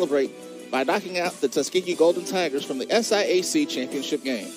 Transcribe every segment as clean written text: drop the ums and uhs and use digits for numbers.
celebrate by knocking out the Tuskegee Golden Tigers from the SIAC championship game.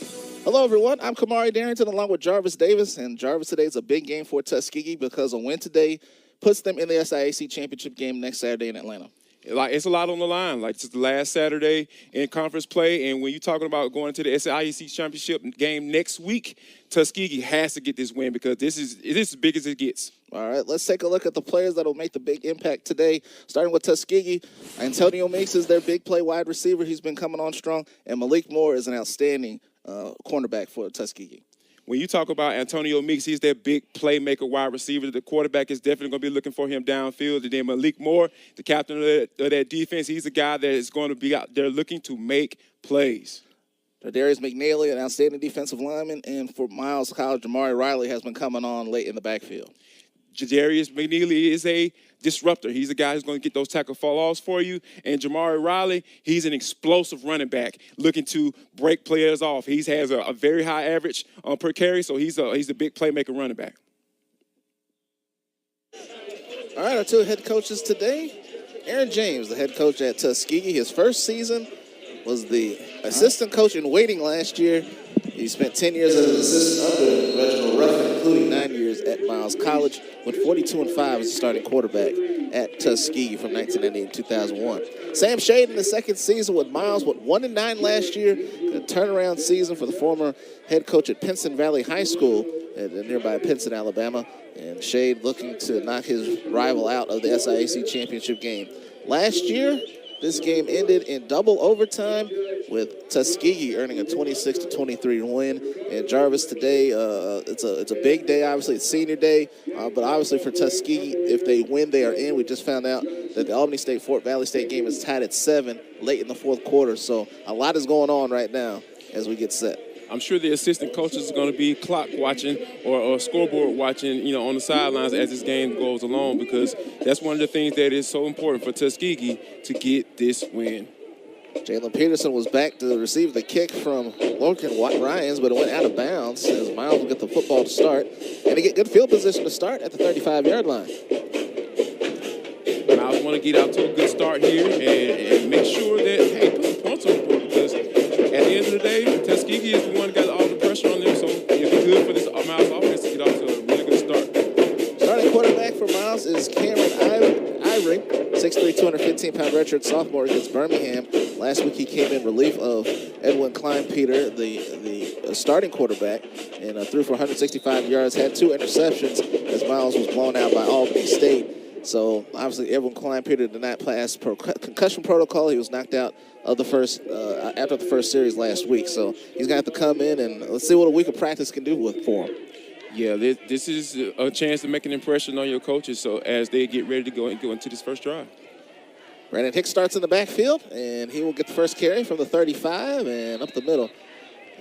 Hello, everyone. I'm Kamari Darrington along with Jarvis Davis, and Jarvis, today is a big game for Tuskegee because a win today puts them in the SIAC championship game next Saturday in Atlanta. It's a lot on the line. It's the last Saturday in conference play, and when you're talking about going to the SIAC championship game next week, Tuskegee has to get this win because it is as big as it gets. All right, let's take a look at the players that will make the big impact today. Starting with Tuskegee, Antonio Meeks is their big play wide receiver. He's been coming on strong, and Malik Moore is an outstanding cornerback for Tuskegee. When you talk about Antonio Meeks, he's their big playmaker wide receiver. The quarterback is definitely going to be looking for him downfield. And then Malik Moore, the captain of that defense, he's a guy that is going to be out there looking to make plays. Darius McNeely, an outstanding defensive lineman. And for Miles College, Jamari Riley has been coming on late in the backfield. Jadarius McNeely is a disruptor. He's a guy who's going to get those tackle fall-offs for you. And Jamari Riley, he's an explosive running back looking to break players off. He has a very high average per carry, so he's a big playmaker running back. All right, our two head coaches today. Aaron James, the head coach at Tuskegee. His first season was the assistant coach in waiting last year. He spent 10 years as an assistant under Reginald Ruffin, including 9 years at Miles College, went 42-5 as a starting quarterback at Tuskegee from 1998 to 2001. Sam Shade in the second season with Miles went 1-9 last year, a turnaround season for the former head coach at Pinson Valley High School at nearby Pinson, Alabama. And Shade looking to knock his rival out of the SIAC championship game. Last year, this game ended in double overtime with Tuskegee earning a 26-23 win. And Jarvis, today, it's a big day. Obviously, it's senior day, but obviously for Tuskegee, if they win, they are in. We just found out that the Albany State-Fort Valley State game is tied at 7 late in the fourth quarter. So a lot is going on right now as we get set. I'm sure the assistant coaches are going to be clock watching or scoreboard watching, on the sidelines as this game goes along, because that's one of the things that is so important for Tuskegee to get this win. Jalen Peterson was back to receive the kick from Logan Ryans, but it went out of bounds as Miles will get the football to start. And they get good field position to start at the 35-yard line. Miles want to get out to a good start here and make sure that, hey, put some points on the board, because at the end of the day, Tuskegee is the one that got all the pressure on them, so it'd be good for this Miles offense to get off to a really good start. Starting quarterback for Miles is Cameron Ivory, 6'3", 215-pound redshirt sophomore against Birmingham. Last week he came in relief of Edwin Kleinpeter, the starting quarterback, and threw for 165 yards, had 2 interceptions as Miles was blown out by Albany State. So obviously Edwin Kleinpeter did not pass concussion protocol. He was knocked out of the first after the first series last week. So he's gonna have to come in and let's see what a week of practice can do for him. Yeah, this is a chance to make an impression on your coaches. So as they get ready to go into this first drive. Brandon Hicks starts in the backfield, and he will get the first carry from the 35 and up the middle.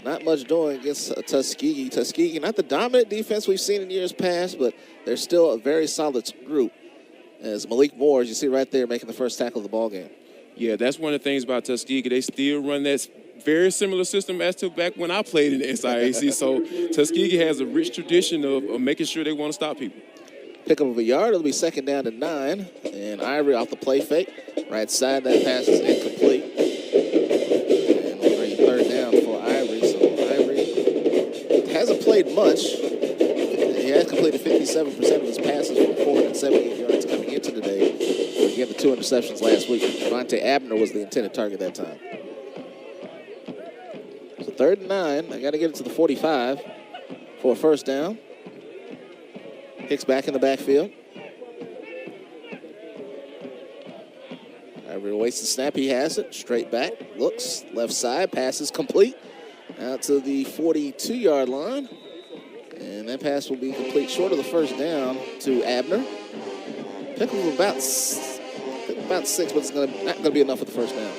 Not much doing against Tuskegee. Tuskegee, not the dominant defense we've seen in years past, but they're still a very solid group. As Malik Moore, as you see right there, making the first tackle of the ball game. Yeah, that's one of the things about Tuskegee. They still run that very similar system as to back when I played in the SIAC. So Tuskegee has a rich tradition of making sure they want to stop people. Pickup of a yard. It'll be second down to 9. And Ivory off the play fake. Right side, that pass is incomplete. And we'll bring third down for Ivory. So Ivory hasn't played much. He has completed 57% of his passes for 478 yards coming into today. Again, the 2 interceptions last week. Devontae Abner was the intended target that time. So third and 9. I got to get it to the 45 for a first down. Hicks back in the backfield. Ivory waits the snap. He has it. Straight back. Looks. Left side. Pass is complete. Out to the 42-yard line. And that pass will be complete short of the first down to Abner. Pick of about 6, but it's not going to be enough for the first down.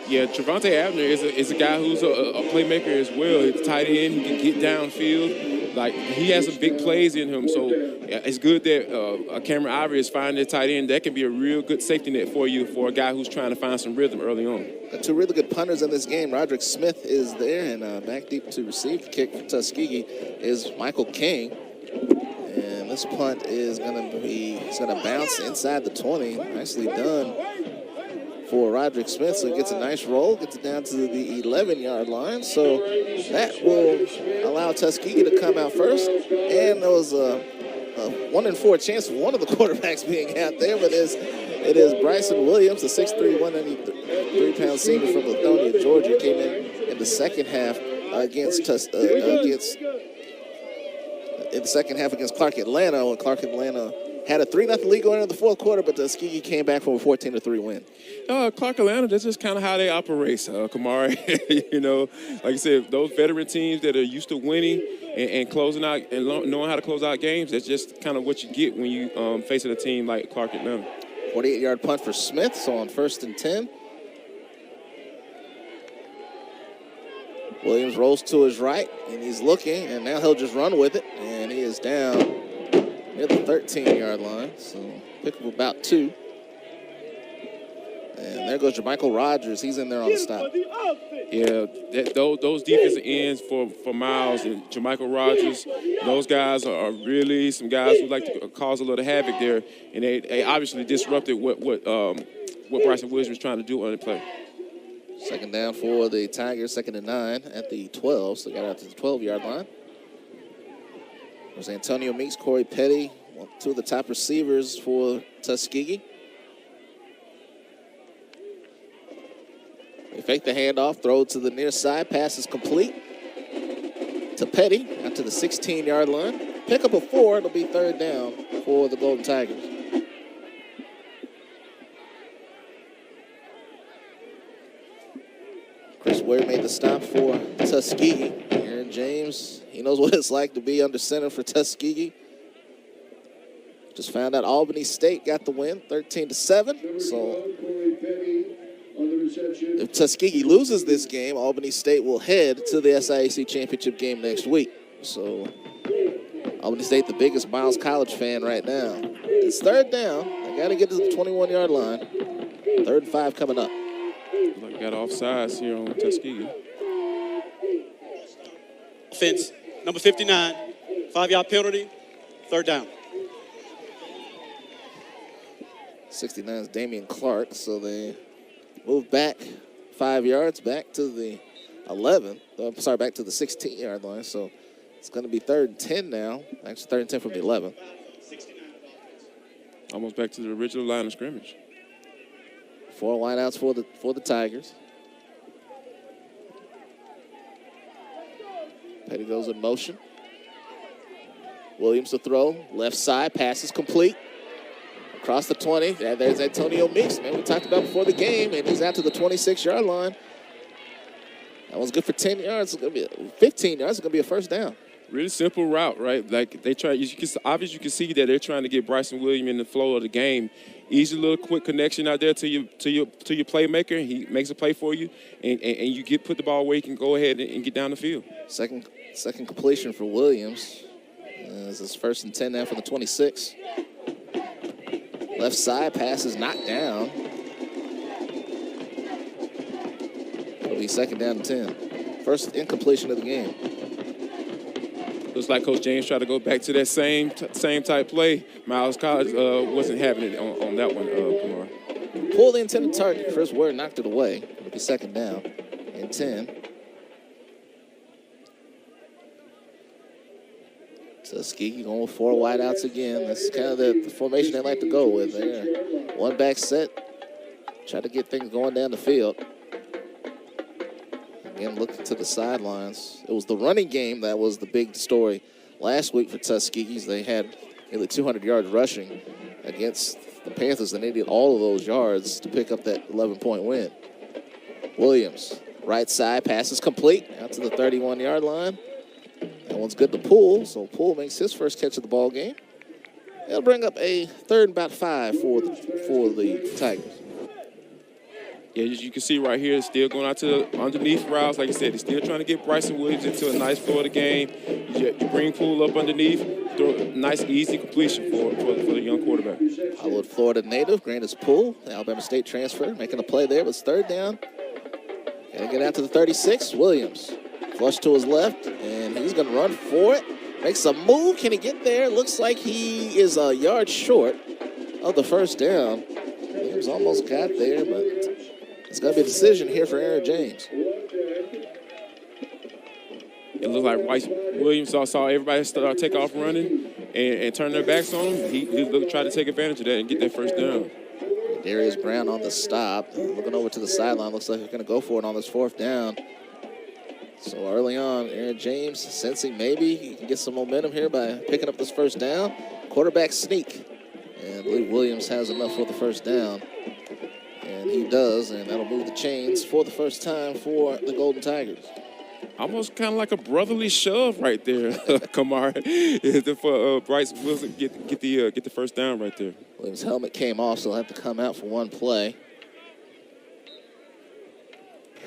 Yeah, Trevante Abner is a guy who's a playmaker as well. He's tight end. He can get downfield. He has some big plays in him. So it's good that Cameron Ivory is finding a tight end. That can be a real good safety net for you for a guy who's trying to find some rhythm early on. 2 really good punters in this game. Roderick Smith is there, and back deep to receive the kick for Tuskegee is Michael King. And this punt is going to bounce inside the 20. Nicely done for Roderick Smith. So he gets a nice roll, gets it down to the 11-yard line. So that will allow Tuskegee to come out first. And there was a 1 in 4 chance of one of the quarterbacks being out there, but it is Bryson Williams, the 6'3", 193-pound senior from Lithonia, Georgia, came in the second half against Clark Atlanta, when Clark Atlanta had a 3-0 lead going into the fourth quarter, but Tuskegee came back from a 14-3 win. Clark Atlanta, that's just kind of how they operate, Kamari. Like I said, those veteran teams that are used to winning and closing out and knowing how to close out games, that's just kind of what you get when you facing a team like Clark Atlanta. 48-yard punt for Smith, so on 1st and 10. Williams rolls to his right, and he's looking, and now he'll just run with it, and he is down near the 13-yard line, so pick up about 2. And there goes Jermichael Rogers. He's in there on the stop. Yeah, those defensive ends for Miles and Jermichael Rogers, those guys are really some guys who like to cause a little havoc there, and they obviously disrupted what Bryson Williams was trying to do on the play. Second down for the Tigers, 2nd and 9 at the 12, so they got out to the 12-yard line. There's Antonio Meeks, Corey Petty, 2 of the top receivers for Tuskegee. They fake the handoff, throw to the near side, pass is complete to Petty, out to the 16-yard line. Pick up a 4, it'll be 3rd down for the Golden Tigers. Chris Ware made the stop for Tuskegee. Aaron James, he knows what it's like to be under center for Tuskegee. Just found out Albany State got the win, 13-7. So if Tuskegee loses this game, Albany State will head to the SIAC championship game next week. So Albany State, the biggest Miles College fan right now. It's 3rd down. They got to get to the 21-yard line. 3rd and 5 coming up. Got offsides here on Tuskegee. Offense, number 59, 5-yard penalty, 3rd down. 69 is Damian Clark, so they move back 5 yards, back to the 11. Back to the 16-yard line. So it's going to be 3rd and 10 now. Actually, 3rd and 10 from the 11. Almost back to the original line of scrimmage. 4 wideouts for the Tigers. Petty goes in motion. Williams to throw. Left side. Pass is complete. Across the 20. There's Antonio Meeks, man, we talked about before the game, and he's out to the 26-yard line. That one's good for 10 yards. It's going to be 15 yards. It's going to be a 1st down. Really simple route, right? Like they try. Obviously, you can see that they're trying to get Bryson Williams in the flow of the game. Easy little quick connection out there to your playmaker. He makes a play for you, and you put the ball where you can go ahead and get down the field. Second completion for Williams. This is 1st and 10 now for the 26. Left side pass is knocked down. It'll be 2nd down and 10. First incompletion of the game. Looks like Coach James tried to go back to that same type play. Miles College wasn't having it on that one, Kumar. Pull the intended target. Chris Ware knocked it away. It'll be 2nd down and 10. Tuskegee going with 4 wideouts again. That's kind of the formation they like to go with there. 1 back set. Try to get things going down the field. Again, looking to the sidelines. It was the running game that was the big story last week for Tuskegee's. They had nearly 200 yards rushing against the Panthers. They needed all of those yards to pick up that 11-point win. Williams, right side, pass is complete out to the 31-yard line. That one's good to Poole, so Poole makes his first catch of the ball game. They'll bring up a 3rd and about 5 for the Tigers. Yeah, as you can see right here, still going out to underneath routes. Like I said, he's still trying to get Bryson Williams into a nice flow of the game. You bring Poole up underneath, throw a nice, easy completion for the young quarterback. Hollywood, Florida native, Grandis Poole, the Alabama State transfer, making a play there, but it's 3rd down. Got to get out to the 36. Williams, flush to his left, and he's going to run for it. Makes a move. Can he get there? Looks like he is a yard short of the 1st down. Williams almost got there, but It's going to be a decision here for Aaron James. It looked like Williams saw everybody start take off running and turn their backs on him. He tried to take advantage of that and get that first down. Darius Brown on the stop. Looking over to the sideline. Looks like he's going to go for it on this 4th down. So early on, Aaron James sensing maybe he can get some momentum here by picking up this first down. Quarterback sneak. And I believe Williams has enough for the first down. And he does, and that'll move the chains for the first time for the Golden Tigers. Almost kind of like a brotherly shove right there, Kamar, for Bryce Wilson get the first down right there. Williams' helmet came off, so he'll have to come out for one play.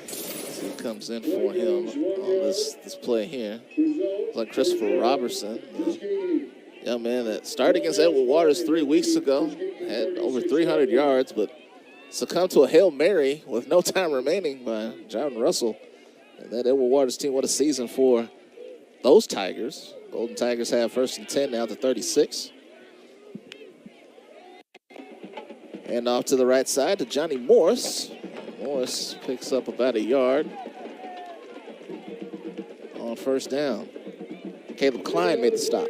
So he comes in for him on this play here. It's like Christopher Robertson, the young man that started against Edward Waters 3 weeks ago, had over 300 yards, but succumbed to a Hail Mary with no time remaining by John Russell. And that Edward Waters team, what a season for those Tigers. Golden Tigers have 1st and 10 now at the 36. And off to the right side to Johnny Morris. Morris picks up about a yard on first down. Caleb Klein made the stop.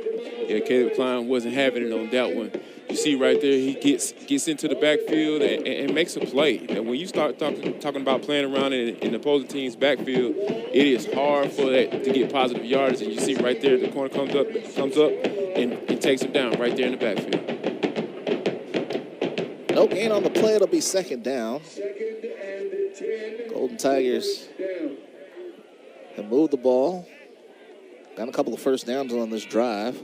Yeah, Caleb Klein wasn't having it on that one. You see right there, he gets into the backfield and makes a play. And when you start talking about playing around in the opposing team's backfield, it is hard for that to get positive yards. And you see right there, the corner comes up and takes him down right there in the backfield. No gain on the play. It'll be 2nd down. Golden Tigers have moved the ball. Got a couple of first downs on this drive.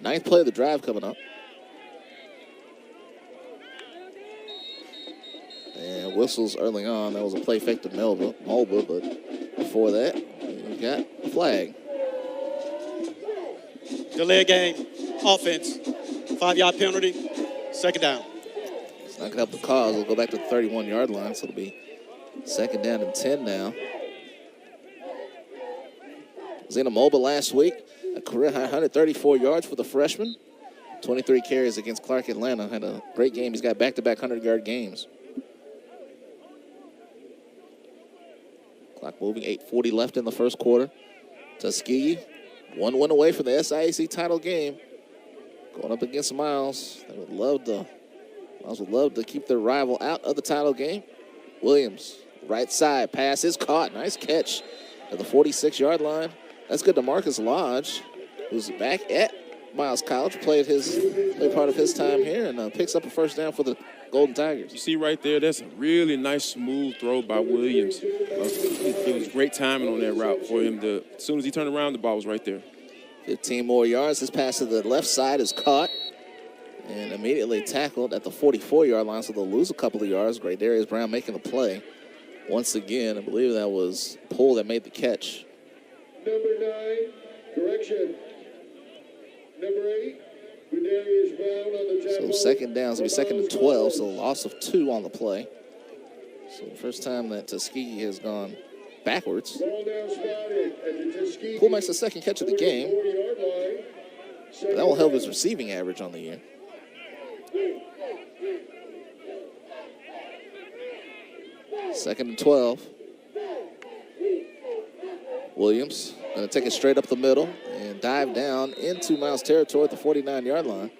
9th play of the drive coming up. And whistles early on. That was a play fake to Mulba, but before that, we got a flag. Delay of game, offense, 5-yard penalty, 2nd down. It's not going to help the cause. We'll go back to the 31-yard line, so it'll be 2nd down and 10 now. Zena Mulba last week, a career high 134 yards for the freshman. 23 carries against Clark Atlanta. Had a great game. He's got back-to-back 100-yard games. Clock moving, 8:40 left in the first quarter. Tuskegee, 1 win away from the SIAC title game. Going up against Miles. Miles would love to keep their rival out of the title game. Williams, right side, pass is caught. Nice catch at the 46-yard line. That's good to Marcus Lodge, who's back at Miles College, played part of his time here, and picks up a first down for the Golden Tigers. You see right there, that's a really nice smooth throw by Williams. It was great timing on that route for him. As soon as he turned around, the ball was right there. 15 more yards. This pass to the left side is caught and immediately tackled at the 44-yard line, so they'll lose a couple of yards. Great Darius Brown making a play. Once again, I believe that was Poole that made the catch. Number 9, correction. Number 8, Darius Brown on the tackle. So 2nd down, so it'll be 2nd and 12, so a loss of 2 on the play. So the first time that Tuskegee has gone backwards. Ball down spotted at the Tuskegee. Poole makes the 2nd catch of the game. 40-yard line. That will help his receiving average on the year. Second and 12. Williams going to take it straight up the middle and dive down into Miles territory at the 49-yard line.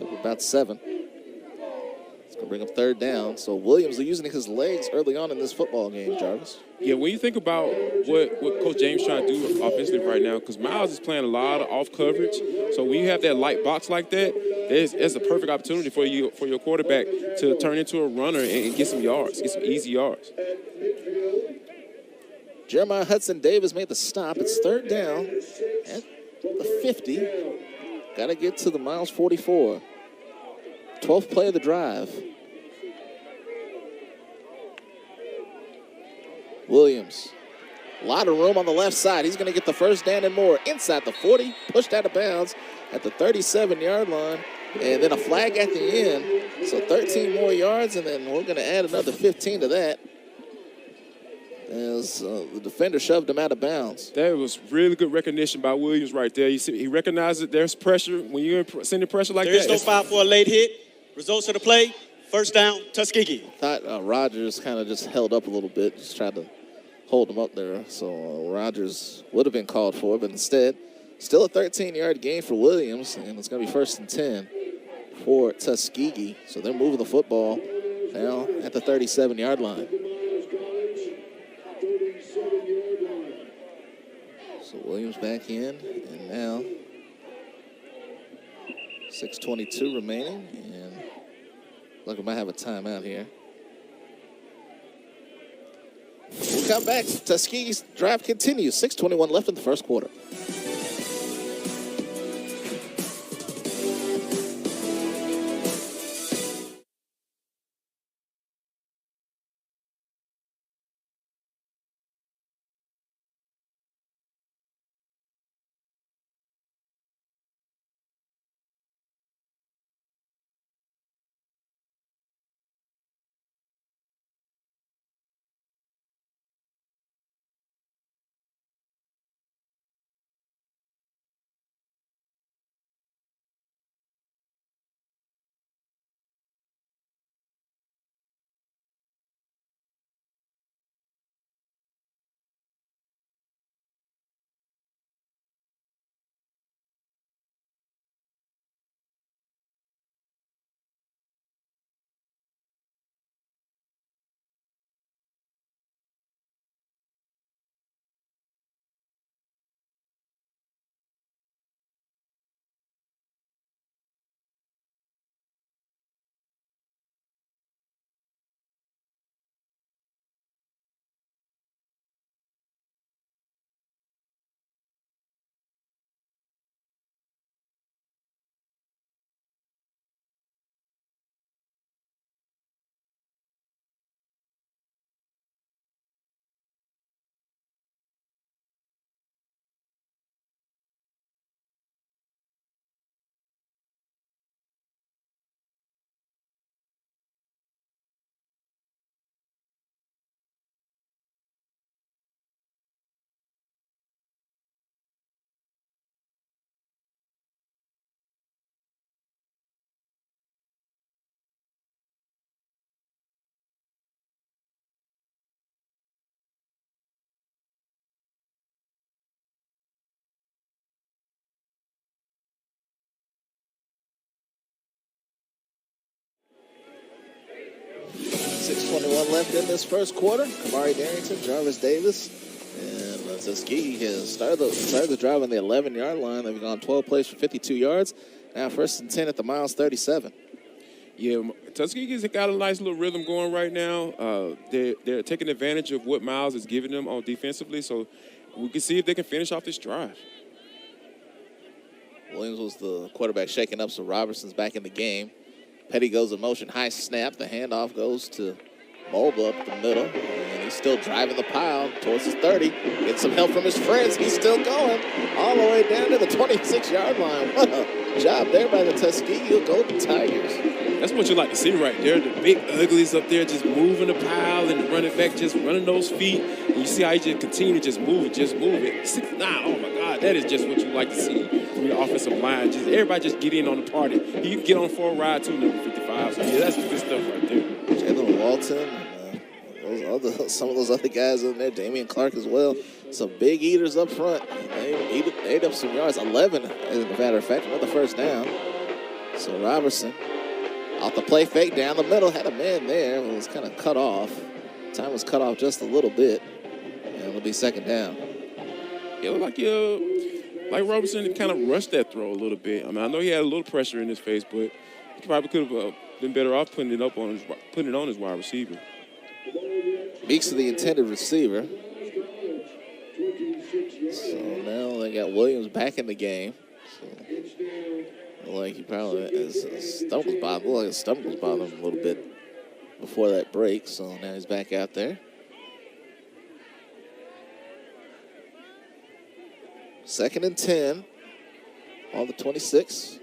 Up about 7. It's going to bring up 3rd down. So Williams is using his legs early on in this football game, Jarvis. Yeah, when you think about what Coach James trying to do offensively right now, because Miles is playing a lot of off coverage. So when you have that light box like that, there's a perfect opportunity for your quarterback to turn into a runner and get some yards, get some easy yards. Jeremiah Hudson-Davis made the stop. It's 3rd down at the 50. Got to get to the Miles 44. 12th play of the drive. Williams, a lot of room on the left side. He's going to get the first down and more. Inside the 40, pushed out of bounds at the 37-yard line. And then a flag at the end. So 13 more yards, and then we're going to add another 15 to that. As the defender shoved him out of bounds. That was really good recognition by Williams right there. You see, he recognized that there's pressure. When you're sending pressure like there that. There is no foul for a late hit. Results of the play, first down, Tuskegee. Thought Rogers kind of just held up a little bit, just tried to hold him up there. So Rogers would have been called for, but instead, still a 13-yard gain for Williams, and it's going to be 1st and 10 for Tuskegee. So they're moving the football now at the 37-yard line. So Williams back in, and now 6:22 remaining, and look, we might have a timeout here. We'll come back. Tuskegee's drive continues. 6:21 left in the first quarter. Left in this first quarter. Kamari Darrington, Jarvis Davis, and Tuskegee has started the drive on the 11-yard line. They've gone 12 plays for 52 yards. Now 1st and 10 at the Miles 37. Yeah, Tuskegee's got a nice little rhythm going right now. They're taking advantage of what Miles is giving them on defensively, so we can see if they can finish off this drive. Williams was the quarterback shaking up, so Robertson's back in the game. Petty goes in motion, high snap. The handoff goes to Mulba up the middle, and he's still driving the pile towards his 30. Getting some help from his friends. He's still going all the way down to the 26-yard line. What a job there by the Tuskegee Golden Tigers. That's what you like to see right there. The big uglies up there just moving the pile, and the running back just running those feet. And you see how he just continue to just move it. 6'9", oh my God, that is just what you like to see from your offensive line. Just everybody just get in on the party. He can get on for a ride too, number 55. So yeah, that's the good stuff right there. Jalen Walton, some of those other guys in there, Damian Clark as well. Some big eaters up front. They ate up some yards, 11 as a matter of fact, another first down. So Robertson, off the play fake down the middle, had a man there. It was kind of cut off. Time was cut off just a little bit, and it'll be 2nd down. It looked like Robertson kind of rushed that throw a little bit. I mean, I know he had a little pressure in his face, but he probably could have been better off putting it on his wide receiver. Meeks to the intended receiver. So now they got Williams back in the game. So, like he probably his stomach was bothering him a little bit before that break. So now he's back out there. 2nd and 10 on the 26.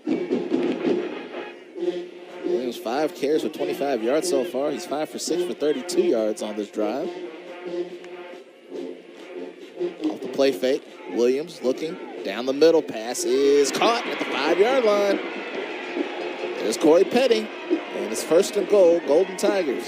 Williams 5 carries for 25 yards so far. He's 5 for 6 for 32 yards on this drive. Off the play fake, Williams looking down the middle. Pass is caught at the 5-yard line. There's Corey Petty. And it's 1st and goal, Golden Tigers.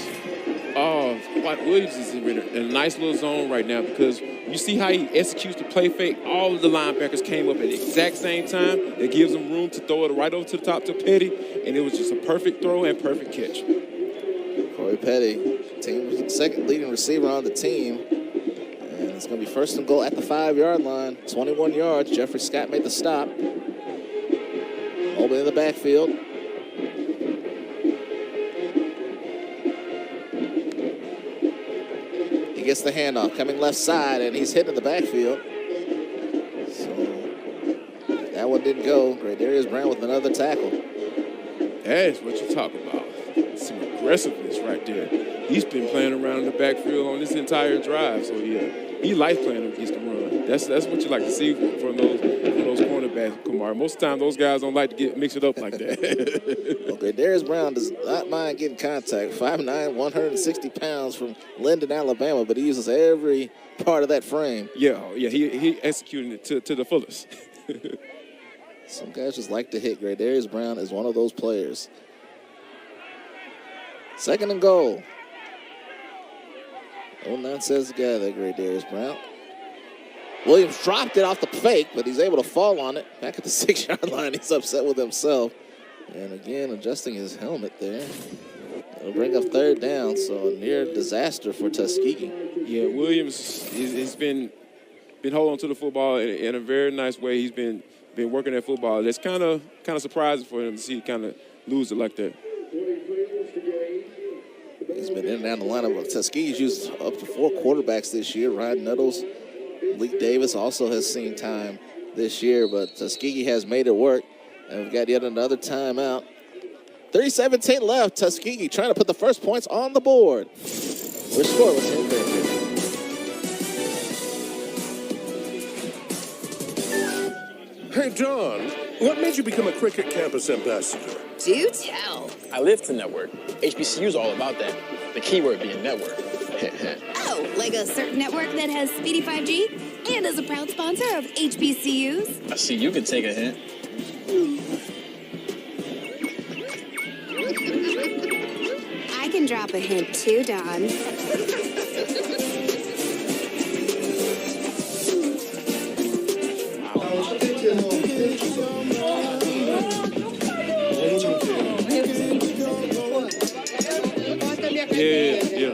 Oh, White Williams is in a nice little zone right now because you see how he executes the play fake. All of the linebackers came up at the exact same time. It gives him room to throw it right over to the top to Petty, and it was just a perfect throw and perfect catch. Corey Petty, team's second leading receiver on the team. And it's going to be 1st and goal at the 5-yard line. 21 yards. Jeffrey Scott made the stop. Over in the backfield. He gets the handoff, coming left side, and he's hitting the backfield. So that one didn't go. Darius Brown with another tackle. That's what you're talking about. Some aggressiveness right there. He's been playing around in the backfield on this entire drive, so yeah, he likes playing against the run. That's what you like to see from those cornerbacks, Kamar. Most of the time, those guys don't like to mix it up like that. Okay, Darius Brown does not mind getting contact. 5'9", 160 pounds from Linden, Alabama, but he uses every part of that frame. Yeah, he executing it to the fullest. Some guys just like to hit. Darius Brown is one of those players. 2nd and goal. No nonsense guy, that Darius Brown. Williams dropped it off the fake, but he's able to fall on it. Back at the 6-yard line, he's upset with himself. And again, adjusting his helmet there. It'll bring up 3rd down, so a near disaster for Tuskegee. Yeah, Williams has been holding on to the football in a very nice way. He's been working at football. It's kind of surprising for him to see kind of lose it like that. He's been in and out of the lineup. Tuskegee's used up to 4 quarterbacks this year. Ryan Nettles, Malik Davis also has seen time this year, but Tuskegee has made it work. And we've got yet another timeout. 3:17 left. Tuskegee trying to put the first points on the board. We're scoreless in Fairfield. Hey, John, what made you become a Cricket Campus ambassador? Do tell. I live to network. HBCU is all about that. The keyword being network. Oh, like a certain network that has speedy 5G and is a proud sponsor of HBCUs. I see you can take a hint. I can drop a hint too, Don. Yeah.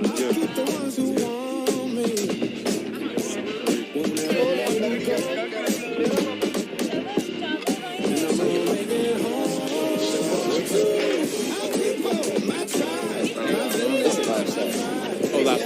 Hold up.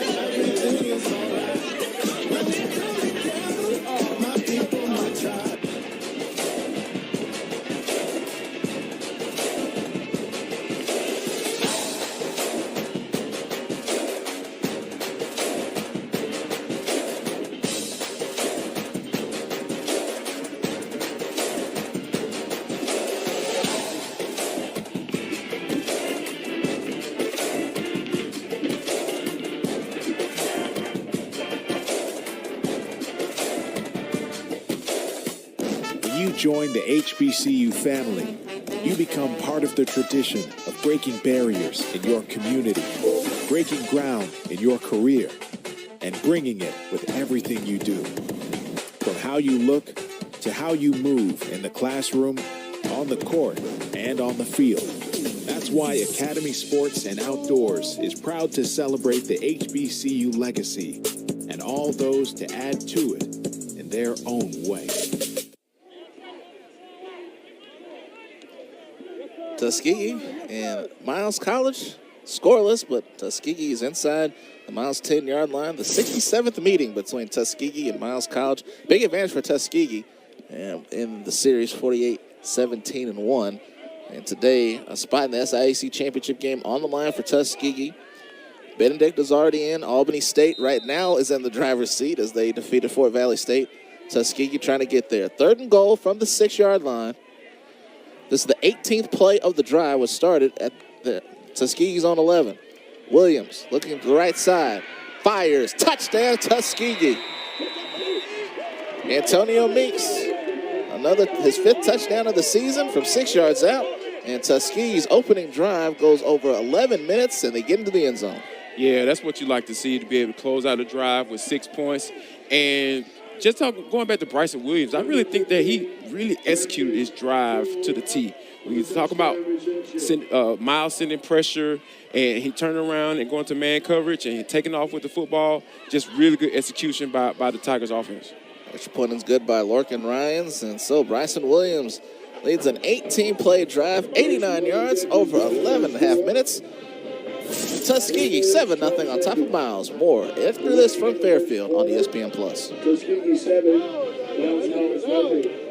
Join the HBCU family. You become part of the tradition of breaking barriers in your community, breaking ground in your career, and bringing it with everything you do. From how you look to how you move in the classroom, on the court, and on the field. That's why Academy Sports and Outdoors is proud to celebrate the HBCU legacy and all those to add to it in their own way. Tuskegee and Miles College scoreless, but Tuskegee is inside the Miles 10-yard line. The 67th meeting between Tuskegee and Miles College. Big advantage for Tuskegee in the series, 48-17-1. And today, a spot in the SIAC championship game on the line for Tuskegee. Benedict is already in. Albany State right now is in the driver's seat as they defeated Fort Valley State. Tuskegee trying to get there. 3rd and goal from the 6-yard line. This is the 18th play of the drive, was started at the Tuskegee's on 11. Williams looking to the right side. Fires. Touchdown, Tuskegee. Antonio Meeks, his 5th touchdown of the season from 6 yards out. And Tuskegee's opening drive goes over 11 minutes, and they get into the end zone. Yeah, that's what you like to see, to be able to close out a drive with 6 points. And just going back to Bryson Williams, I really think that he really executed his drive to the T. When you talk about Miles sending pressure, and he turned around and going to man coverage and taking off with the football, just really good execution by the Tigers offense. Extra point is good by Lorcan Ryans, and so Bryson Williams leads an 18-play drive, 89 yards, over 11 and a half minutes. Tuskegee 7-0 on top of Miles. More after this from Fairfield on ESPN+. Tuskegee 7, Miles Holmes nothing.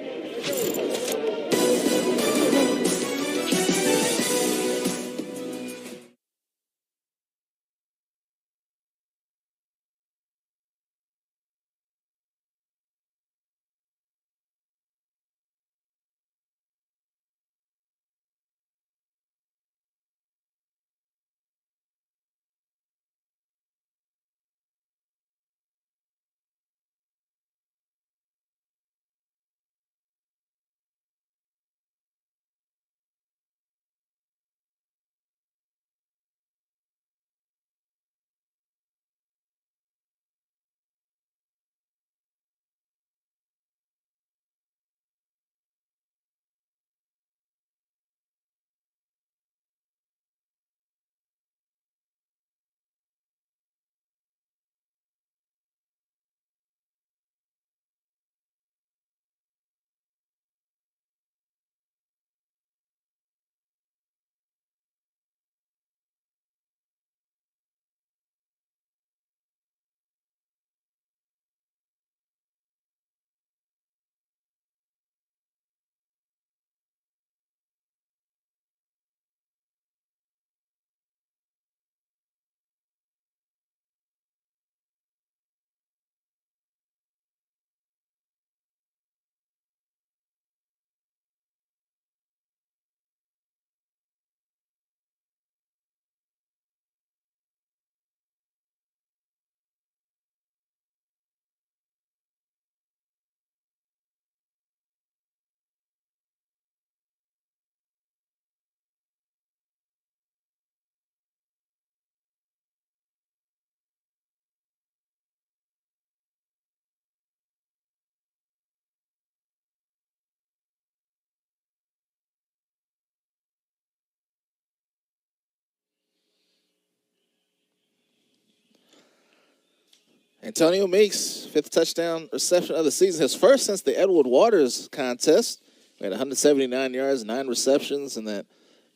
Antonio Meeks, 5th touchdown reception of the season. His first since the Edward Waters contest. He had 179 yards, 9 receptions in that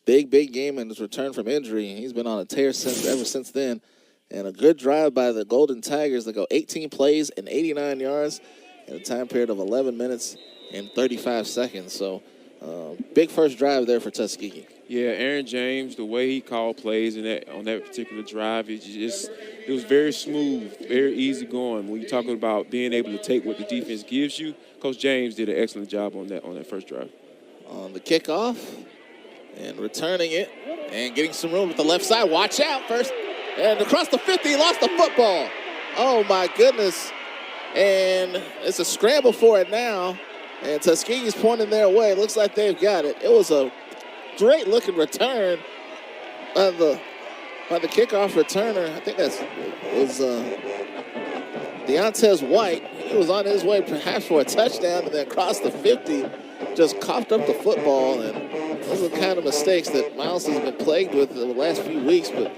big game in his return from injury. He's been on a tear ever since then. And a good drive by the Golden Tigers. They go 18 plays and 89 yards in a time period of 11 minutes and 35 seconds. So big first drive there for Tuskegee. Yeah, Aaron James, the way he called plays on that particular drive, it was very smooth, very easy going. When you're talking about being able to take what the defense gives you, Coach James did an excellent job on that first drive. On the kickoff and returning it and getting some room with the left side. Watch out first. And across the 50, he lost the football. Oh, my goodness. And it's a scramble for it now. And Tuskegee's pointing their way. Looks like they've got it. It was a great-looking return by the kickoff returner. I think was Deontez White. He was on his way perhaps for a touchdown, and then across the 50, just coughed up the football. And those are the kind of mistakes that Miles has been plagued with the last few weeks. But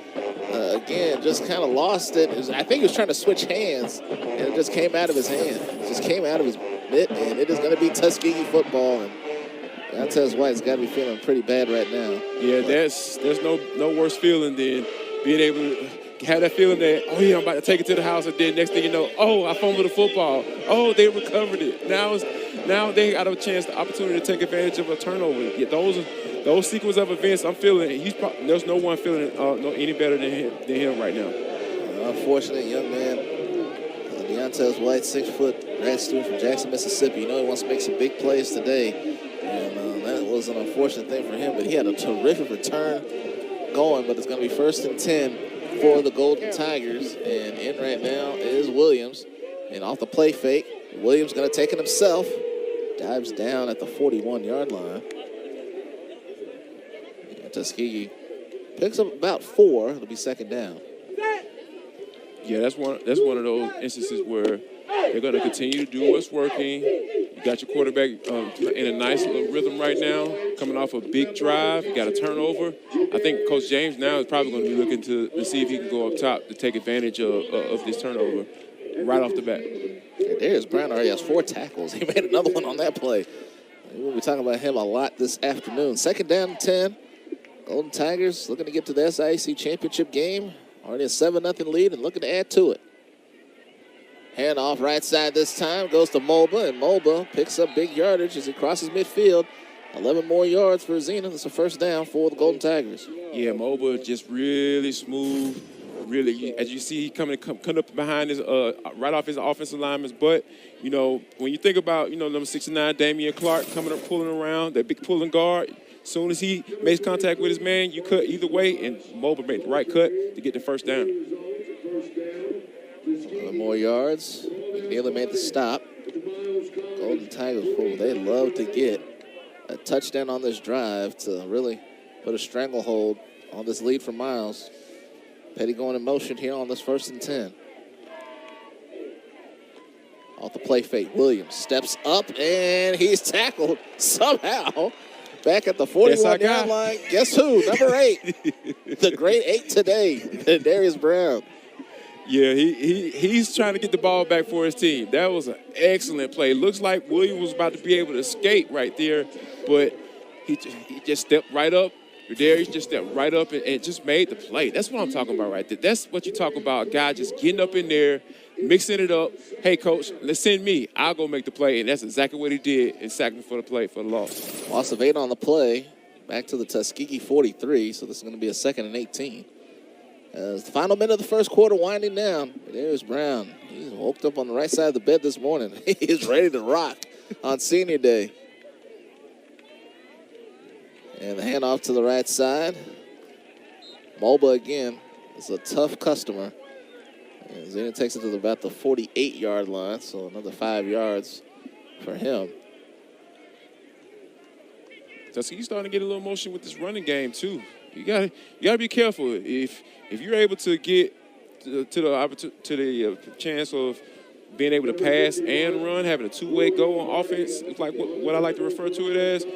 again, just kind of lost it. I think he was trying to switch hands, and it just came out of his hand. It just came out of his mitt, and it is going to be Tuskegee football. And Deontez White's got to be feeling pretty bad right now. Yeah, there's no worse feeling than being able to have that feeling that, oh, yeah, I'm about to take it to the house, and then next thing you know, oh, I fumbled the football. Oh, they recovered it. Now they got the opportunity to take advantage of a turnover. Yeah, those sequence of events, I'm feeling there's no one feeling any better than him right now. Unfortunate young man, Deontez White, 6-foot grad student from Jackson, Mississippi. You know he wants to make some big plays today, and that was an unfortunate thing for him. But he had a terrific return going, but it's going to be 1st and 10 for the Golden Tigers. And in right now is Williams, and off the play fake, Williams going to take it himself. Dives down at the 41-yard line. Tuskegee picks up about 4. It'll be second down. Yeah, that's one of those instances where they're going to continue to do what's working. You got your quarterback in a nice little rhythm right now, coming off a big drive. You got a turnover. I think Coach James now is probably going to be looking to see if he can go up top to take advantage of this turnover right off the bat. And Darius Brown already has 4 tackles. He made another one on that play. We'll be talking about him a lot this afternoon. Second down and 10. Golden Tigers looking to get to the SIAC championship game. Already a 7-0 lead and looking to add to it. Hand off right side this time. Goes to Mulba, and Mulba picks up big yardage as he crosses midfield. 11 more yards for Zena. That's a first down for the Golden Tigers. Yeah, Mulba just really smooth. Really, as you see, he coming up behind his, right off his offensive lineman's butt. You know, when you think about, number 69, Damian Clark, coming up, pulling around, that big pulling guard, as soon as he makes contact with his man, you cut either way, and Mulba made the right cut to get the first down. 11 more yards. McNeely made the stop. Golden Tigers, they love to get a touchdown on this drive to really put a stranglehold on this lead for Miles. Petty going in motion here on this 1st and 10. Off the play fake, Williams steps up, and he's tackled somehow back at the 41-yard line. Guess who? Number 8. The great 8 today, Darius Brown. Yeah, he's trying to get the ball back for his team. That was an excellent play. Looks like Williams was about to be able to escape right there, but he just stepped right up. Darius just stepped right up and just made the play. That's what I'm talking about right there. That's what you talk about, a guy just getting up in there, mixing it up. Hey, coach, let's send me. I'll go make the play, and that's exactly what he did and sacked him for the play, for the loss. Loss of 8 on the play. Back to the Tuskegee 43, so this is going to be a 2nd and 18. As the final minute of the first quarter winding down, Darius Brown, he's woke up on the right side of the bed this morning. He's ready to rock on senior day. And the handoff to the right side. Mulba again is a tough customer. And Zena takes it to about the 48-yard line, so another 5 yards for him. Tuskegee's starting to get a little motion with this running game too. You gotta be careful. If you're able to get to the chance of being able to pass and run, having a two-way go on offense, it's like what I like to refer to it as.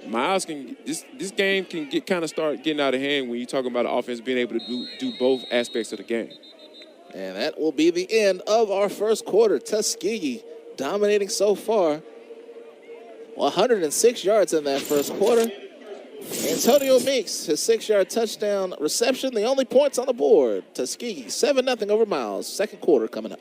Miles this game can start getting out of hand when you're talking about an offense being able to do both aspects of the game. And that will be the end of our first quarter. Tuskegee dominating so far. 106 yards in that first quarter. Antonio Meeks, his 6-yard touchdown reception, the only points on the board. Tuskegee 7-0 over Miles. Second quarter coming up.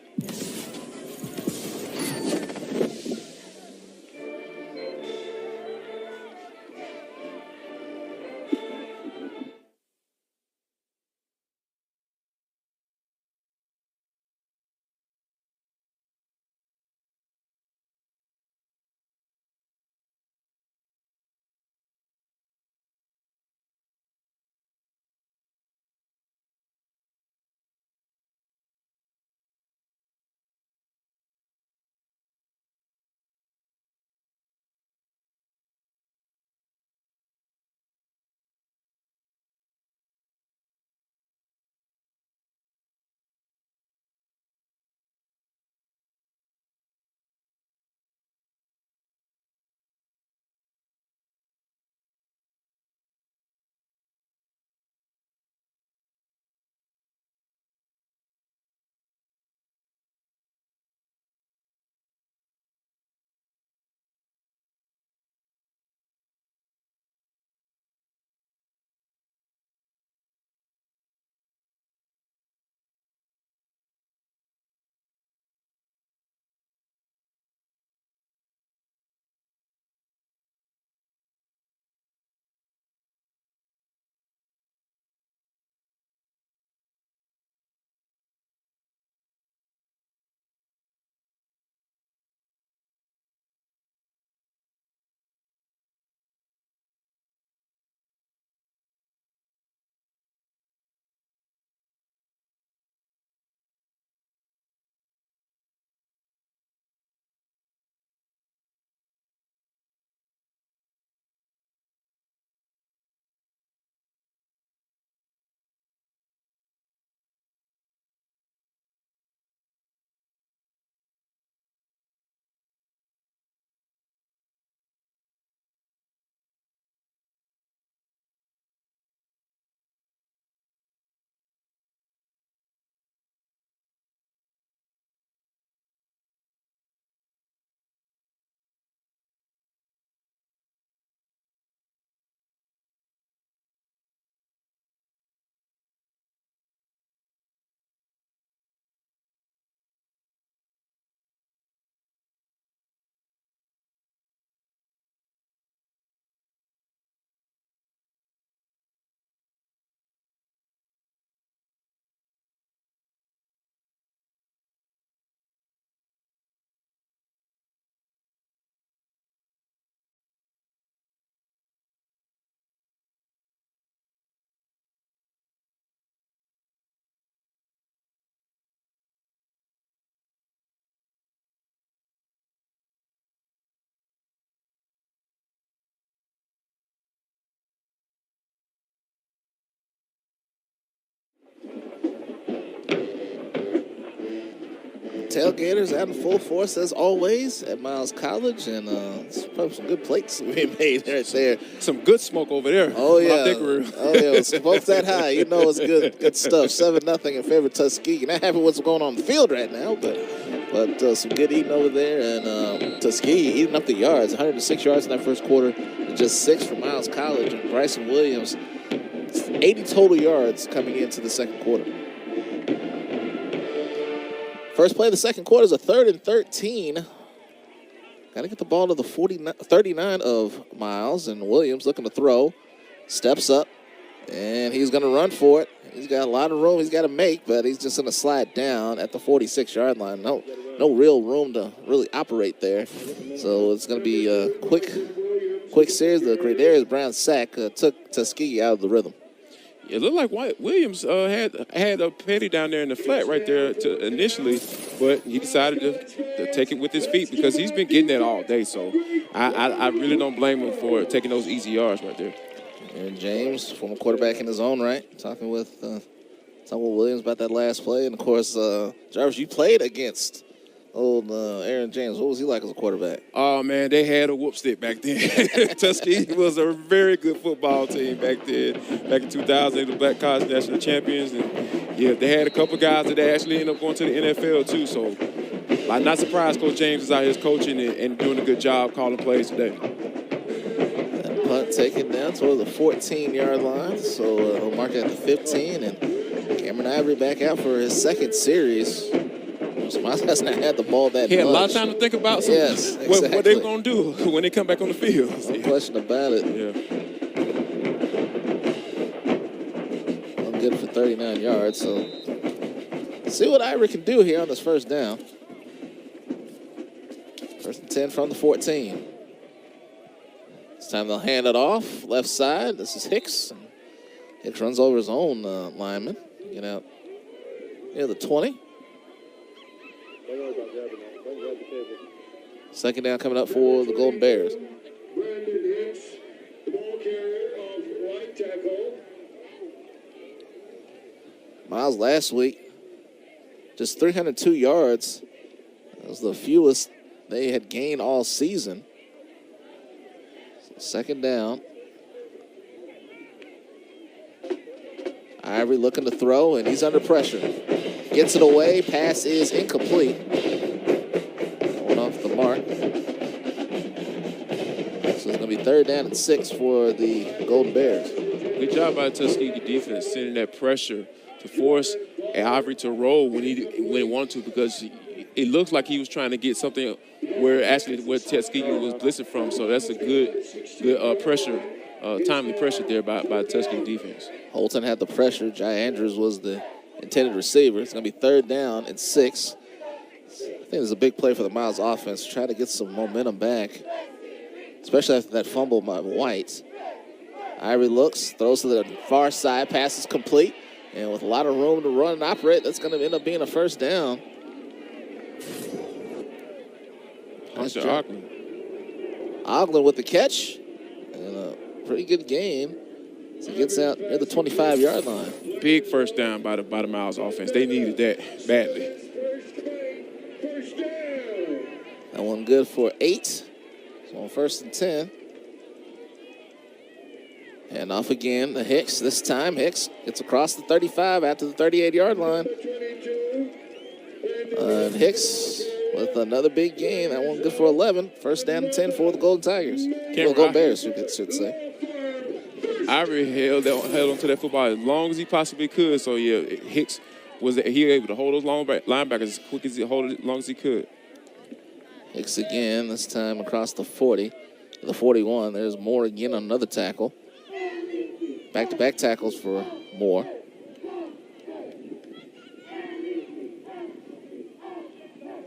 tailgaters out in full force as always at Miles College, and it's probably some good plates being made right there. Some good smoke over there. Oh yeah, Room. oh yeah, smoke that high. You know it's good stuff. 7-0 in favor of Tuskegee. Not happy with what's going on the field right now, but some good eating over there, and Tuskegee eating up the yards. 106 yards in that first quarter, and just 6 for Miles College, and Bryson Williams 80 total yards coming into the second quarter. First play of the second quarter is a 3rd and 13. Got to get the ball to the 39 of Miles, and Williams looking to throw. Steps up, and he's going to run for it. He's got a lot of room he's got to make, but he's just going to slide down at the 46-yard line. No real room to really operate there. So it's going to be a quick series. The Cradarius Brown sack took Tuskegee out of the rhythm. It looked like Williams had a Petty down there in the flat right there initially, but he decided to take it with his feet because he's been getting that all day. So I really don't blame him for taking those easy yards right there. And James, former quarterback in his own right, talking with Williams about that last play. And, of course, Jarvis, you played against old Aaron James. What was he like as a quarterback? Oh, man, they had a whoop stick back then. Tuskegee was a very good football team back then. Back in 2000, the Black College National Champions. And, yeah, they had a couple guys that actually ended up going to the NFL, too. So I'm not surprised Coach James is out here coaching and doing a good job calling plays today. That punt taken down toward the 14-yard line. So he'll mark it at the 15. And Cameron Ivory back out for his second series. Miles has not had the ball that much. He had a lot of time to think about exactly. what they're going to do when they come back on the field. No question about it. Yeah. I'm good for 39 yards, so let's see what Ivory can do here on this first down. First and 10 from the 14. This time they'll hand it off. Left side, this is Hicks. Hicks runs over his own lineman. Get out near the 20. Second down coming up for the Golden Bears. Miles last week, just 302 yards. That was the fewest they had gained all season. So second down. Ivory looking to throw, and he's under pressure. Gets it away. Pass is incomplete. Going off the mark. So it's going to be 3rd down and 6 for the Golden Bears. Good job by the Tuskegee defense sending that pressure to force Ivory to roll when he wanted to, because it looks like he was trying to get something where Tuskegee was blitzing from. So that's a good pressure, timely pressure there by the Tuskegee defense. Holton had the pressure. Jai Andrews was the intended receiver. It's going to be 3rd down and 6. I think it's a big play for the Miles offense. Try to get some momentum back, especially after that fumble by White. Ivory looks, throws to the far side, pass is complete, and with a lot of room to run and operate, that's going to end up being a first down. Mr. Ogden. Ogden with the catch, and a pretty good game. So he gets out near the 25-yard line. Big first down by the Miles offense. They needed that badly. That one good for 8. So on 1st and 10. And off again to Hicks. This time Hicks gets across the 35 out to the 38-yard line. And Hicks with another big gain. That one good for 11. 1st down and 10 for the Golden Tigers. Golden Bears, you should say. Ivory held onto that football as long as he possibly could. So, yeah, Hicks was able to hold those linebackers as quick as as long as he could. Hicks again, this time across the 40, the 41. There's Moore again on another tackle. Back-to-back tackles for Moore.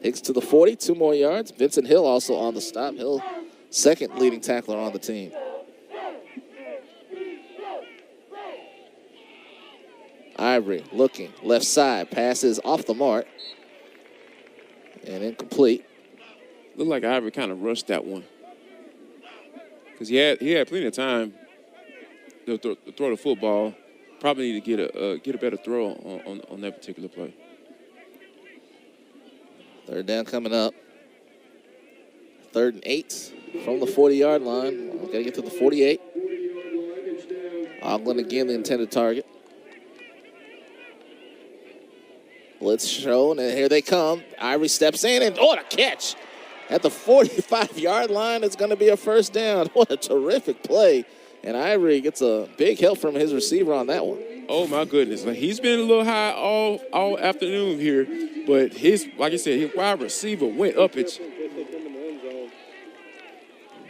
Hicks to the 40, 2 more yards. Vincent Hill also on the stop. Hill, second leading tackler on the team. Ivory looking, left side, passes off the mark, and incomplete. Looked like Ivory kind of rushed that one, because he had plenty of time to throw the football. Probably need to get a better throw on that particular play. Third down coming up. 3rd and 8 from the 40-yard line. Got to get to the 48. Oglen again, the intended target. Blitz shown, and here they come. Ivory steps in, and what a catch. At the 45-yard line, it's going to be a first down. What a terrific play. And Ivory gets a big help from his receiver on that one. Oh, my goodness. Like, he's been a little high all afternoon here, but like I said, his wide receiver went up. It's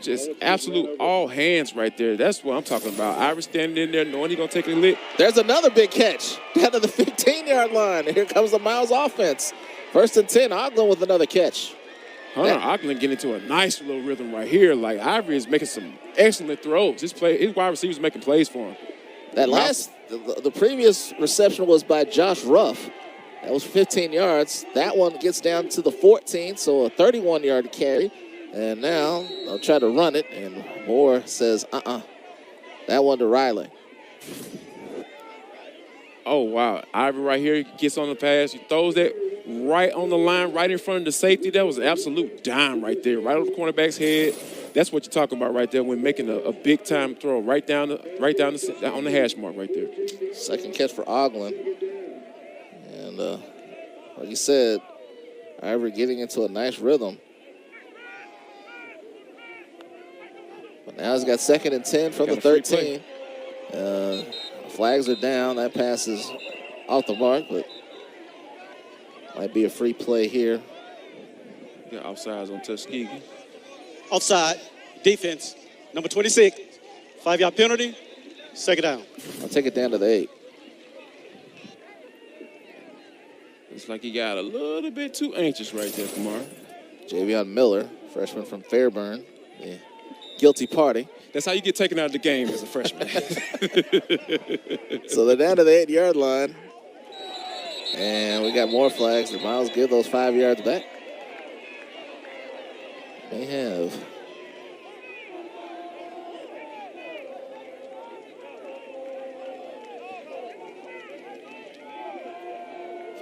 just absolute all hands right there. That's what I'm talking about. Ivory standing in there knowing he's going to take a lick. There's another big catch down to the 15-yard line. Here comes the Miles offense. 1st and 10, Oglen with another catch. Hunter Oglen getting into a nice little rhythm right here. Like, Ivory is making some excellent throws. His wide receivers making plays for him. That the previous reception was by Josh Ruff. That was 15 yards. That one gets down to the 14, so a 31-yard carry. And now they'll try to run it, and Moore says, That one to Riley. Oh, wow. Ivory right here gets on the pass. He throws that right on the line, right in front of the safety. That was an absolute dime right there, right on the cornerback's head. That's what you're talking about right there when making a big-time throw right down on the hash mark right there. Second catch for Oglen. And like you said, Ivory getting into a nice rhythm. But now he's got 2nd and 10 from the 13. Flags are down. That pass is off the mark, but might be a free play here. Yeah, offsides on Tuskegee. Offside, defense, number 26. 5-yard penalty, 2nd down. I'll take it down to the 8. Looks like he got a little bit too anxious right there, Kamar. Javion Miller, freshman from Fairburn. Yeah. Guilty party. That's how you get taken out of the game as a freshman. So they're down to the 8-yard line. And we got more flags. Did Miles give those 5 yards back? They have.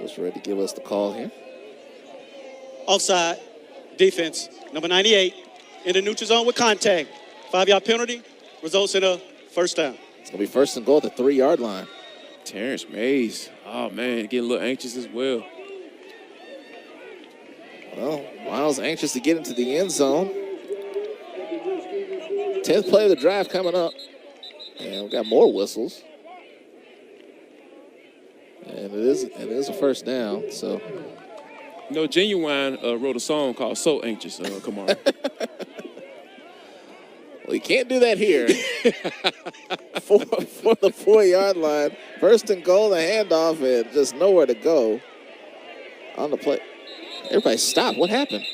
Just ready to give us the call here. Offside, defense, number 98. In the neutral zone with contact. 5-yard penalty results in a first down. It's going to be 1st and goal at the 3-yard line. Terrence Mays. Oh, man, getting a little anxious as well. Well, Miles anxious to get into the end zone. 10th play of the drive coming up. And we've got more whistles. And it is a first down, so. You know, Genuine wrote a song called So Anxious, Kamar. Well, you can't do that here. for the 4-yard line. 1st and goal, the handoff, and just nowhere to go on the play. Everybody stop. What happened?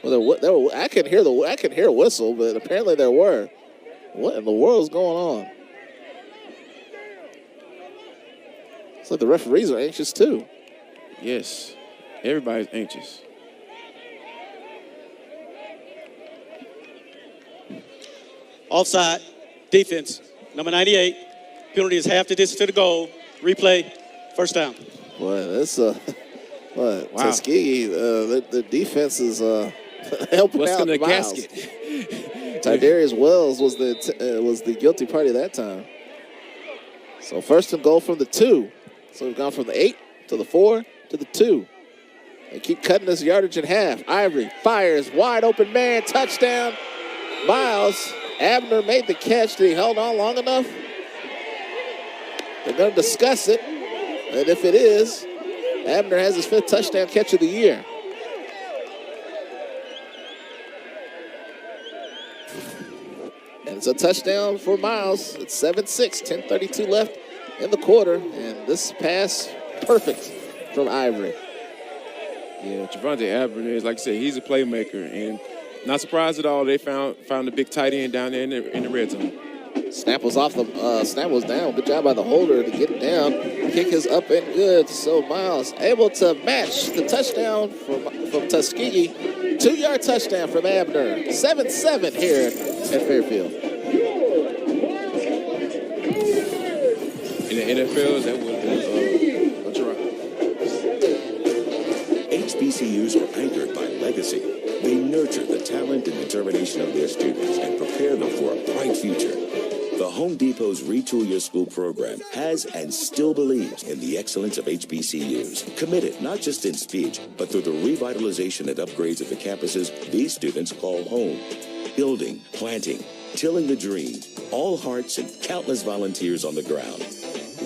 Well, I could hear a whistle, but apparently there were. What in the world is going on? It's like the referees are anxious too. Yes, everybody's anxious. Offside, defense, number 98. Penalty is half the distance to the goal. Replay, first down. Boy, that's wow. Tuskegee, the defense is helping What's out in the Miles. gasket? Tydarius Wells was the guilty party that time. So 1st and goal from the 2. So we've gone from the 8 to the 4 to the 2. They keep cutting this yardage in half. Ivory fires, wide open man, touchdown. Miles. Abner made the catch. Did he hold on long enough? They're going to discuss it. And if it is, Abner has his 5th touchdown catch of the year. And it's a touchdown for Miles. It's 7-6, 10:32 left in the quarter. And this pass, perfect from Ivory. Yeah, Javonte Abner is, like I said, he's a playmaker. And not surprised at all they found the big tight end down there in the red zone. Snap was down. Good job by the holder to get it down. Kick is up and good. So Miles able to match the touchdown from Tuskegee. 2-yard touchdown from Abner. 7-7 here at Fairfield. In the NFL, that would be a drive. HBCUs are anchored by legacy. They nurture the talent and determination of their students and prepare them for a bright future. The Home Depot's Retool Your School program has and still believes in the excellence of HBCUs. Committed not just in speech, but through the revitalization and upgrades of the campuses these students call home. Building, planting, tilling the dream, all hearts and countless volunteers on the ground.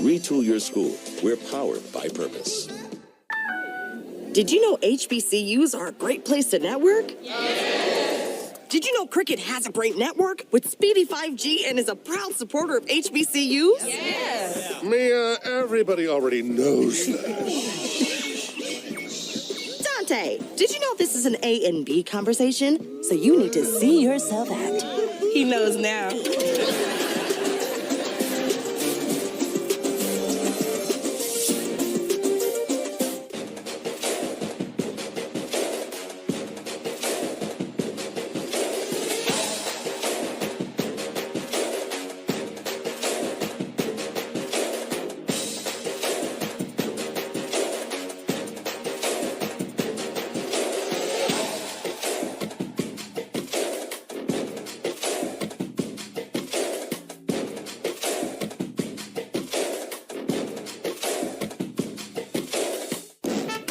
Retool Your School. We're powered by purpose. Did you know HBCUs are a great place to network? Yes. Did you know Cricket has a great network with Speedy 5G and is a proud supporter of HBCUs? Yes. Mia, everybody already knows that. Dante, did you know this is an A and B conversation? So you need to see yourself act. He knows now.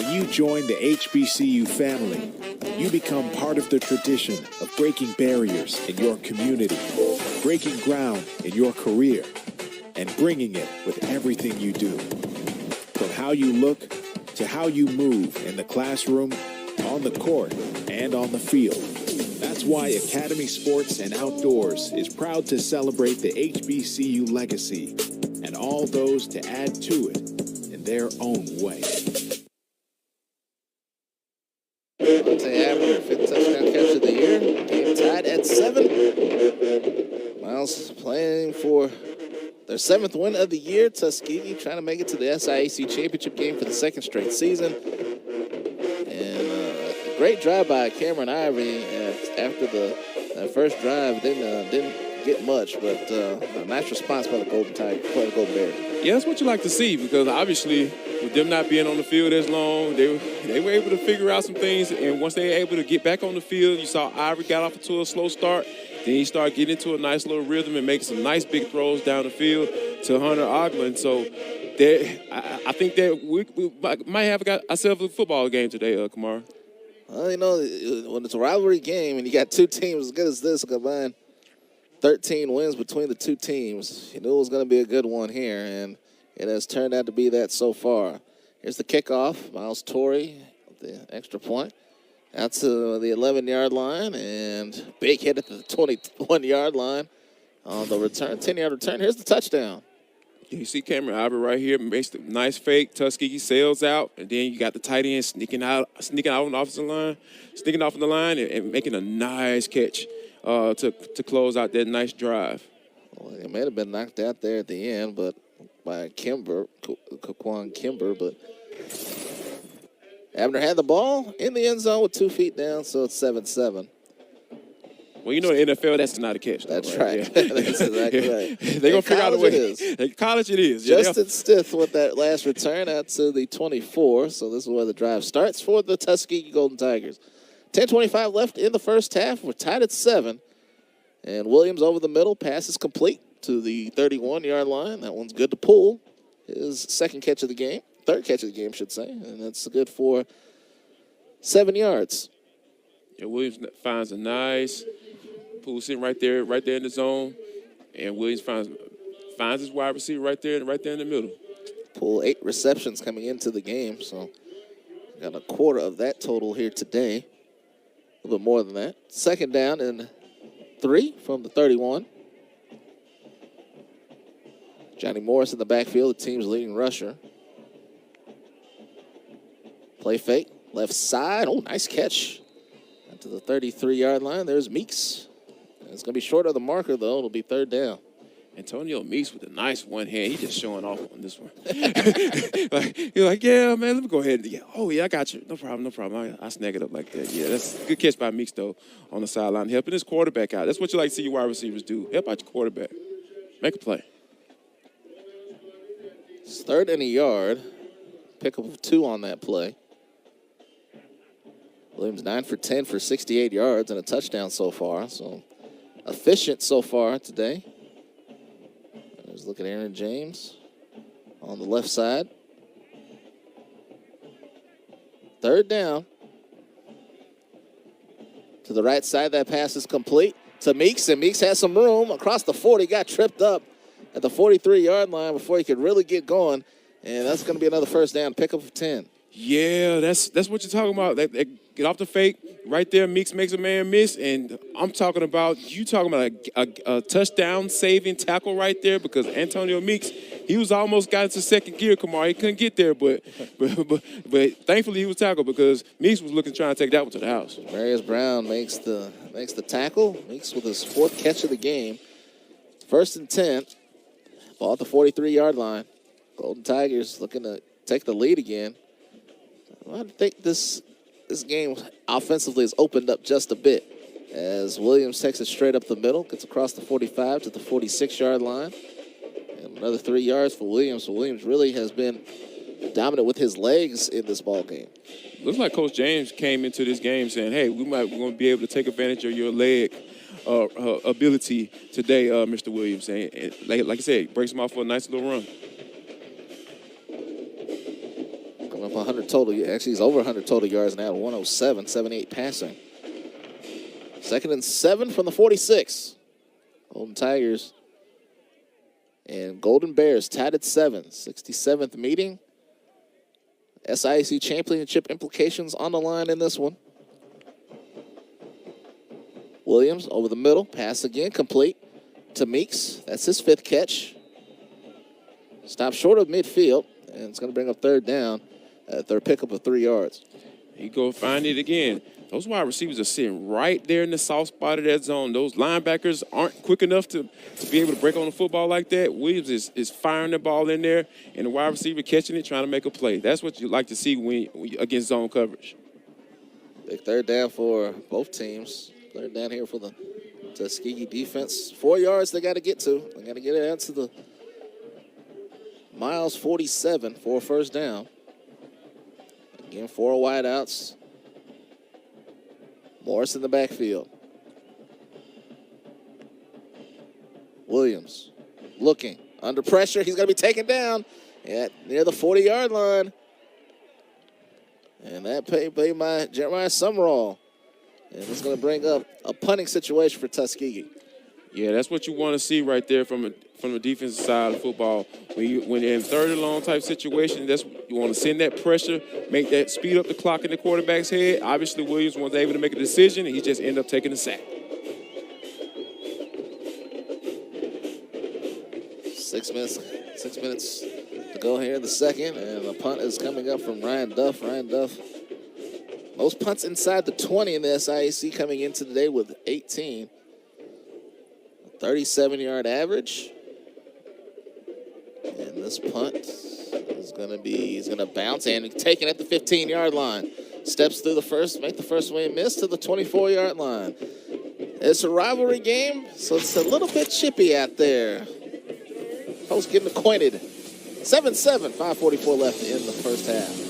You join the HBCU family. You become part of the tradition of breaking barriers in your community, breaking ground in your career, and bringing it with everything you do. From how you look to how you move in the classroom, on the court, and on the field. That's why Academy Sports and Outdoors is proud to celebrate the HBCU legacy and all those to add to it in their own way. Abner, fifth touchdown catch of the year. Game tied at 7. Miles playing for their 7th win of the year. Tuskegee trying to make it to the SIAC championship game for the 2nd straight season. And a great drive by Cameron Ivory after that first drive. Didn't get much, but a nice response by the Golden Bears. Yeah, that's what you like to see, because obviously with them not being on the field as long, they were able to figure out some things, and once they were able to get back on the field, you saw Ivory got off to a slow start, then he started getting into a nice little rhythm and making some nice big throws down the field to Hunter Ogland. So I think that we might have got ourselves a football game today, Kamara. Well, you know, when it's a rivalry game and you got two teams as good as this combined, 13 wins between the two teams, you knew it was going to be a good one here, and it has turned out to be that so far. Here's the kickoff. Miles Torrey, the extra point, out to the 11-yard line, and big hit at the 21-yard line on the return, 10-yard return. Here's the touchdown. You see Cameron Ivory right here, makes the nice fake. Tuskegee sails out, and then you got the tight end sneaking out on the offensive line, sneaking off the line and making a nice catch to close out that nice drive. Well, it may have been knocked out there at the end, but by Kaquan Kimber, but Abner had the ball in the end zone with 2 feet down, so it's 7-7. Well, you know, in the NFL, that's not a catch. That's right. Yeah. That's exactly right. They're going to figure out a way. College it is. Justin Stith with that last return out to the 24, so this is where the drive starts for the Tuskegee Golden Tigers. 10:25 left in the first half. We're tied at 7. And Williams over the middle. Pass is complete to the 31-yard line. That one's good to pull. His second catch of the game. Third catch of the game, should say. And that's good for 7 yards. Yeah, Williams finds a nice pool sitting right there in the zone. And Williams finds his wide receiver right there in the middle. Pool 8 receptions coming into the game. So got a quarter of that total here today. A little bit more than that. Second down and 3 from the 31. Johnny Morris in the backfield, the team's leading rusher. Play fake, left side. Oh, nice catch. To the 33-yard line, there's Meeks. It's going to be short of the marker, though. It'll be 3rd down. Antonio Meeks with a nice one hand. He's just showing off on this one. You're like, yeah, man, let me go ahead. Yeah, oh, yeah, I got you. No problem. I snag it up like that. Yeah, that's a good catch by Meeks, though, on the sideline. Helping his quarterback out. That's what you like to see your wide receivers do. Help out your quarterback. Make a play. It's 3rd and a yard. Pick up 2 on that play. Williams 9 for 10 for 68 yards and a touchdown so far. So efficient so far today. Let's look at Aaron James on the left side. Third down. To the right side, that pass is complete to Meeks, and Meeks has some room across the 40. Got tripped up at the 43-yard line before he could really get going, and that's going to be another first down, pickup of 10. Yeah, that's what you're talking about. They get off the fake. Right there, Meeks makes a man miss, and I'm talking about a touchdown-saving tackle right there because Antonio Meeks, he was almost got into second gear, Kamar. He couldn't get there, but thankfully he was tackled because Meeks was looking trying to take that one to the house. Marius Brown makes the tackle. Meeks with his 4th catch of the game. 1st and 10. Ball at the 43-yard line. Golden Tigers looking to take the lead again. I think this game offensively has opened up just a bit as Williams takes it straight up the middle, gets across the 45 to the 46-yard line. And another 3 yards for Williams. So Williams really has been dominant with his legs in this ball game. Looks like Coach James came into this game saying, hey, we're going to be able to take advantage of your leg ability today, Mr. Williams. And like I said, breaks him off for a nice little run. Up 100 total. Actually, he's over 100 total yards now. 107, 78 passing. 2nd and 7 from the 46. Golden Tigers and Golden Bears tied at 7. 67th meeting. SIAC championship implications on the line in this one. Williams over the middle. Pass again. Complete to Meeks. That's his 5th catch. Stopped short of midfield. And it's going to bring up 3rd down. Their pickup of 3 yards. He go find it again. Those wide receivers are sitting right there in the soft spot of that zone. Those linebackers aren't quick enough to be able to break on the football like that. Williams is firing the ball in there, and the wide receiver catching it, trying to make a play. That's what you like to see when against zone coverage. Big 3rd down for both teams. 3rd down here for the Tuskegee defense. 4 yards they got to get to. They got to get it out to the Miles 47 for a first down. Again, 4 wideouts. Morris in the backfield. Williams looking under pressure. He's going to be taken down near the 40-yard line. And that paid by Jeremiah Summerall. And it's going to bring up a punting situation for Tuskegee. Yeah, that's what you want to see right there from the defensive side of football. When you're in 3rd and long type situation, you want to send that pressure, make that speed up the clock in the quarterback's head. Obviously, Williams was able to make a decision, and he just ended up taking the sack. 6 minutes to go here in the second, and the punt is coming up from Ryan Duff. Ryan Duff, most punts inside the 20 in the SIAC coming into today with 18. 37-yard average. And this punt is going to be, he's going to bounce and take it at the 15-yard line. Steps through the first, make the first way miss to the 24-yard line. It's a rivalry game, so it's a little bit chippy out there. Folks getting acquainted. 7-7, 5:44 left in the first half.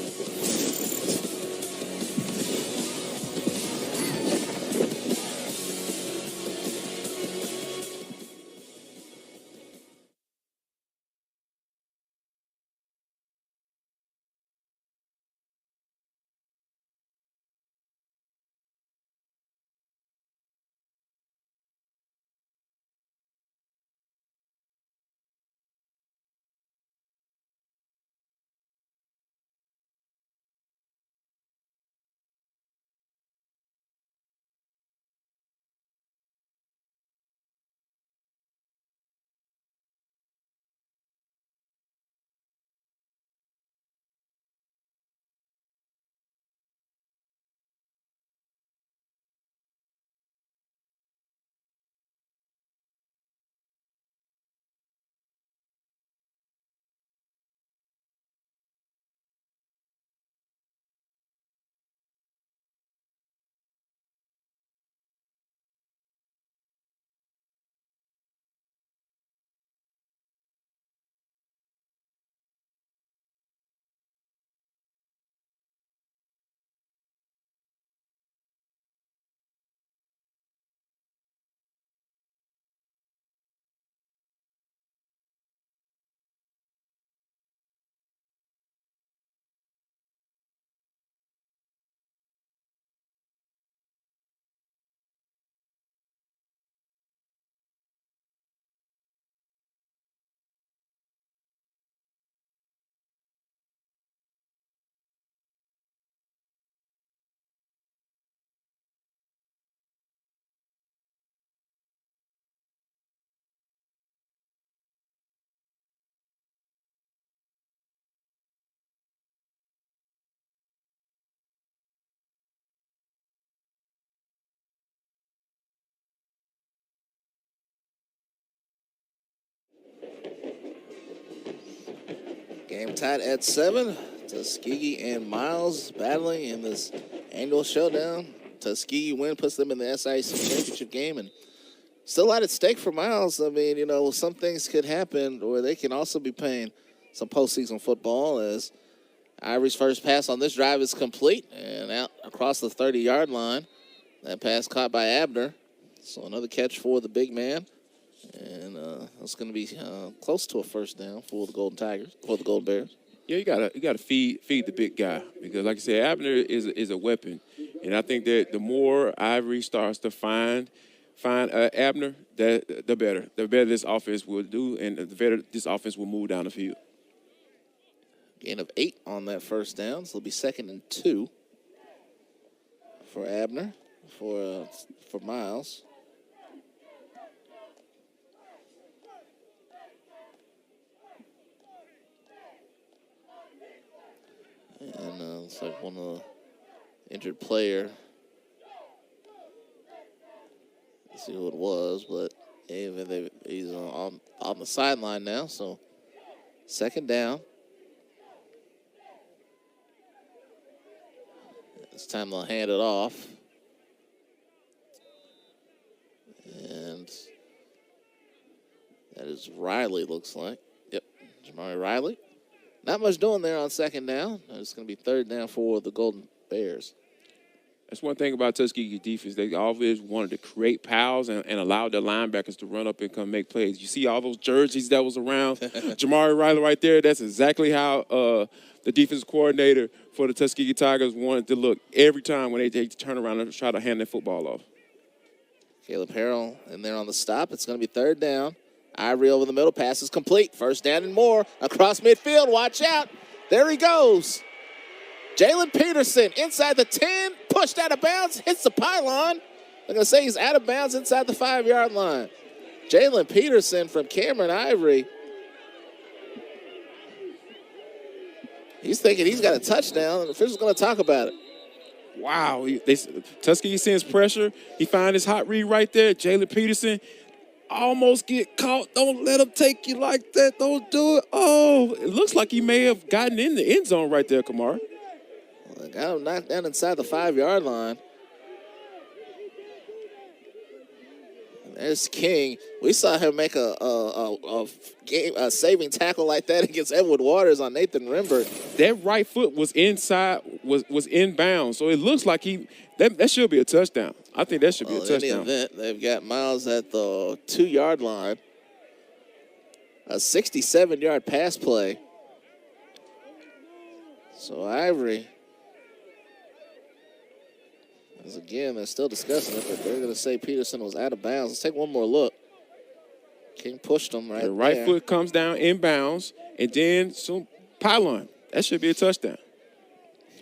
Game tied at 7. Tuskegee and Miles battling in this annual showdown. Tuskegee win puts them in the SIAC championship game, and still a lot at stake for Miles. I mean, you know, some things could happen where they can also be playing some postseason football, as Ivory's first pass on this drive is complete and out across the 30-yard line. That pass caught by Abner. So another catch for the big man. And it's going to be close to a first down for the Golden Tigers, for the Golden Bears. Yeah, you gotta feed the big guy, because, like I said, Abner is a weapon, and I think that the more Ivory starts to find Abner, the better this offense will do, and the better this offense will move down the field. Gain of 8 on that first down, so it'll be 2nd and 2 for Abner, for Miles. And looks like one of the injured player. Let's see who it was, but he's on the sideline now, so 2nd down. It's time to hand it off. And that is Riley, looks like. Yep, Jamari Riley. Not much doing there on 2nd down. It's going to be 3rd down for the Golden Bears. That's one thing about Tuskegee defense. They always wanted to create piles and allow their linebackers to run up and come make plays. You see all those jerseys that was around? Jamari Riley right there, that's exactly how the defensive coordinator for the Tuskegee Tigers wanted to look every time when they turn around and try to hand their football off. Caleb Harrell in there on the stop. It's going to be 3rd down. Ivory over the middle. Pass is complete. 1st down and more. Across midfield. Watch out. There he goes. Jalen Peterson inside the 10. Pushed out of bounds. Hits the pylon. I'm going to say he's out of bounds inside the 5-yard line. Jalen Peterson from Cameron Ivory. He's thinking he's got a touchdown, and the official's going to talk about it. Wow. Tuskegee sends pressure. He finds his hot read right there. Jalen Peterson almost get caught. Don't let him take you like that. Don't do it. Oh, it looks like he may have gotten in the end zone right there, Kamar. Well, got him knocked down inside the 5-yard line. And there's King. We saw him make a saving tackle like that against Edward Waters on Nathan Rimbert. That right foot was inside, was inbound. So it looks like that should be a touchdown. I think that should be a touchdown. In the event, they've got Miles at the 2-yard line. A 67-yard pass play. So Ivory, as again, they're still discussing it, but they're going to say Peterson was out of bounds. Let's take one more look. King pushed him right there. The right foot comes down inbounds, and then some pylon. That should be a touchdown.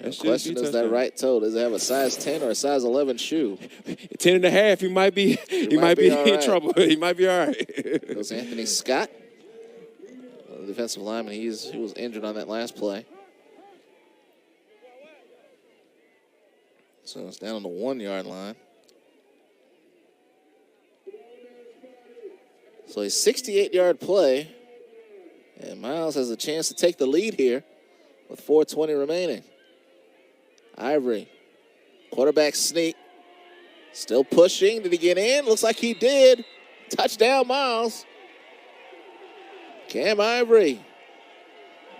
The question is that right toe. Does it have a size 10 or a size 11 shoe? 10 and a half. He might be in trouble. He might be all right. Goes Anthony Scott, the defensive lineman. He was injured on that last play. So it's down on the 1-yard line. So a 68-yard play, and Miles has a chance to take the lead here with 4:20 remaining. Ivory, quarterback sneak, still pushing. Did he get in? Looks like he did. Touchdown, Miles. Cam Ivory,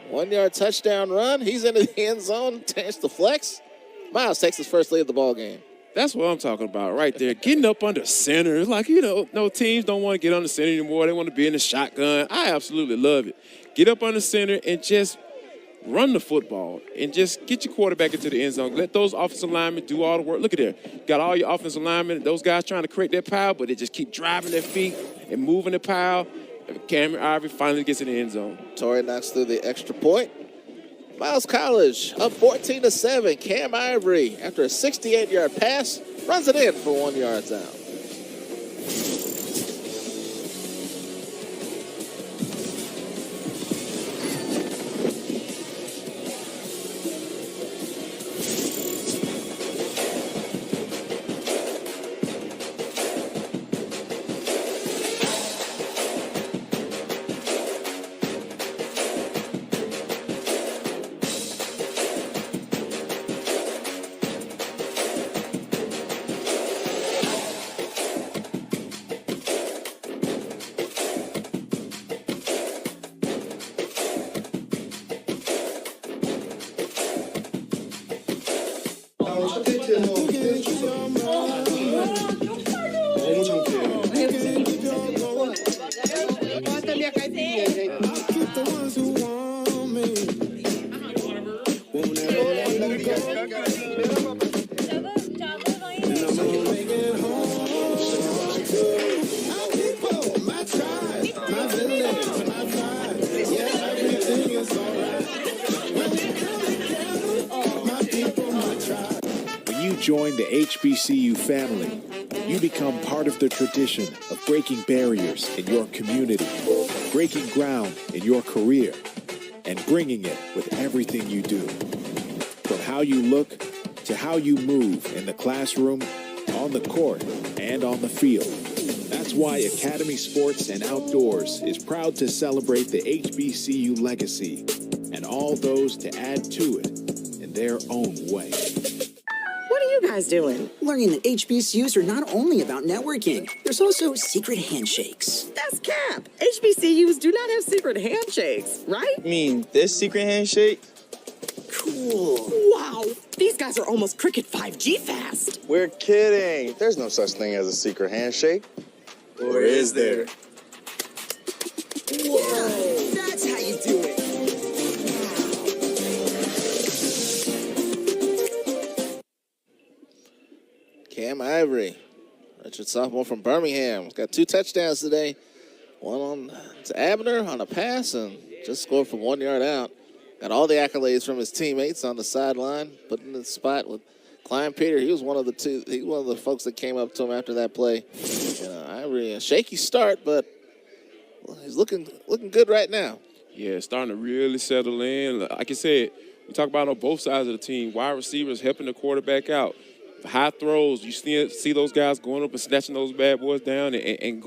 1-yard touchdown run. He's into the end zone. Chance to flex. Miles takes his first lead of the ball game. That's what I'm talking about right there. Getting up under center. It's like, no teams don't want to get under center anymore. They want to be in the shotgun. I absolutely love it. Get up under center and just run the football and just get your quarterback into the end zone. Let those offensive linemen do all the work. Look at there. Got all your offensive linemen, those guys trying to create that pile, but they just keep driving their feet and moving the pile. Cameron Ivory finally gets in the end zone. Torrey knocks through the extra point. Miles College up 14-7. Cam Ivory, after a 68-yard pass, runs it in for 1 yard down. When you join the HBCU family, you become part of the tradition of breaking barriers in your community, breaking ground in your career, and bringing it with everything you do. From how you look to how you move in the classroom, on the court, and on the field. That's why Academy Sports and Outdoors is proud to celebrate the HBCU legacy and all those to add to it in their own way. What are you guys doing? Learning that HBCUs are not only about networking, there's also secret handshakes. That's cap. HBCUs do not have secret handshakes, right? You mean this secret handshake? Cool. Wow, these guys are almost Cricket 5G fast. We're kidding. There's no such thing as a secret handshake. Or is there? Whoa, that's how you do it. Cam Ivory, Richard sophomore from Birmingham. He's got 2 touchdowns today. One to Abner on a pass and just scored from 1 yard out. Got all the accolades from his teammates on the sideline, put in the spot with Klein Peter. He was one of the folks that came up to him after that play. Ivory, a shaky start, but he's looking good right now. Yeah, starting to really settle in. Like I said, we talk about on both sides of the team, wide receivers helping the quarterback out. High throws, you see those guys going up and snatching those bad boys down and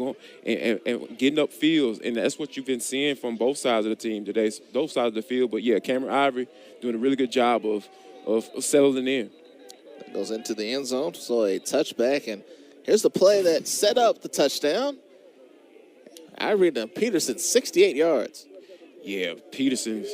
getting up fields, and that's what you've been seeing from both sides of the team today, both sides of the field. But yeah, Cameron Ivory doing a really good job of settling in. That goes into the end zone, so a touchback, and here's the play that set up the touchdown. Ivory to Peterson, 68 yards. Yeah, Peterson.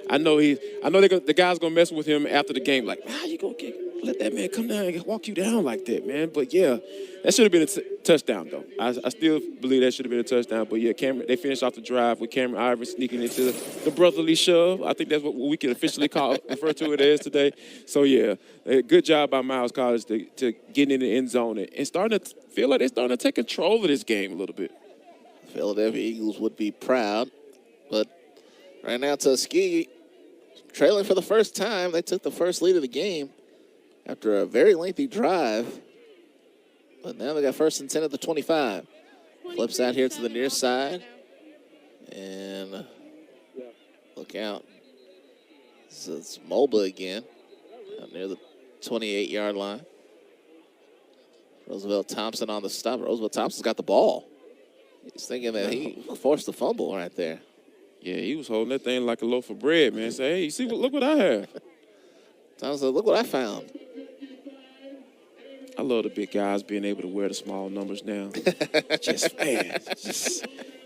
I know the guy's gonna mess with him after the game. Like, how you gonna let that man come down and walk you down like that, man? But yeah, that should have been a touchdown though. I still believe that should have been a touchdown. But yeah, they finished off the drive with Cameron Ivory sneaking into the brotherly shove. I think that's what we can officially refer to it as today. So yeah, a good job by Miles College to get in the end zone and starting to feel like they're starting to take control of this game a little bit. Philadelphia Eagles would be proud, but right now Tuskegee trailing for the first time. They took the first lead of the game after a very lengthy drive, but now they got first and 10 at the 25. Flips out here to the near side, and look out. It's Mulba again, out near the 28-yard line. Roosevelt Thompson on the stop. Roosevelt Thompson's got the ball. He's thinking that he forced the fumble right there. Yeah, he was holding that thing like a loaf of bread, man. Say, hey, see, look what I have. Thompson said, look what I found. I love the big guys being able to wear the small numbers now.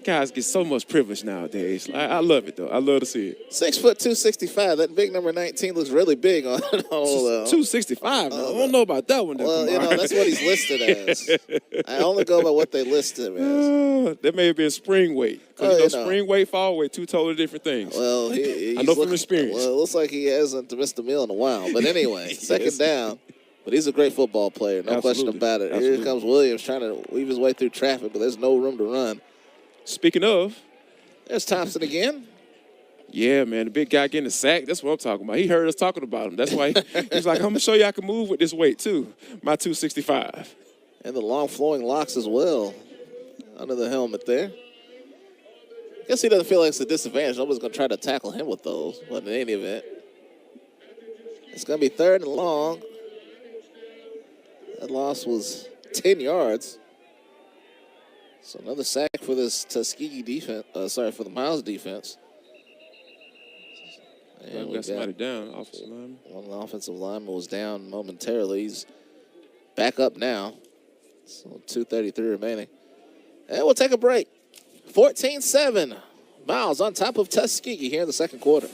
Guys get so much privilege nowadays. I love it, though. I love to see it. 6'2", 265. That big number 19 looks really big on 265. I don't know about that one. Well, that's what he's listed as. I only go by what they list him as. That may have been spring weight. Spring weight, fall weight, 2 totally different things. Well, I know from experience. Well, it looks like he hasn't missed a meal in a while. But anyway, second down. But he's a great football player, no question about it. Here comes Williams trying to weave his way through traffic, but there's no room to run. Speaking of, there's Thompson again. Yeah, man, the big guy getting a sack. That's what I'm talking about. He heard us talking about him. That's why he's like, I'm going to show you I can move with this weight, too. My 265. And the long flowing locks as well under the helmet there. Guess he doesn't feel like it's a disadvantage. Nobody's going to try to tackle him with those, but in any event. It's going to be 3rd and long. That loss was 10 yards. So another sack for this Tuskegee defense. For the Miles defense. And we got somebody down, offensive lineman. One of the offensive linemen was down momentarily. He's back up now. So 2:33 remaining. And we'll take a break. 14-7. Miles on top of Tuskegee here in the second quarter.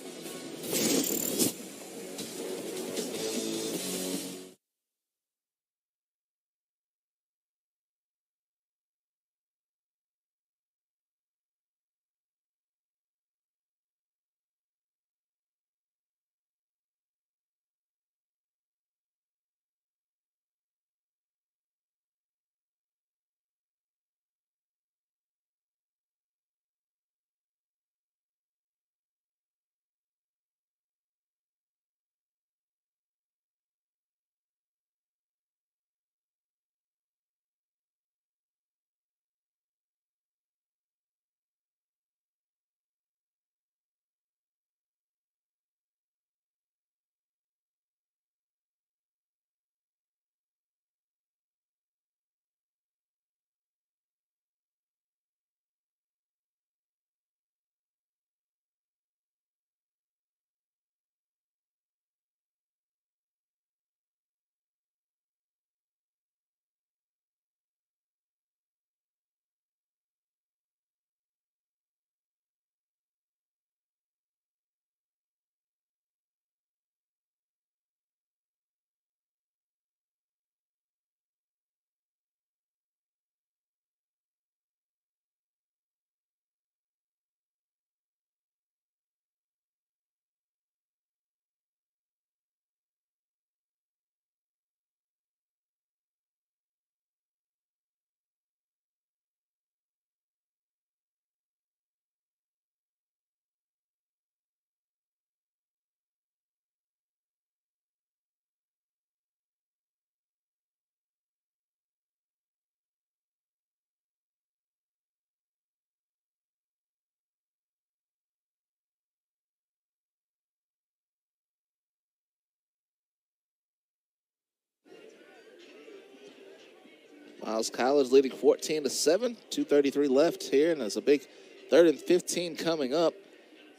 Miles College leading 14-7. 2:33 left here, and there's a big 3rd and 15 coming up.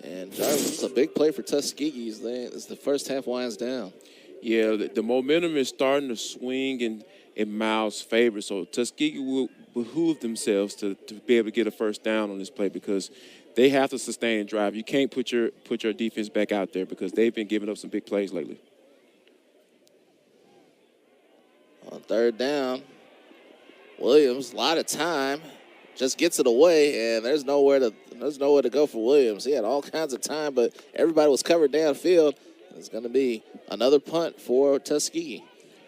And Jarvis, it's a big play for Tuskegee as the first half winds down. Yeah, the momentum is starting to swing in Miles' favor. So Tuskegee will behoove themselves to be able to get a first down on this play because they have to sustain and drive. You can't put your defense back out there because they've been giving up some big plays lately. On 3rd down, Williams, a lot of time, just gets it away, and there's nowhere to go for Williams. He had all kinds of time, but everybody was covered downfield. It's going to be another punt for Tuskegee.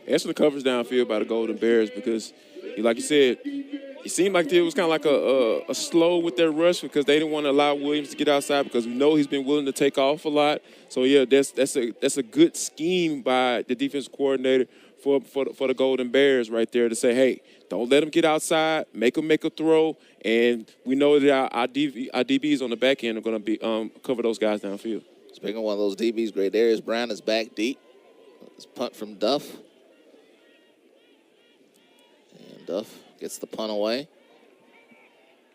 Excellent coverage downfield by the Golden Bears because, like you said, it seemed like it was kind of like a slow with their rush because they didn't want to allow Williams to get outside because we know he's been willing to take off a lot. So, yeah, that's a good scheme by the defensive coordinator for the Golden Bears right there to say, hey, don't let them get outside, make them make a throw, and we know that our DBs on the back end are going to be cover those guys downfield. Speaking of one of those DBs, great Darius Brown is back deep. This punt from Duff. And Duff gets the punt away.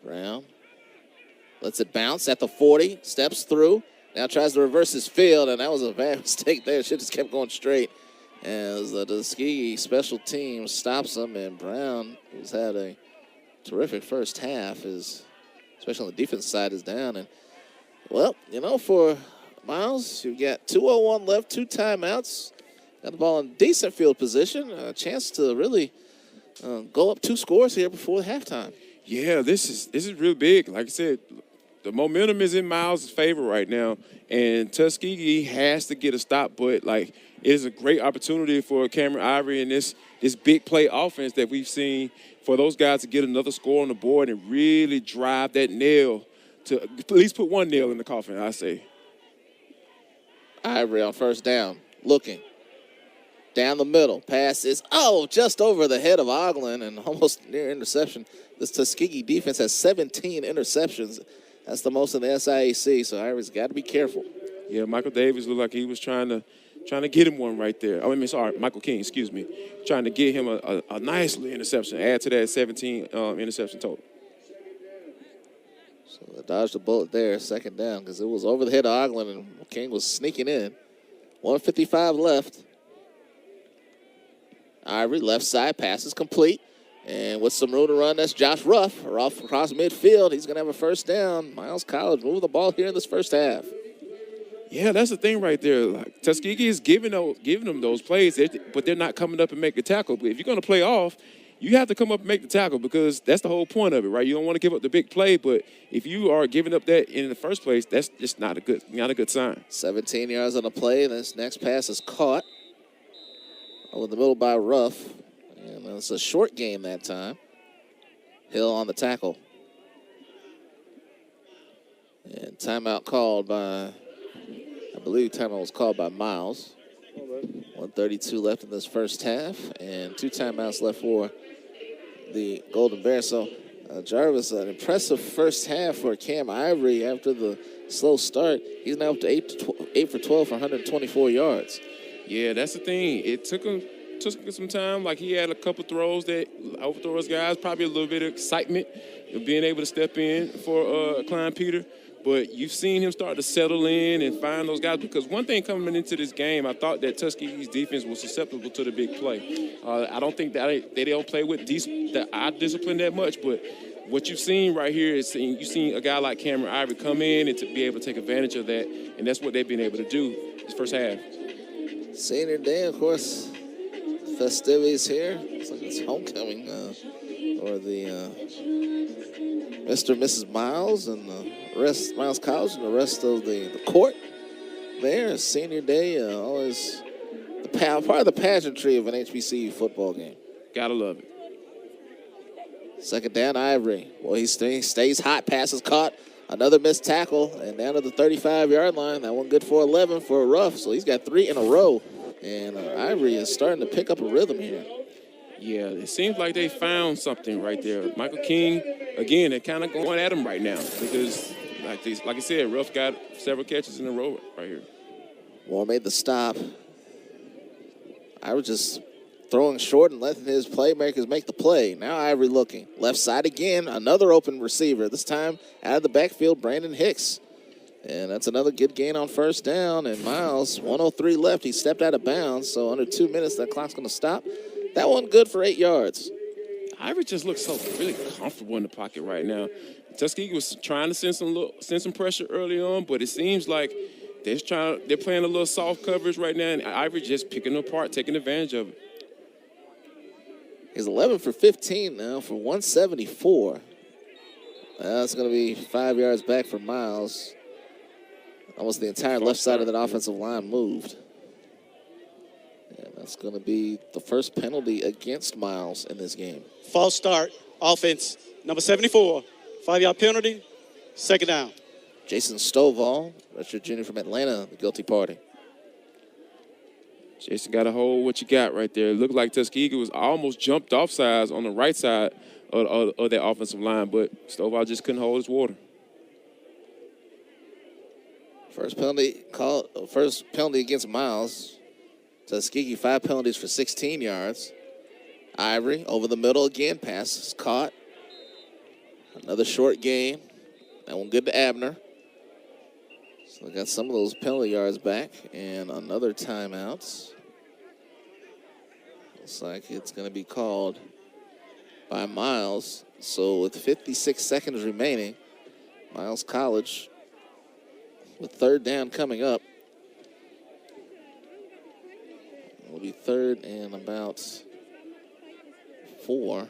Brown lets it bounce at the 40, steps through, now tries to reverse his field, and that was a bad mistake there. Should just kept going straight. As the Tuskegee special team stops him, and Brown, who's had a terrific first half, especially on the defense side, is down. And, well, for Miles, you've got 2:01 left, 2 timeouts. Got the ball in decent field position. A chance to really go up 2 scores here before halftime. Yeah, this is real big. Like I said, the momentum is in Miles' favor right now, and Tuskegee has to get a stop. But it is a great opportunity for Cameron Ivory and this big play offense that we've seen for those guys to get another score on the board and really drive that nail to at least put one nail in the coffin, I say. Ivory on first down, looking. Down the middle, pass is, just over the head of Oglen and almost near interception. This Tuskegee defense has 17 interceptions. That's the most in the SIAC, so Ivory's got to be careful. Yeah, Michael Davis looked like he was trying to get him one right there. Michael King, excuse me. Trying to get him a nice little interception, add to that 17 interception total. So they dodged a bullet there, 2nd down, because it was over the head of Oglen, and King was sneaking in. 1:55 left. Ivory, left side, pass is complete. And with some room to run, that's Josh Ruff off across midfield. He's going to have a first down. Miles College moving the ball here in this first half. Yeah, that's the thing right there. Tuskegee is giving them those plays, but they're not coming up and make the tackle. But if you're going to play off, you have to come up and make the tackle because that's the whole point of it, right? You don't want to give up the big play, but if you are giving up that in the first place, that's just not a good sign. 17 yards on the play. This next pass is caught over the middle by Ruff. And it's a short game that time. Hill on the tackle. And timeout called by, I believe timeout was called by Miles. 1:32 left in this first half, and 2 timeouts left for the Golden Bears. So Jarvis, an impressive first half for Cam Ivory after the slow start. He's now up to 8 for 12 for 124 yards. Yeah, that's the thing. It took him some time. He had a couple throws that overthrow his guys. Probably a little bit of excitement of being able to step in for Klein Peter. But you've seen him start to settle in and find those guys. Because one thing coming into this game, I thought that Tuskegee's defense was susceptible to the big play. I don't think that they don't play with our discipline that much. But what you've seen right here is you've seen a guy like Cameron Ivory come in and to be able to take advantage of that. And that's what they've been able to do this first half. Senior day, of course. Festivities here. Looks like it's homecoming or the Mr. and Mrs. Miles and the rest, Miles College and the rest of the court there. Senior day, always part of the pageantry of an HBCU football game. Gotta love it. 2nd down, Ivory. Well, he stays hot. Pass is caught. Another missed tackle and down to the 35-yard line. That one good for 11 for Ruff. So he's got 3 in a row. And Ivory is starting to pick up a rhythm here. Yeah, it seems like they found something right there. Michael King, again, they're kind of going at him right now because, like I said, Ruff got several catches in a row right here. Moore made the stop. Ivory just throwing short and letting his playmakers make the play. Now Ivory looking. Left side again, another open receiver. This time out of the backfield, Brandon Hicks. And that's another good gain on first down. And Miles, 1:03 left. He stepped out of bounds, so under 2 minutes, that clock's going to stop. That one good for 8 yards. Ivory just looks so really comfortable in the pocket right now. Tuskegee was trying to send some pressure early on, but it seems like they're playing a little soft coverage right now, and Ivory just picking it apart, taking advantage of it. He's 11 for 15 now for 174. That's going to be 5 yards back for Miles. Almost the entire left side of that offensive line moved. And that's going to be the first penalty against Miles in this game. False start, offense, number 74. 5-yard penalty, second down. Jason Stovall, redshirt junior from Atlanta, the guilty party. Jason got to hold what you got right there. It looked like Tuskegee was almost jumped off sides on the right side of that offensive line, but Stovall just couldn't hold his water. First penalty against Miles. Tuskegee, 5 penalties for 16 yards. Ivory over the middle again. Pass is caught. Another short gain. That one good to Abner. So they got some of those penalty yards back. And another timeout. Looks like it's going to be called by Miles. So with 56 seconds remaining, Miles College with third down coming up. It'll be third and about 4.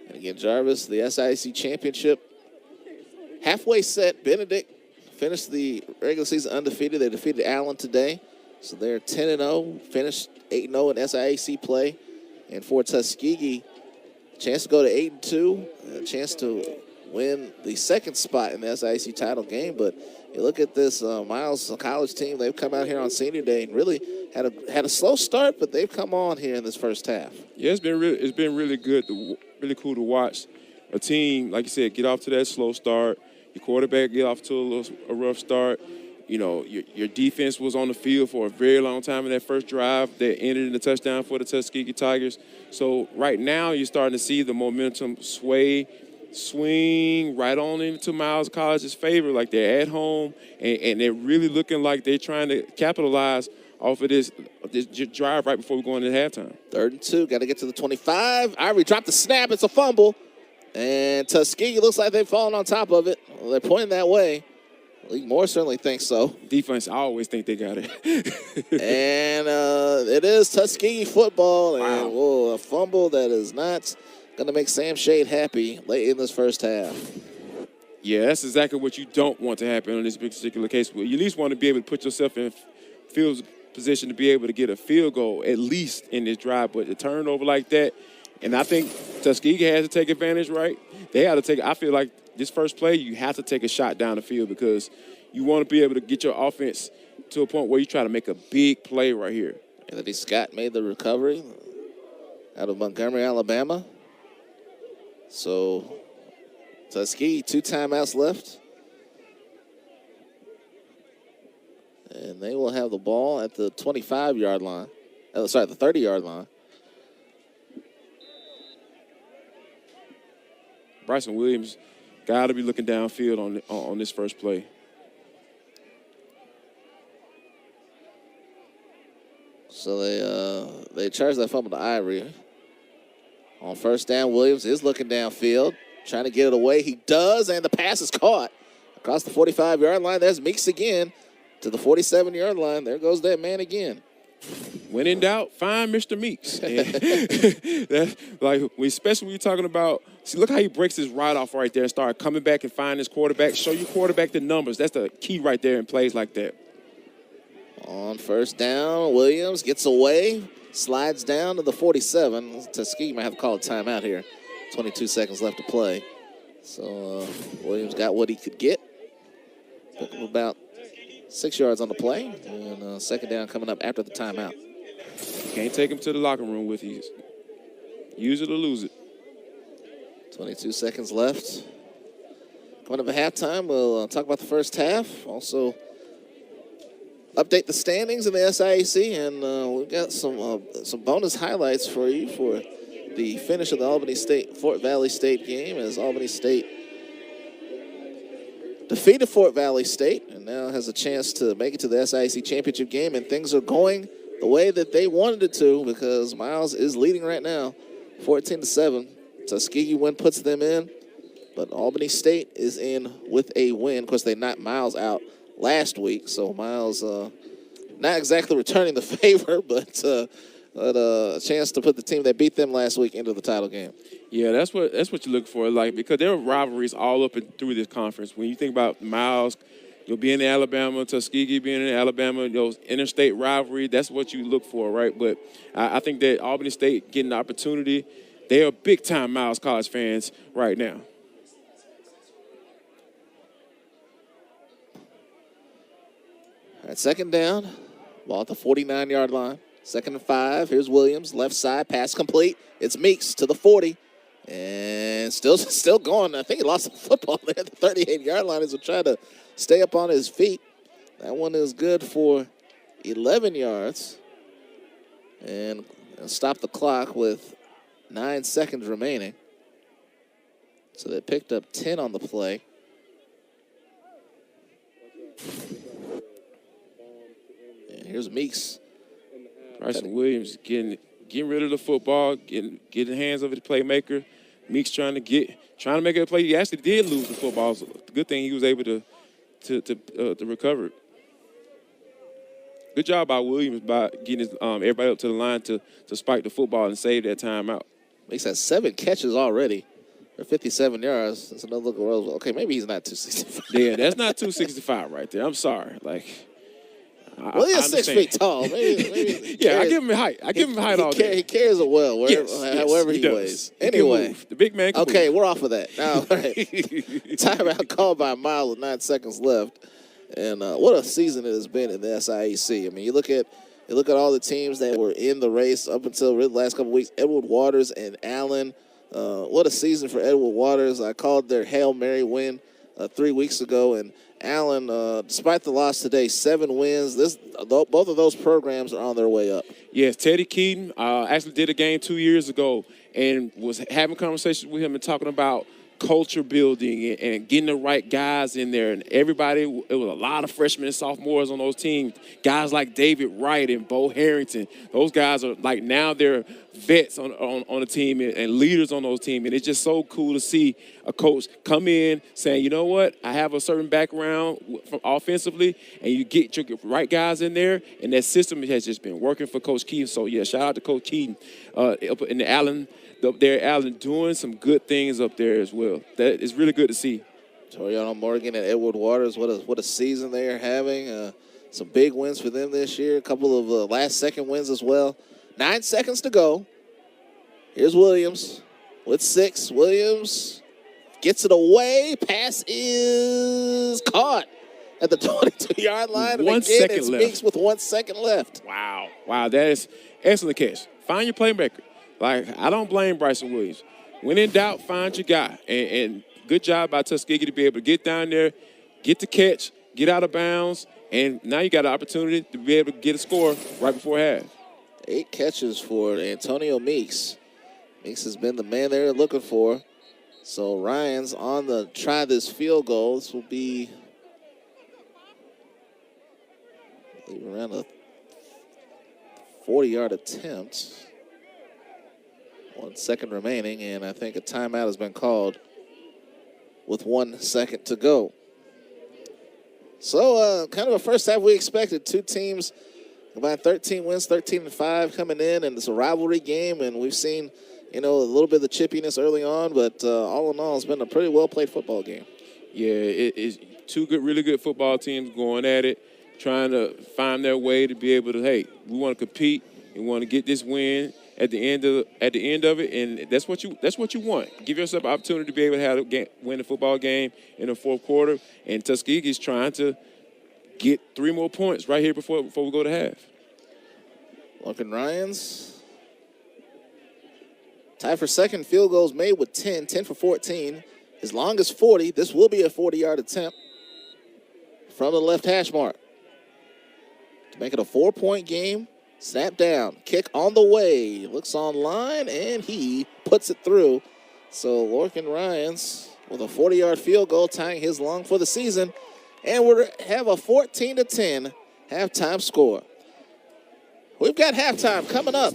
And again, Jarvis, the SIAC championship, halfway set. Benedict finished the regular season undefeated. They defeated Allen today. So they're 10-0, finished 8-0 in SIAC play. And for Tuskegee, chance to go to 8-2, a chance to win the second spot in the SIAC title game. But you look at this Miles College team, they've come out here on senior day and really had a slow start, but they've come on here in this first half. Yeah, it's been really good, really cool to watch a team, like you said, get off to that slow start. Your quarterback get off to a rough start. You know, your defense was on the field for a very long time in that first drive that ended in a touchdown for the Tuskegee Tigers. So right now you're starting to see the momentum swing right on into Miles College's favor, like they're at home, and they're really looking like they're trying to capitalize off of this drive right before we go into halftime. 3rd and 2, got to get to the 25. Ivory dropped the snap, it's a fumble. And Tuskegee looks like they've fallen on top of it. Well, they're pointing that way. Lee Moore certainly thinks so. Defense, I always think they got it. And it is Tuskegee football. Wow. And a fumble that is not going to make Sam Shade happy late in this first half. Yeah, that's exactly what you don't want to happen in this particular case. You at least want to be able to put yourself in field position to be able to get a field goal, at least in this drive. But a turnover like that, and I think Tuskegee has to take advantage, right? They have to take – I feel like this first play, you have to take a shot down the field because you want to be able to get your offense to a point where you try to make a big play right here. Anthony Scott made the recovery out of Montgomery, Alabama. So Tuskegee, 2 timeouts left. And they will have the ball at the 25-yard line. The 30-yard line. Bryson Williams got to be looking downfield on this first play. So they charge that fumble to Ivory. On first down, Williams is looking downfield, trying to get it away. He does, and the pass is caught across the 45-yard line. There's Meeks again to the 47-yard line. There goes that man again. When in doubt, find Mr. Meeks. Especially when you're talking about, see, look how he breaks his right off right there and start coming back and find his quarterback. Show your quarterback the numbers. That's the key right there in plays like that. On first down, Williams gets away, slides down to the 47. Tuskegee might have to call a timeout here. 22 seconds left to play. So Williams got what he could get. Took him about 6 yards on the play, and second down coming up after the timeout. You can't take him to the locker room with you. Use it or lose it. 22 seconds left. Coming up at halftime, we'll talk about the first half. Also, update the standings in the SIAC, and we've got some bonus highlights for you for the finish of the Albany State Fort Valley State game, as Albany State defeated Fort Valley State and now has a chance to make it to the SIAC championship game, and things are going the way that they wanted it to, because Miles is leading right now 14-7. Tuskegee win puts them in, but Albany State is in with a win. Of course, they knocked Miles out last week, so Miles not exactly returning the favor, but a chance to put the team that beat them last week into the title game. Yeah, that's what you look for, like, because there are rivalries all up and through this conference. When you think about Miles, being in Alabama, Tuskegee being in Alabama, those interstate rivalry, that's what you look for, right? But I think that Albany State getting the opportunity, they are big-time Miles College fans right now. All right, second down, ball at the 49-yard line. 2nd and 5. Here's Williams, left side, pass complete. It's Meeks to the 40, and still going. I think he lost the football there at the 38-yard line as he tried to stay up on his feet. That one is good for 11 yards, and stop the clock with 9 seconds remaining. So they picked up 10 on the play. And here's Meeks. Bryson Williams getting rid of the football, getting the hands of the playmaker. Meeks trying to make a play. He actually did lose the football. So good thing he was able to recover it. Good job by Williams by getting everybody up to the line to spike the football and save that timeout. Meeks has 7 catches already for 57 yards. That's another look at Roswell. Okay, maybe he's not 265. Yeah, that's not 265 right there. I'm sorry. Well, he's 6 feet tall. Maybe yeah, I give him height. I give him height all day. He carries it well, however he does. weighs. Anyway, the big man can okay, move. we're off of that. Now, all right. Timeout called by Miles with 9 seconds left. And what a season it has been in the SIAC. I mean, you look at all the teams that were in the race up until really the last couple weeks. Edward Waters and Allen. What a season for Edward Waters. I called their Hail Mary win 3 weeks ago, and Allen, despite the loss today, 7 wins. Both of those programs are on their way up. Yes, Teddy Keaton actually did a game 2 years ago and was having conversations with him and talking about culture building and getting the right guys in there. And everybody, it was a lot of freshmen and sophomores on those teams. Guys like David Wright and Bo Harrington. Those guys are now they're vets on the team and leaders on those teams. And it's just so cool to see a coach come in saying, you know what, I have a certain background from offensively, and you get your right guys in there, and that system has just been working for Coach Keaton. So, yeah, shout out to Coach Keaton up in the Allen. Up there, Allen doing some good things up there as well. That is really good to see. Toriano Morgan and Edward Waters, what a season they are having. Some big wins for them this year. A couple of last-second wins as well. 9 seconds to go. Here's Williams with 6. Williams gets it away. Pass is caught at the 22-yard line. And again, it's Meeks with 1 second left. Wow, that is excellent catch. Find your playmaker. I don't blame Bryson Williams. When in doubt, find your guy. And good job by Tuskegee to be able to get down there, get the catch, get out of bounds, and now you got an opportunity to be able to get a score right before half. 8 catches for Antonio Meeks. Meeks has been the man they're looking for. So Ryan's on the try this field goal. This will be around a 40-yard attempt. 1 second remaining, and I think a timeout has been called with 1 second to go. So kind of a first half we expected. 2 teams combined 13 wins, 13-5 coming in, and it's a rivalry game, and we've seen, a little bit of the chippiness early on, but all in all, it's been a pretty well-played football game. Yeah, it is 2 really good football teams going at it, trying to find their way to be able to, hey, we want to compete, we want to get this win at the end of it, and that's what you want. Give yourself an opportunity to be able to win a football game in the fourth quarter. And Tuskegee's trying to get 3 more points right here before we go to half. Lunkin Ryans tied for second. Field goals made with 10 for 14. As long as 40, this will be a 40-yard attempt from the left hash mark. Make it a 4-point game. Snap down. Kick on the way. Looks online, and he puts it through. So Lorcan Ryans with a 40-yard field goal, tying his long for the season. And we'll have a 14-10 halftime score. We've got halftime coming up.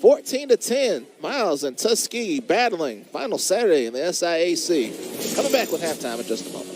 14-10. Miles and Tuskegee battling. Final Saturday in the SIAC. Coming back with halftime in just a moment.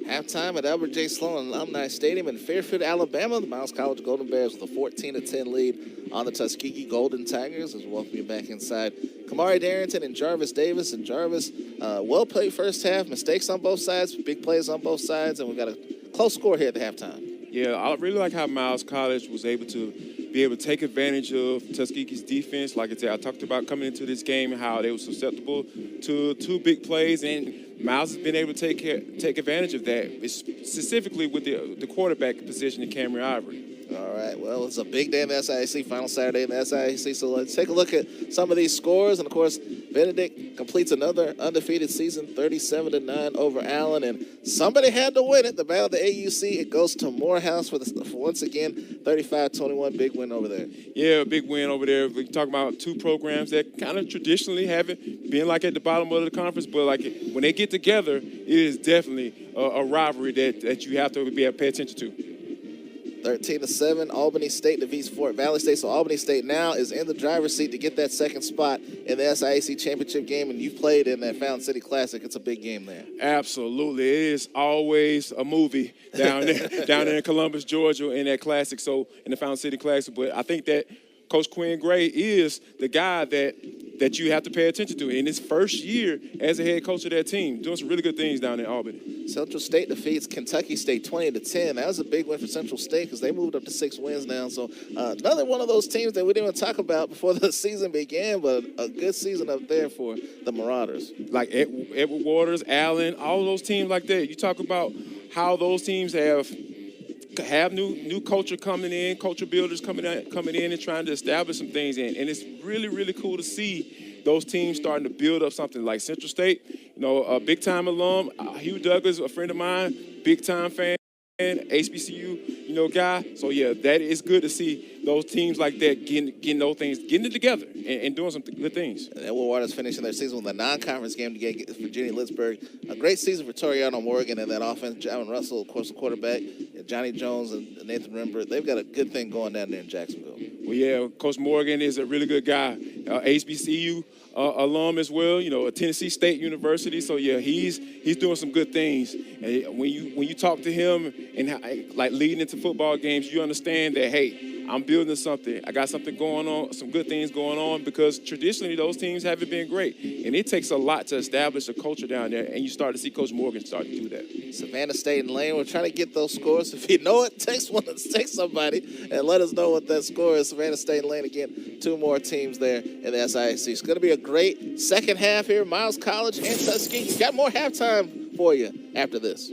Halftime at Albert J. Sloan Alumni Stadium in Fairfield, Alabama. The Miles College Golden Bears with a 14-10 lead on the Tuskegee Golden Tigers. As we welcome you back inside. Kamari Darrington and Jarvis Davis. And Jarvis, well played first half. Mistakes on both sides, big plays on both sides, and we got a close score here at the halftime. Yeah, I really like how Miles College was able to take advantage of Tuskegee's defense. Like I said, I talked about coming into this game how they were susceptible to two big plays, and Miles has been able to take advantage of that, specifically with the quarterback position in Cameron Ivory. All right. Well, it's a big day in the SIAC, final Saturday in the SIAC. So let's take a look at some of these scores. And of course, Benedict completes another undefeated season, 37-9 over Allen. And somebody had to win it. The battle of the AUC. It goes to Morehouse for once again, 35-21, big win over there. Yeah, big win over there. We talk about two programs that kind of traditionally haven't been like at the bottom of the conference, but like when they get together, it is definitely a rivalry that you have to be able to pay attention to. 13-7, Albany State defeats Fort Valley State. So Albany State now is in the driver's seat to get that second spot in the SIAC championship game. And you've played in that Fountain City Classic. It's a big game there. Absolutely. It is always a movie down there in Columbus, Georgia in that Classic. So in the Fountain City Classic. But I think that Coach Quinn Gray is the guy that you have to pay attention to in his first year as a head coach of that team, doing some really good things down in Albany. Central State defeats Kentucky State 20-10. That was a big win for Central State because they moved up to 6 wins now. So another one of those teams that we didn't even talk about before the season began, but a good season up there for the Marauders. Like Edward Waters, Allen, all those teams like that. You talk about how those teams have new culture coming in, culture builders coming in and trying to establish some things in. And it's really, really cool to see those teams starting to build up something like Central State, a big-time alum, Hugh Douglas, a friend of mine, big-time fan, HBCU, guy. So, yeah, that is good to see those teams like that getting those things, getting it together and doing some good things. And Edward Waters finishing their season with a non-conference game against Virginia Litzberg. A great season for Toriano Morgan and that offense. John Russell, of course, the quarterback. Johnny Jones and Nathan Rember. They've got a good thing going down there in Jacksonville. Well, yeah, Coach Morgan is a really good guy. HBCU alum as well, a Tennessee State University. So, yeah, he's doing some good things. And when you talk to him and like leading into football games, you understand that, hey, I'm building something. I got something going on, some good things going on, because traditionally those teams haven't been great. And it takes a lot to establish a culture down there, and you start to see Coach Morgan start to do that. Savannah State and Lane, we're trying to get those scores. If you know it, text somebody and let us know what that score is. Savannah State and Lane, again, 2 more teams there in the SIAC. It's going to be a great second half here. Miles College and Tuskegee. Got more halftime for you after this.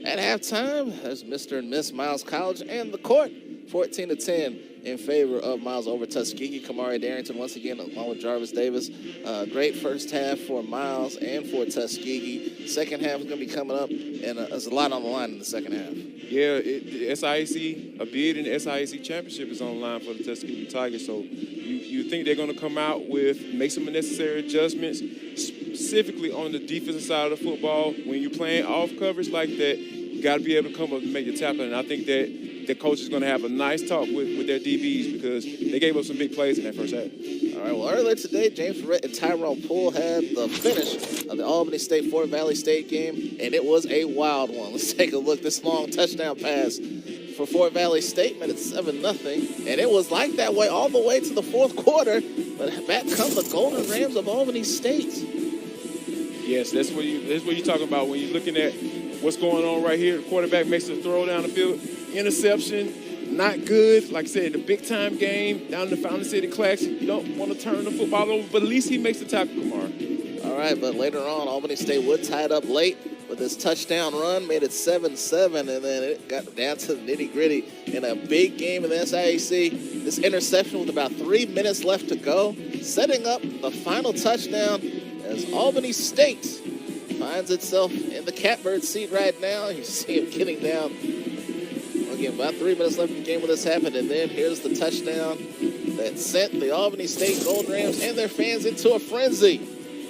At halftime, there's Mr. and Miss Miles College and the court, 14-10 in favor of Miles over Tuskegee. Kamari Darrington once again along with Jarvis Davis. Great first half for Miles and for Tuskegee. Second half is going to be coming up, and there's a lot on the line in the second half. Yeah, the SIAC, a bid in the SIAC championship is on the line for the Tuskegee Tigers. So you think they're going to come out make some necessary adjustments, specifically on the defensive side of the football. When you're playing off coverage like that, you got to be able to come up and make the tackle. And I think that the coach is going to have a nice talk with their DBs because they gave up some big plays in that first half. All right, well, earlier today, James Ferret and Tyrone Poole had the finish of the Albany State-Fort Valley State game, and it was a wild one. Let's take a look. This long touchdown pass for Fort Valley State made it 7-0, and it was like that way all the way to the fourth quarter, but back come the Golden Rams of Albany State. Yes, that's what you're talking about when you're looking at what's going on right here. The quarterback makes a throw down the field, interception. Not good. Like I said, in a big-time game, down in the Fountain City Clax, you don't want to turn the football over, but at least he makes the tackle, Kamar. All right, but later on, Albany State would tie it up late with this touchdown run, made it 7-7, and then it got down to the nitty-gritty in a big game in the SIAC. This interception with about 3 minutes left to go, setting up the final touchdown as Albany State finds itself in the catbird seat right now. You see him getting down. Again, about 3 minutes left in the game when this happened, and then here's the touchdown that sent the Albany State Golden Rams and their fans into a frenzy.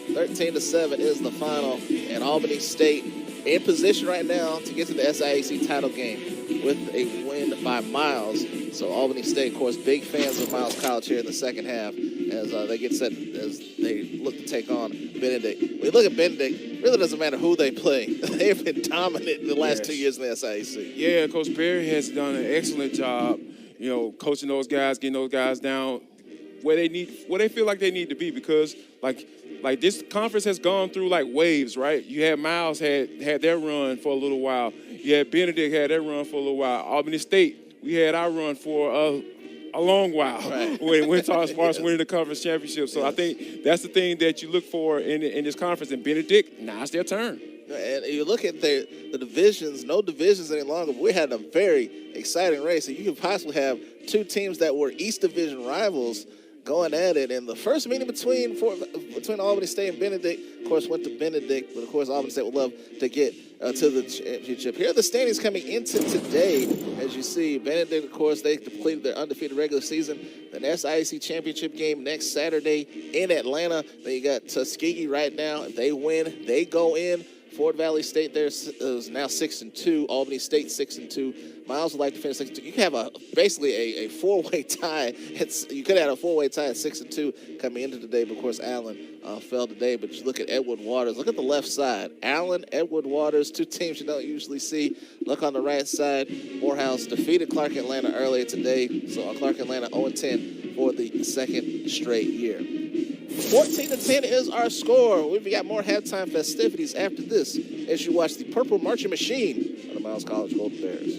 13-7 is the final, and Albany State in position right now to get to the SIAC title game with a win by Miles. So Albany State, of course, big fans of Miles College here in the second half as they get set, as they look to take on Benedict. When you look at Benedict, it really doesn't matter who they play. They've been dominant in the last 2 years in the SIAC. Yeah, Coach Berry has done an excellent job, coaching those guys, getting those guys down where they feel like they need to be because, like this conference has gone through like waves, right? You had Miles had their run for a little while. You had Benedict had their run for a little while. Albany State, we had our run for a long while when it went as far as winning the conference championship. So I think that's the thing that you look for in this conference. And Benedict, now it's their turn. And you look at the divisions, no divisions any longer. We had a very exciting race. And you could possibly have two teams that were East Division rivals going at it. And the first meeting between Albany State and Benedict, of course, went to Benedict. But, of course, Albany State would love to get to the championship. Here are the standings coming into today. As you see, Benedict, of course, they completed their undefeated regular season. The SIAC championship game next Saturday in Atlanta. Then you got Tuskegee right now. If they win, they go in. Fort Valley State there is now 6-2. Albany State 6-2. Miles would like to finish 6-2. You can have basically a four-way tie. You could have had a four-way tie at 6-2 coming into today, but of course Allen fell today. But you look at Edward Waters. Look at the left side. Allen, Edward Waters, two teams you don't usually see. Look on the right side. Morehouse defeated Clark Atlanta earlier today. So Clark Atlanta 0-10 for the second straight year. 14-10 is our score. We've got more halftime festivities after this as you watch the Purple Marching Machine of the Miles College Golden Bears.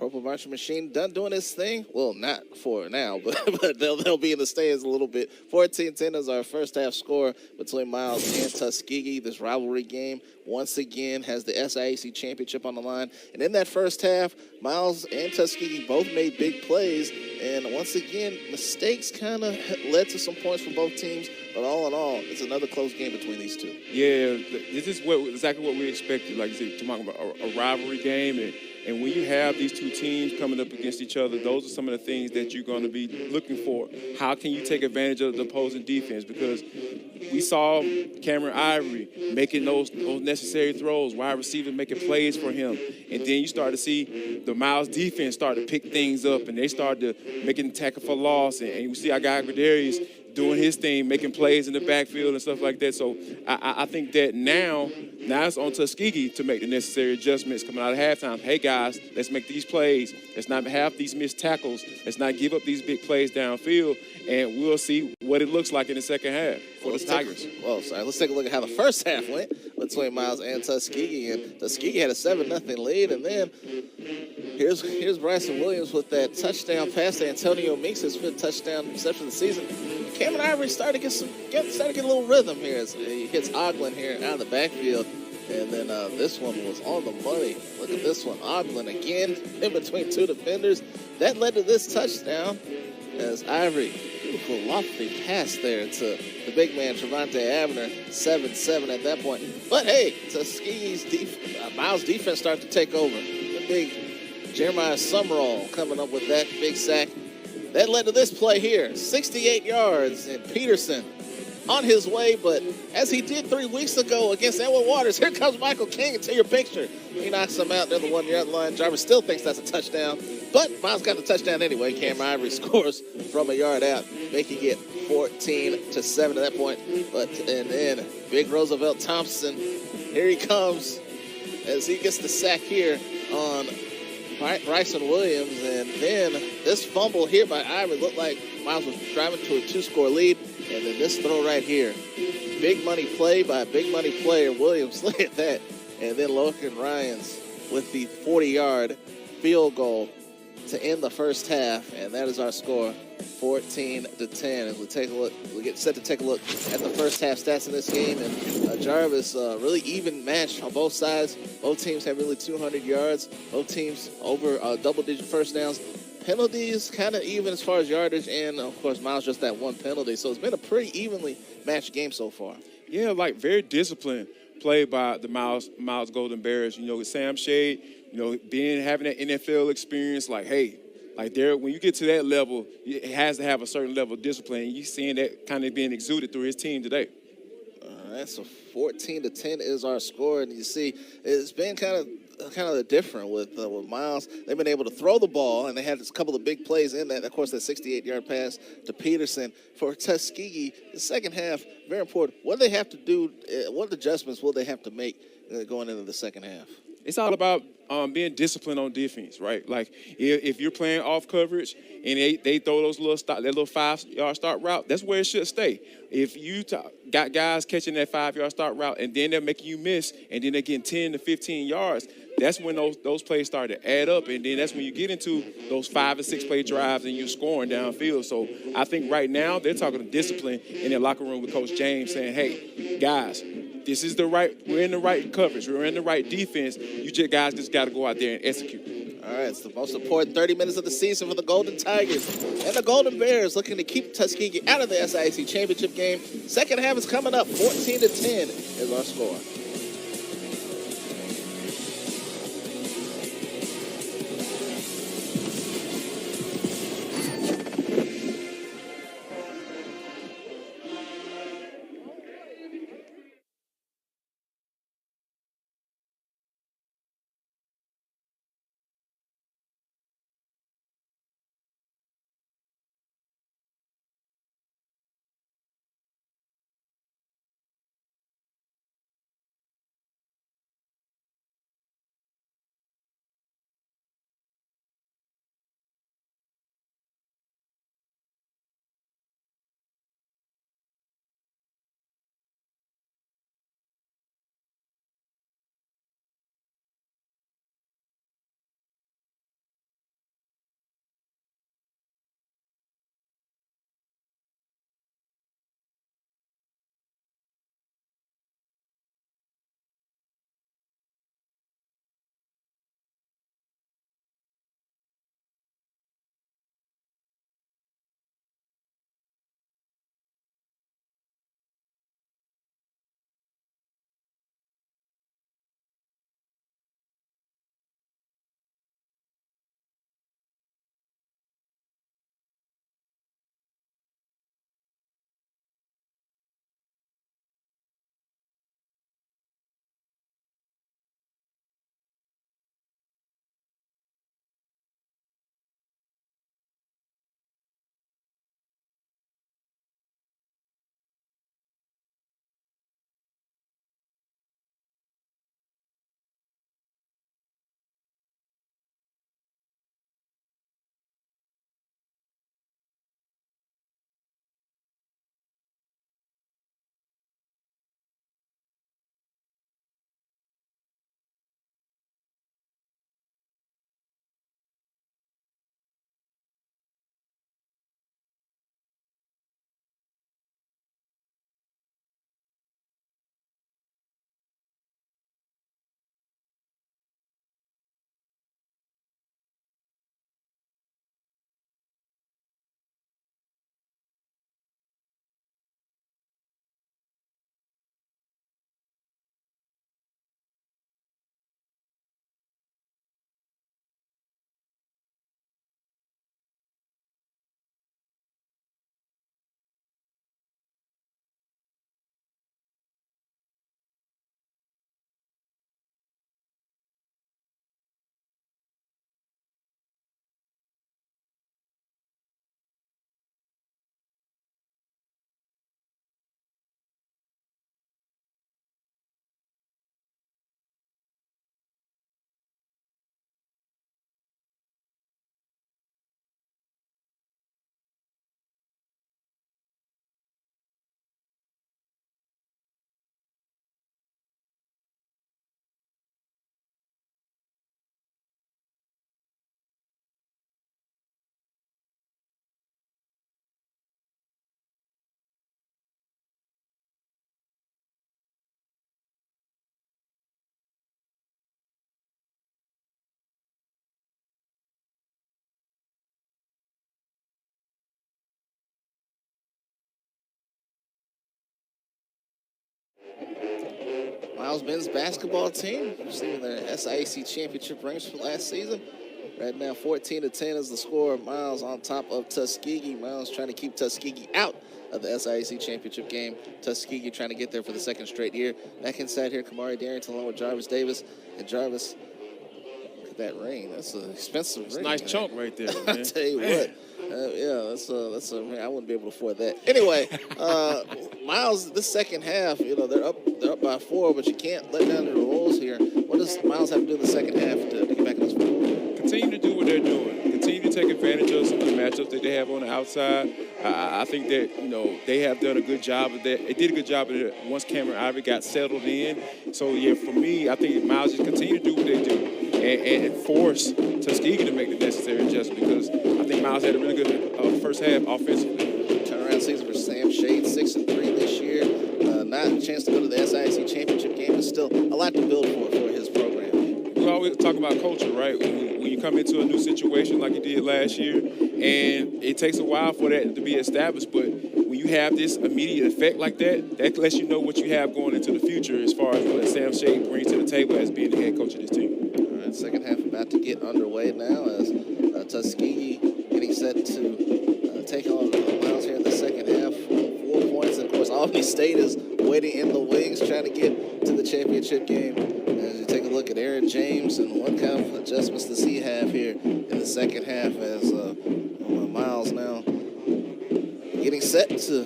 Purple Marching Machine done doing his thing. Well, not for now, but they'll be in the stands a little bit. 14-10 is our first half score between Miles and Tuskegee. This rivalry game once again has the SIAC championship on the line. And in that first half, Miles and Tuskegee both made big plays. And once again, mistakes kind of led to some points for both teams. But all in all, it's another close game between these two. Yeah, this is exactly what we expected. Like you said, talking about a rivalry game. And when you have these two teams coming up against each other, those are some of the things that you're going to be looking for. How can you take advantage of the opposing defense? Because we saw Cameron Ivory making those necessary throws, wide receivers making plays for him. And then you start to see the Miles defense start to pick things up, and they start to making the tackle for loss. And you see our guy Gradarius doing his thing, making plays in the backfield and stuff like that. So I think that now it's on Tuskegee to make the necessary adjustments coming out of halftime. Hey, guys, let's make these plays. Let's not have these missed tackles. Let's not give up these big plays downfield, and we'll see what it looks like in the second half for the Tigers. Let's take a look at how the first half went between Miles and Tuskegee. And Tuskegee had a 7-0 lead, and then here's Bryson Williams with that touchdown pass to Antonio Meeks, his 5th touchdown reception of the season. Cameron Ivory started to get a little rhythm here as he hits Oglen here out of the backfield. And then this one was on the money. Look at this one. Oglen again in between two defenders. That led to this touchdown as Ivory, beautiful lofty pass there to the big man, Trevante Abner, 7-7 at that point. But hey, Tuskegee's Miles defense started to take over. The big Jeremiah Summerall coming up with that big sack. That led to this play here, 68 yards, and Peterson on his way, but as he did 3 weeks ago against Edwin Waters, here comes Michael King into your picture. He knocks him out near the 1-yard line. Jarvis still thinks that's a touchdown, but Miles got the touchdown anyway. Cameron Ivory scores from a yard out, making it 14-7 at that point. And then big Roosevelt Thompson, here he comes as he gets the sack here on Bryson Williams, and then this fumble here by Ivory looked like Miles was driving to a 2-score lead, and then this throw right here. Big money play by a big money player, Williams, look at that. And then Logan Ryans with the 40-yard field goal to end the first half, and that is our score, 14-10. As we take a look, we get set to take a look at the first half stats in this game, and Jarvis, really even match on both sides. Both teams have really 200 yards. Both teams over double-digit first downs. Penalties kind of even as far as yardage, and of course Miles just that one penalty. So it's been a pretty evenly matched game so far. Yeah, like very disciplined play by the Miles Golden Bears. You know, with Sam Shade, you know, having that NFL experience, like, hey, like there, when you get to that level, it has to have a certain level of discipline. And you're seeing that kind of being exuded through his team today. All right, so 14-10 is our score, and you see it's been kind of different with Miles. They've been able to throw the ball, and they had a couple of big plays in that. Of course, that 68-yard pass to Peterson. For Tuskegee, the second half, very important. What do they have to do? What adjustments will they have to make going into the second half? It's all about being disciplined on defense, right? Like if you're playing off coverage and they throw those that little 5-yard start route, that's where it should stay. If you got guys catching that 5-yard start route and then they're making you miss and then they're getting 10 to 15 yards, that's when those plays start to add up, and then that's when you get into those 5 and 6 play drives and you're scoring downfield. So I think right now they're talking discipline in their locker room with Coach James, saying, "Hey, guys, this is we're in the right coverage, we're in the right defense. You guys just got to go out there and execute." All right, it's the most important 30 minutes of the season for the Golden Tigers and the Golden Bears, looking to keep Tuskegee out of the SIAC championship game. Second half is coming up. 14-10 is our score. Miles men's basketball team receiving their SIAC championship rings from last season. Right now, 14-10 is the score. Miles on top of Tuskegee. Miles trying to keep Tuskegee out of the SIAC championship game. Tuskegee trying to get there for the second straight year. Back inside here, Kamari Darrington along with Jarvis Davis. And Jarvis, look at that ring. That's an expensive ring. It's a nice chunk right there, man. I'll tell you what. Yeah, that's I wouldn't be able to afford that. Anyway, Miles, this second half, they're up by 4, but you can't let down the rolls here. What does Miles have to do in the second half to get back in this football? Continue to do what they're doing. Continue to take advantage of some of the matchups that they have on the outside. I think that, they have done a good job of that. They did a good job of it once Cameron Ivory got settled in. So, yeah, for me, I think Miles just continue to do what they do and force Tuskegee to make the necessary adjustment because I think Miles had a really good first half offensively. Turnaround season for Sam Shade, 6-3 this year. Not a chance to go to the SIAC championship game, but still a lot to build for his program. We always talk about culture, right? When you come into a new situation like you did last year, and it takes a while for that to be established, but when you have this immediate effect like that, that lets you know what you have going into the future as far as what Sam Shade brings to the table as being the head coach of this team. All right, second half about to get underway now as Tuskegee getting set to take on Miles here in the second half. 4 points, and of course, Albany State is waiting in the wings, trying to get to the championship game. As you take a look at Aaron James and what kind of adjustments does he have here in the second half as Miles now getting set to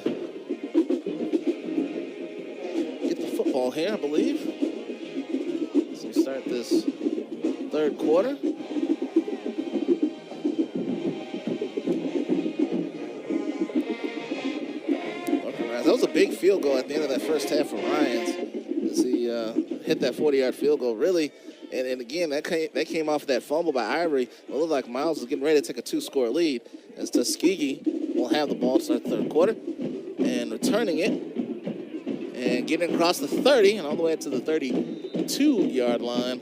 get the football here, I believe. So we start this third quarter. That was a big field goal at the end of that first half for Ryans as he hit that 40-yard field goal. Really, and again, that came off that fumble by Ivory. It looked like Miles was getting ready to take a 2-score lead as Tuskegee will have the ball to start the third quarter and returning it and getting across the 30 and all the way up to the 32-yard line.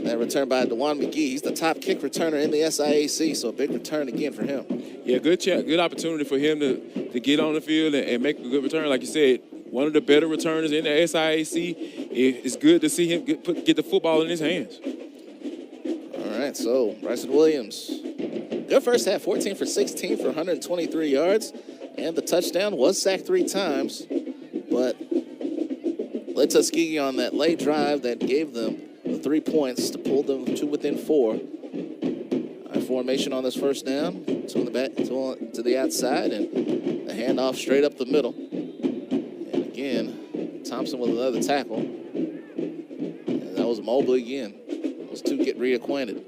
That return by DeJuan McGee. He's the top kick returner in the SIAC, so a big return again for him. Yeah, good opportunity for him to get on the field and make a good return. Like you said, one of the better returners in the SIAC. It's good to see him get the football in his hands. All right, so Bryson Williams, good first half, 14 for 16 for 123 yards, and the touchdown was sacked 3 times, but led Tuskegee on that late drive that gave them the 3 points to pull them to within 4. Formation on this first down, to the back, to the outside, and the handoff straight up the middle. And again, Thompson with another tackle. And that was Mobley again. Those two get reacquainted.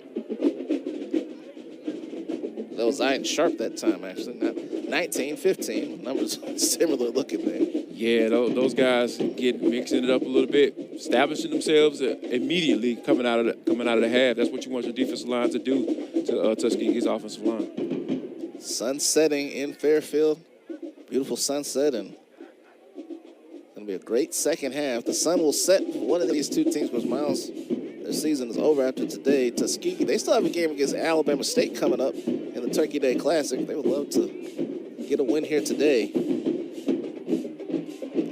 That was Zion Sharp that time, actually. Not 19-15. Numbers similar looking there. Yeah, those guys get mixing it up a little bit, establishing themselves immediately coming out of the half. That's what you want your defensive line to do to Tuskegee's offensive line. Sun setting in Fairfield. Beautiful sunset, and going to be a great second half. The sun will set for one of these two teams, because Miles, their season is over after today. Tuskegee, they still have a game against Alabama State coming up in the Turkey Day Classic. They would love to get a win here today.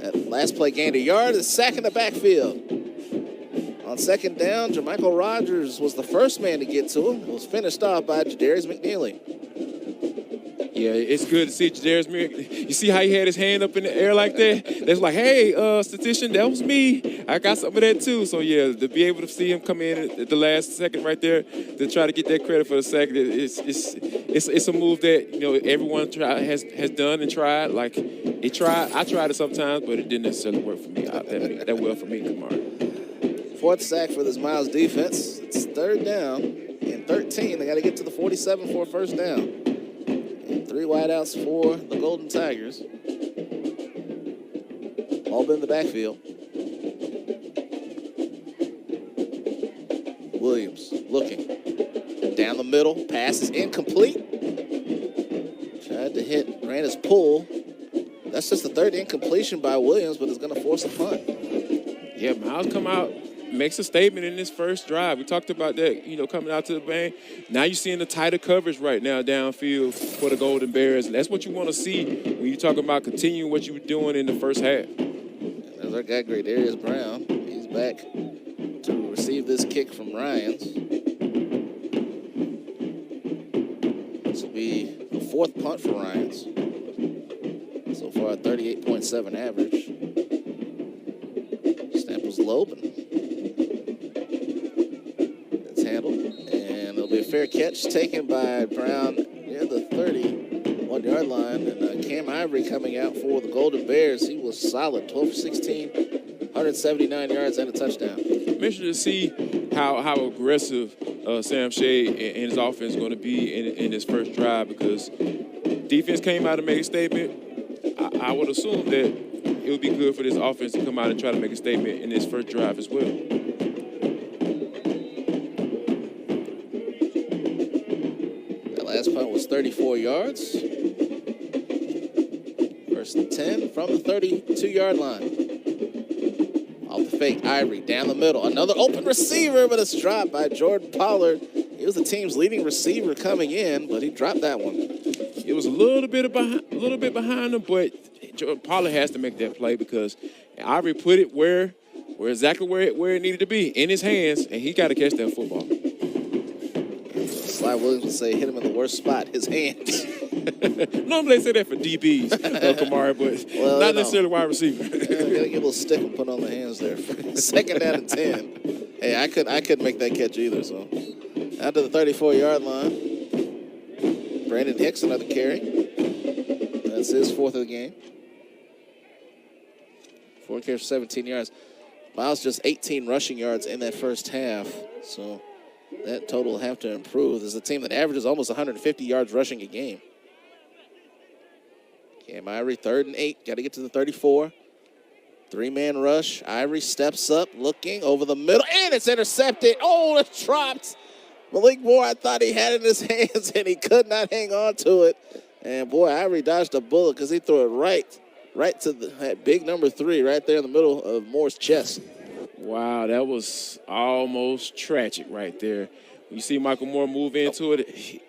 That last play gained a yard, a sack in the backfield. On second down, Jermichael Rogers was the first man to get to him. It was finished off by Jadarius McNeely. Yeah, it's good to see Jadarius McNeely. You see how he had his hand up in the air like that? That's like, hey, statistician, that was me. I got some of that too. So, yeah, to be able to see him come in at the last second right there to try to get that credit for the sack, it's a move that, everyone has done and tried. Like, I tried it sometimes, but it didn't necessarily work for me that well for me, Kamari. 4th sack for this Miles defense. It's third down and 13. They got to get to the 47 for a first down. And 3 wideouts for the Golden Tigers. All been in the backfield. Williams looking. Down the middle. Pass is incomplete. Tried to hit, ran his pull. That's just the 3rd incompletion by Williams, but it's going to force a punt. Yeah, Miles come out, makes a statement in this first drive. We talked about that, coming out to the bank. Now you're seeing the tighter coverage right now downfield for the Golden Bears. And that's what you want to see when you're talking about continuing what you were doing in the first half. Here's our guy, Darius Brown. He's back to receive this kick from Ryans. This will be the 4th punt for Ryans. So far, 38.7 average. Snap was low, but it's handled. And it'll be a fair catch taken by Brown near the 31-yard line. And Cam Ivory coming out for the Golden Bears. He was solid, 12 for 16, 179 yards and a touchdown. I'm interested to see how aggressive Sam Shea and his offense is going to be in his first drive, because defense came out and made a statement. I would assume that it would be good for this offense to come out and try to make a statement in this first drive as well. That last punt was 34 yards. First and 10 from the 32-yard line. Off the fake, Ivory down the middle. Another open receiver, but it's dropped by Jordan Pollard. He was the team's leading receiver coming in, but he dropped that one. It was a little bit behind him, but Jordan Pollard has to make that play, because Ivory put it where exactly where it needed to be, in his hands, and he got to catch that football. Sly Williams would say hit him in the worst spot, his hands. Normally they say that for DBs, Kamari, but not necessarily wide receiver. Gotta get a little stick and put on the hands there. 2nd down and 10. Hey, I couldn't make that catch either, so. Out to the 34-yard line. Brandon Hicks, another carry. That's his 4th of the game. 4 carries for 17 yards. Miles just 18 rushing yards in that first half, so that total will have to improve. This is a team that averages almost 150 yards rushing a game. Cam Ivory, 3rd and 8. Got to get to the 34. 3-man rush. Ivory steps up, looking over the middle, and it's intercepted. Oh, it's dropped. Malik Moore, I thought he had it in his hands, and he could not hang on to it. And, boy, Ivory dodged a bullet because he threw it right to that big number 3 right there in the middle of Moore's chest. Wow, that was almost tragic right there. You see Michael Moore move into it.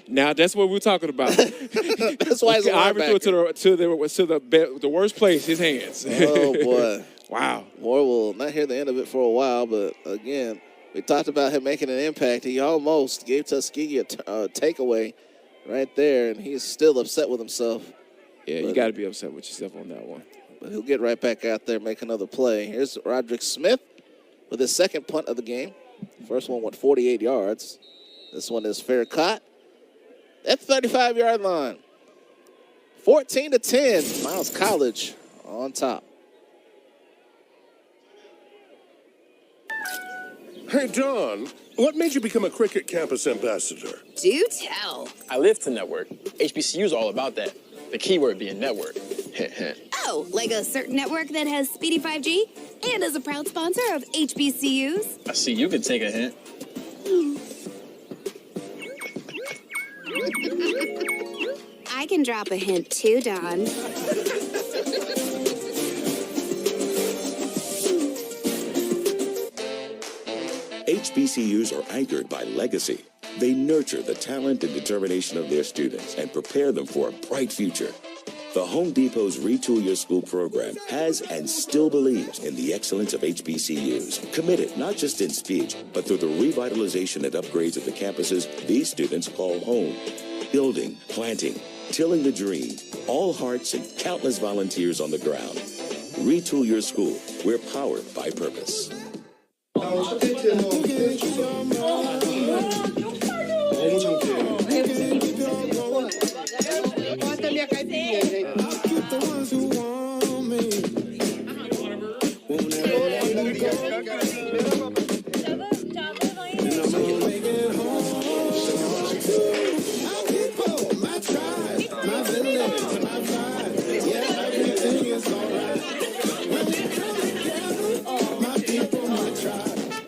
Now that's what we're talking about. That's why he's a Ivory threw it to the worst place, his hands. Oh, boy. Wow. Moore will not hear the end of it for a while, but, again, we talked about him making an impact. He almost gave Tuskegee a takeaway right there, and he's still upset with himself. Yeah, you got to be upset with yourself on that one. But he'll get right back out there, make another play. Here's Roderick Smith with his 2nd punt of the game. First one went 48 yards. This one is fair caught at the 35-yard line. 14-10, Miles College on top. Hey, John, what made you become a Cricket Campus ambassador? Do tell. I live to network. HBCU is all about that. The keyword being network. Oh, like a certain network that has speedy 5G and is a proud sponsor of HBCUs. I see you can take a hint. I can drop a hint too, Don. HBCUs are anchored by legacy. They nurture the talent and determination of their students and prepare them for a bright future. The Home Depot's Retool Your School program has and still believes in the excellence of HBCUs. Committed not just in speech, but through the revitalization and upgrades of the campuses these students call home. Building, planting, tilling the dream, all hearts and countless volunteers on the ground. Retool Your School. We're powered by purpose.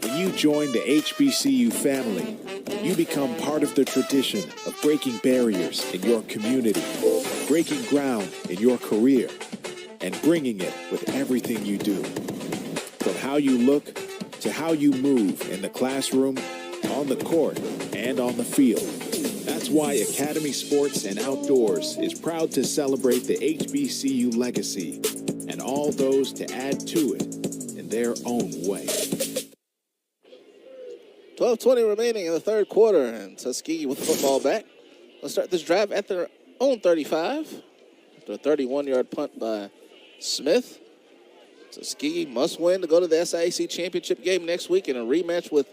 When you join the HBCU family, you become part of the tradition of breaking barriers in your community, breaking ground in your career, and bringing it with everything you do. From how you look to how you move in the classroom, on the court, and on the field. That's why Academy Sports and Outdoors is proud to celebrate the HBCU legacy and all those to add to it in their own way. 12:20 remaining in the third quarter, and Tuskegee with the football back. Let's start this drive at their own 35. After a 31-yard punt by Smith. Tuskegee must win to go to the SIAC championship game next week in a rematch with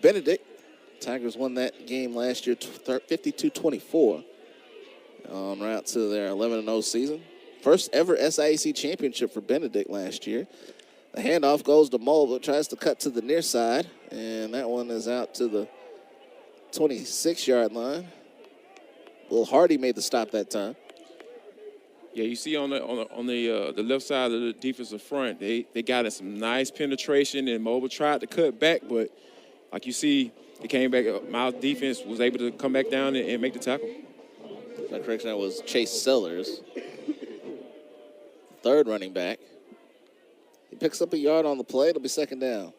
Benedict. Tigers won that game last year 52-24. En route to their 11-0 season. First ever SIAC championship for Benedict last year. The handoff goes to Mulva, tries to cut to the near side, and that one is out to the 26-yard line. Will Hardy made the stop that time. Yeah, you see on the left side of the defensive front, they got some nice penetration, and Mobile tried to cut back, but like you see, it came back. Miles' defense was able to come back down and make the tackle. That correction, that was Chase Sellers, third running back. He picks up a yard on the play. It'll be second down.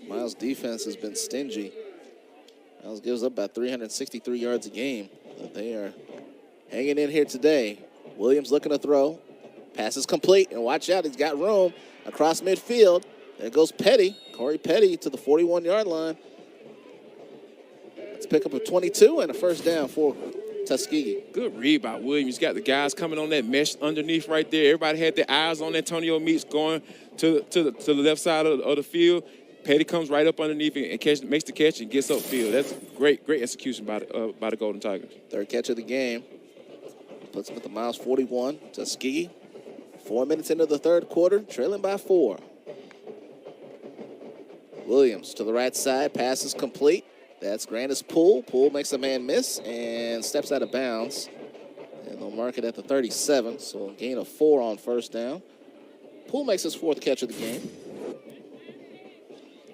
Miles' defense has been stingy. Miles gives up about 363 yards a game. But they are hanging in here today. Williams looking to throw. Pass is complete, and watch out, he's got room across midfield. There goes Petty, Corey Petty to the 41-yard line. Let's pick up a 22 and a first down for Tuskegee. Good read by Williams. Got the guys coming on that mesh underneath right there. Everybody had their eyes on Antonio Meeks going to the left side of the field. Petty comes right up underneath and makes the catch and gets upfield. That's great execution by the Golden Tigers. Third catch of the game. Puts him at the Miles 41. Tuskegee, 4 minutes into the third quarter, trailing by 4. Williams to the right side, pass is complete. That's Grandis Poole. Poole makes a man miss and steps out of bounds. And they'll mark it at the 37, so a gain of 4 on first down. Poole makes his 4th catch of the game.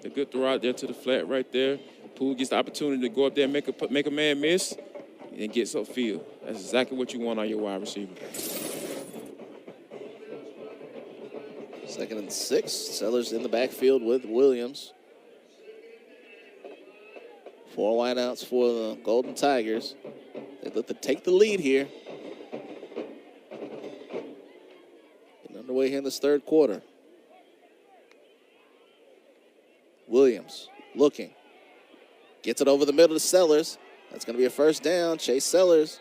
A good throw out there to the flat right there. Poole gets the opportunity to go up there and make a man miss and gets upfield. That's exactly what you want on your wide receiver. 2nd and 6. Sellers in the backfield with Williams. 4 wideouts for the Golden Tigers. They look to take the lead here. Getting underway here in this third quarter. Williams looking. Gets it over the middle to Sellers. That's going to be a first down. Chase Sellers.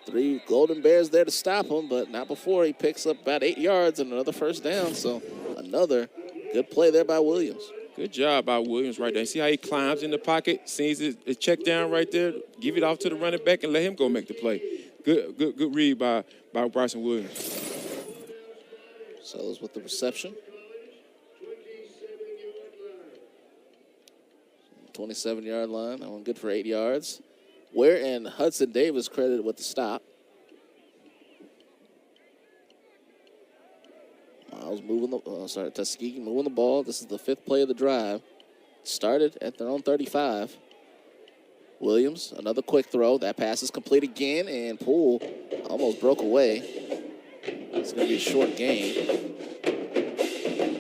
3 Golden Bears there to stop him, but not before he picks up about 8 yards and another first down. So another good play there by Williams. Good job by Williams right there. See how he climbs in the pocket, sees his check down right there, give it off to the running back and let him go make the play. Good read by Bryson Williams. Sellers with the reception. 27-yard line. That one good for 8 yards. Ware and Hudson Davis credited with the stop. Miles Tuskegee moving the ball. This is the 5th play of the drive. Started at their own 35. Williams, another quick throw. That pass is complete again, and Poole almost broke away. It's going to be a short gain.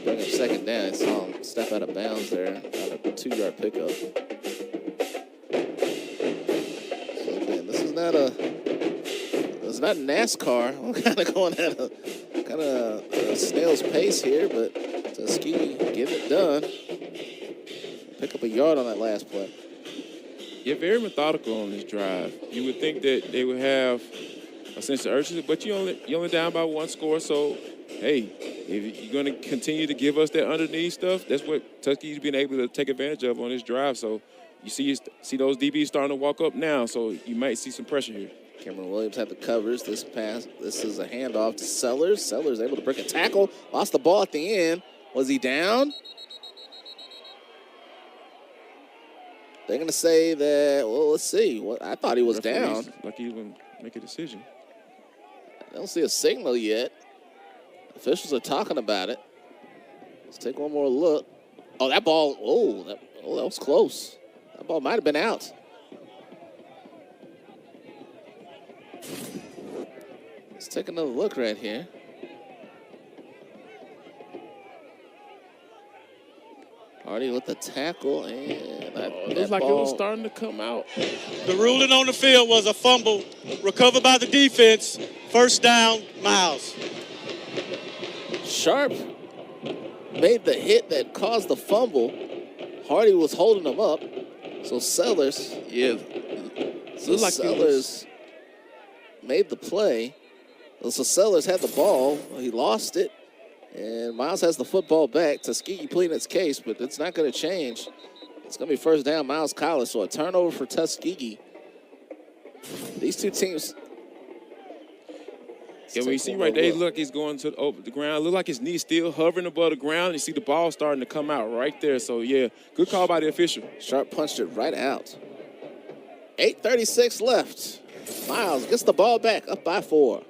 Bring up second down. I saw him step out of bounds there. Got a 2-yard pickup. So again, this is not NASCAR. We're kind of going at a snail's pace here, but Tuskegee getting it done. Pick up a yard on that last play. You're very methodical on this drive. You would think that they would have a sense of urgency, but you're only down by 1 score, so hey, if you're going to continue to give us that underneath stuff, that's what Tuskegee's been able to take advantage of on this drive. So you see those DBs starting to walk up now, so you might see some pressure here. Cameron Williams had the covers. This is a handoff to Sellers. Sellers able to break a tackle. Lost the ball at the end. Was he down? They're going to say that, well, let's see. I thought he was down. Like he even make a decision. I don't see a signal yet. Officials are talking about it. Let's take one more look. Oh, that ball, that was close. That ball might have been out. Let's take another look right here. Hardy with the tackle, and It looks like it was starting to come out. The ruling on the field was a fumble recovered by the defense. First down, Miles. Sharp made the hit that caused the fumble. Hardy was holding him up. So Sellers, Sellers made the play. So Sellers had the ball. He lost it. And Miles has the football back. Tuskegee pleading its case, but it's not going to change. It's going to be first down, Miles College. So a turnover for Tuskegee. These two teams. Yeah, when you see right there, look, he's going to the ground. Look like his knee's still hovering above the ground. You see the ball starting to come out right there. So, yeah, good call by the official. Sharp punched it right out. 8:36 left. Miles gets the ball back, up by 4.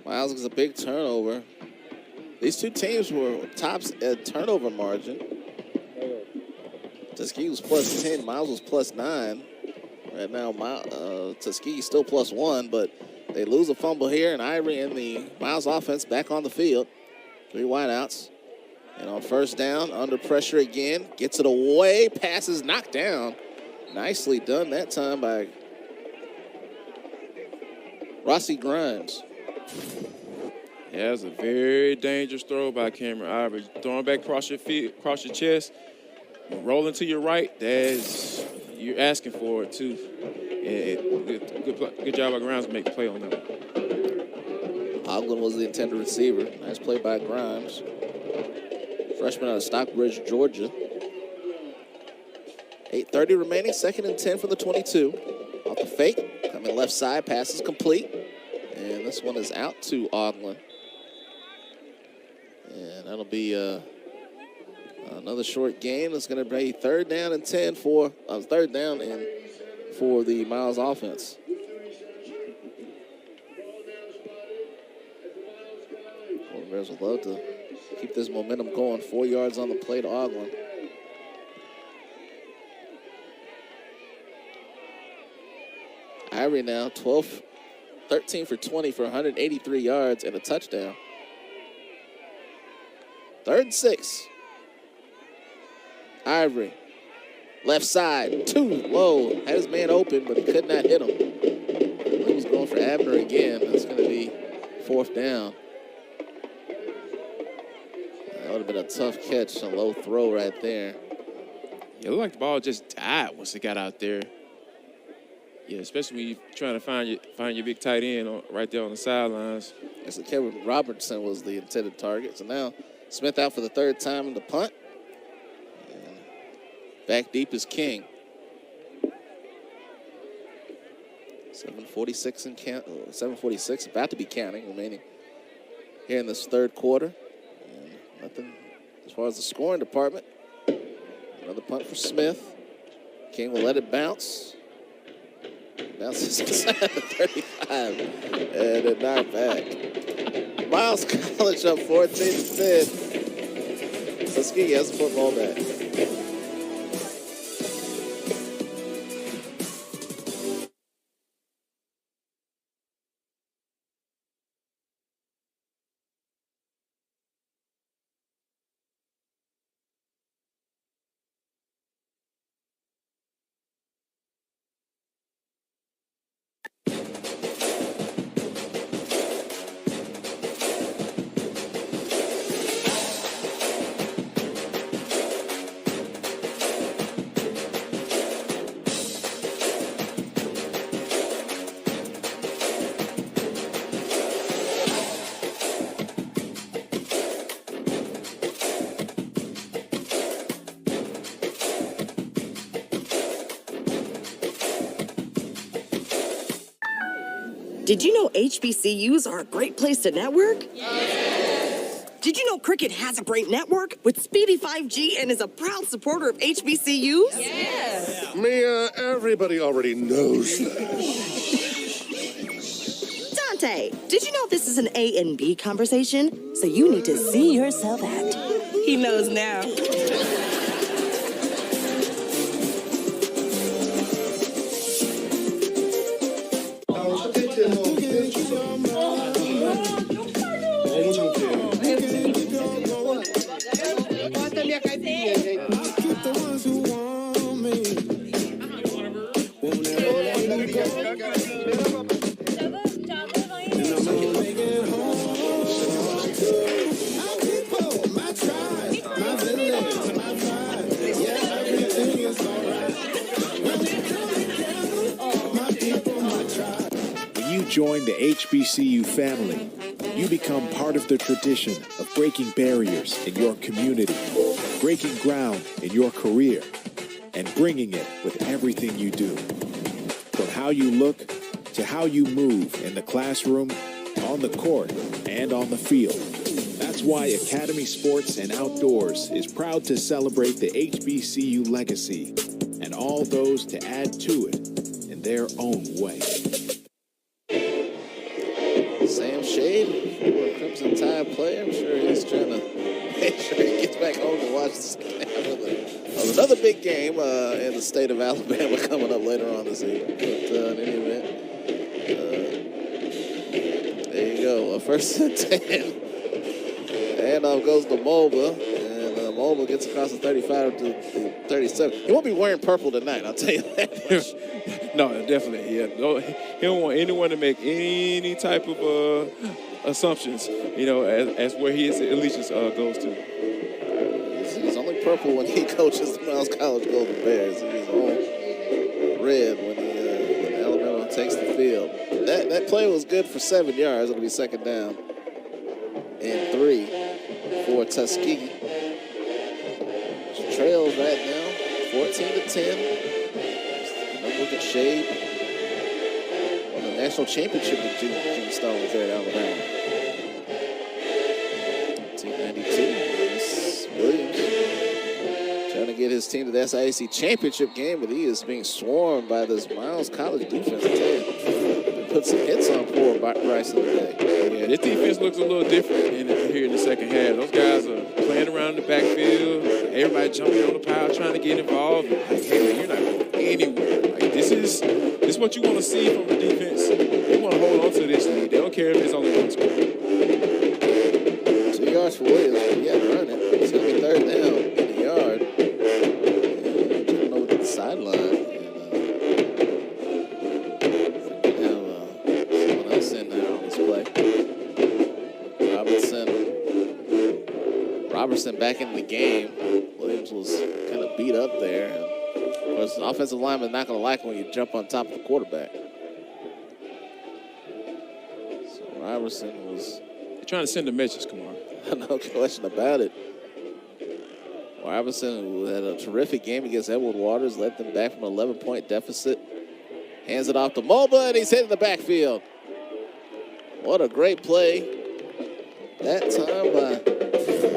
Miles gets a big turnover. These two teams were tops at turnover margin. Tuskegee was plus 10, Miles was plus 9. Right now, Tuskegee still plus 1, but they lose a fumble here, and Ivory and the Miles offense back on the field. 3 wideouts. And on first down, under pressure again, gets it away, passes knocked down. Nicely done that time by Rossi Grimes. Yeah, it's a very dangerous throw by Cameron Ivory. Throwing back across your feet, across your chest, rolling to your right. You're asking for it too. Good job by Grimes to make the play on that. Ogden was the intended receiver. Nice play by Grimes. Freshman out of Stockbridge, Georgia. 8:30 remaining, 2nd and 10 for the 22. Off the fake, coming left side, pass is complete. And this one is out to Ogden. And that'll be another short game. It's going to be 3rd down and 10 for the Miles offense. Golden Bears would love to keep this momentum going. 4 yards on the play to Ogden. Ivory now 13 for 20 for 183 yards and a touchdown. 3rd and 6. Ivory, left side, 2 low. Had his man open, but he could not hit him. He was going for Abner again. That's going to be 4th down. That would have been a tough catch, a low throw right there. Yeah, it looked like the ball just died once it got out there. Yeah, especially when you're trying to find your big tight end right there on the sidelines. And so Kevin Robertson was the intended target. So now Smith out for the third time in the punt. And back deep is King. 7:46 about to be counting, remaining here in this third quarter. And nothing as far as the scoring department. Another punt for Smith. King will let it bounce. Bounces inside the 35. And a knock back. Miles College up 14-10. Tuskegee has the football back. Did you know HBCUs are a great place to network? Yes. Did you know Cricket has a great network with speedy 5G and is a proud supporter of HBCUs? Yes. Mia, everybody already knows that. Dante, did you know this is an A and B conversation? So you need to see yourself act. He knows now. Join the HBCU family. You become part of the tradition of breaking barriers in your community, breaking ground in your career, and bringing it with everything you do. From how you look to how you move in the classroom, on the court, and on the field. That's why Academy Sports and Outdoors is proud to celebrate the HBCU legacy and all those to add to it in their own way. Sam Shade, former Crimson Tide player. I'm sure he's trying to make sure he gets back home to watch this game of another big game in the state of Alabama coming up later on this evening. But in any event, there you go. First and 10. Handoff goes to Mulva, and Mulva gets across the 35 to the 37. He won't be wearing purple tonight, I'll tell you that much. No, definitely, yeah. No, he don't want anyone to make any type of assumptions, as where his allegiance goes to. He's only purple when he coaches the Miles College Golden Bears. He's all red when Alabama takes the field. That play was good for 7 yards. It'll be second down and 3 for Tuskegee. Trails right now, 14-10. Look at Shade. Won the national championship with Junior Stallings there at Alabama. 1992. Williams trying to get his team to the SIAC championship game, but he is being swarmed by this Miles College defense. Put some hits on poor Bryson today. Yeah, this defense looks a little different here in the second half. Those guys are playing around in the backfield. Everybody jumping on the pile, trying to get involved. Like, hey, man, you're not going anywhere. Like, this is what you want to see from the defense. They want to hold on to this lead. They don't care if it's only one score. 2 yards for Williams. He had to run it. It's going to be third down in the yard. And turning over to the sideline. Robertson back in the game. Williams was kind of beat up there. course, the offensive lineman not going to like when you jump on top of the quarterback. So Iverson was... They're trying to send a message, Kamar. No question about it. Iverson, who had a terrific game against Edward Waters, led them back from an 11-point deficit. Hands it off to Moba, and he's hitting the backfield. What a great play. That time by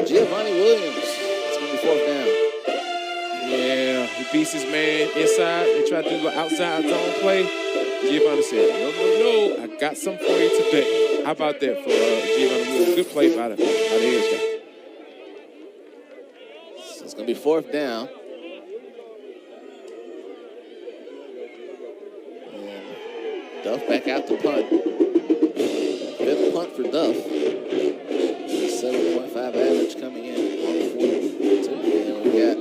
Giovanni Williams. It's going to be fourth down. Yeah, he beats his man inside. They tried to do an outside zone play. Giovanni said, no, I got something for you today. How about that for Giovanni Williams? Good play by the edge guy. So it's going to be fourth down. And Duff back out to punt. Fifth punt for Duff. 7.5 average coming in on 42. And we got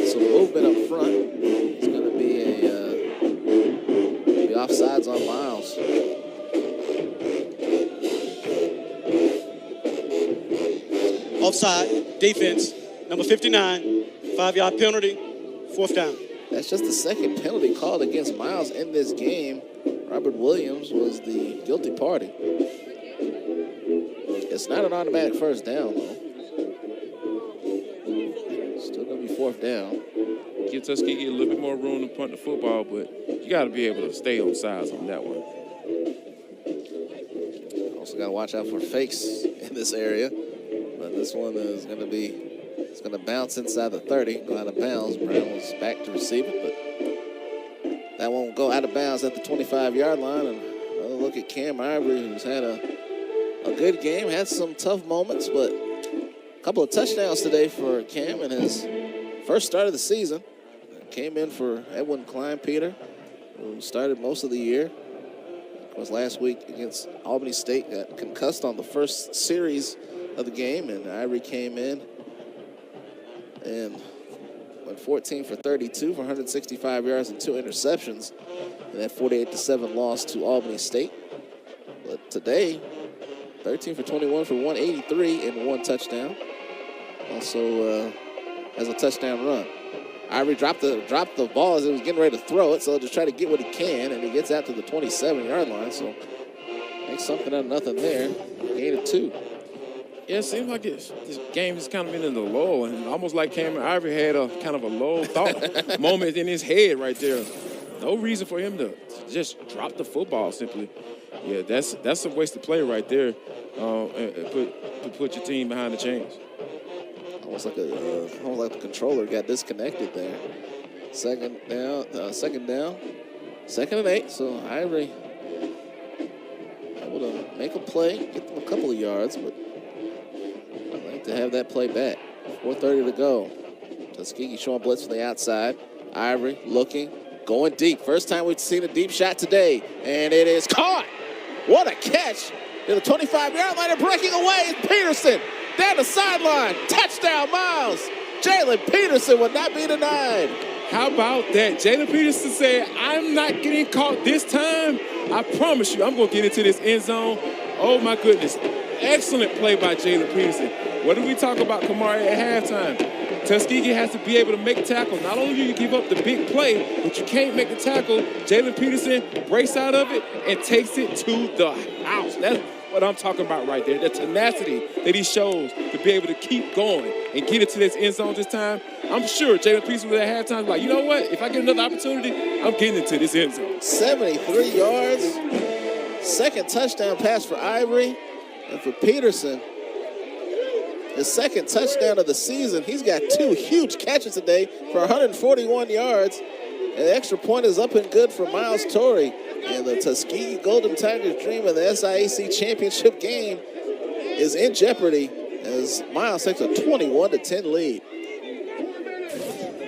some movement up front. It's going to be a offsides on Miles. Offside, defense, number 59, 5-yard penalty, fourth down. That's just the second penalty called against Miles in this game. Robert Williams was the guilty party. It's not an automatic first down, though. Still going to be fourth down. Give Tuskegee a little bit more room to punt the football, but you got to be able to stay on sides on that one. Also got to watch out for fakes in this area. But this one is going to be, it's going to bounce inside the 30, go out of bounds. Brown was back to receive it, but that won't go out of bounds at the 25-yard line. And another look at Cam Ivory, who's had a good game, had some tough moments, but a couple of touchdowns today for Cam in his first start of the season. Came in for Edwin Klein-Peter, who started most of the year. Of course, last week against Albany State, got concussed on the first series of the game, and Ivory came in and went 14 for 32 for 165 yards and 2 interceptions in that 48-7 loss to Albany State. But today, 13 for 21 for 183 and 1 touchdown. Also has a touchdown run. Ivory dropped the ball as he was getting ready to throw it, so just try to get what he can, and he gets out to the 27-yard line, so makes something out of nothing there. Gain of 2. Yeah, it seems like this game has kind of been in the lull, and almost like Cameron Ivory had a kind of a low thought moment in his head right there. No reason for him to just drop the football simply. Yeah, that's a wasted play right there. Put your team behind the chains. Almost like the controller got disconnected there. Second down, 2nd and 8. So Ivory able to make a play, get them a couple of yards, but I'd like to have that play back. 4:30 to go. Tuskegee showing blitz from the outside. Ivory looking, going deep. First time we've seen a deep shot today, and it is caught. What a catch! To the 25-yard line and breaking away is Peterson. Down the sideline. Touchdown, Miles. Jalen Peterson would not be denied. How about that? Jalen Peterson said, I'm not getting caught this time. I promise you, I'm going to get into this end zone. Oh, my goodness. Excellent play by Jalen Peterson. What did we talk about, Kamari, at halftime? Tuskegee has to be able to make tackles. Not only do you give up the big play, but you can't make the tackle. Jalen Peterson breaks out of it and takes it to the house. That's what I'm talking about right there. The tenacity that he shows to be able to keep going and get into this end zone this time. I'm sure Jalen Peterson was at halftime like, you know what? If I get another opportunity, I'm getting into this end zone. 73 yards. Second touchdown pass for Ivory. And for Peterson, his second touchdown of the season. He's got 2 huge catches today for 141 yards. And the extra point is up and good for Miles Torrey. And the Tuskegee Golden Tigers' dream of the SIAC championship game is in jeopardy as Miles takes a 21-10 lead.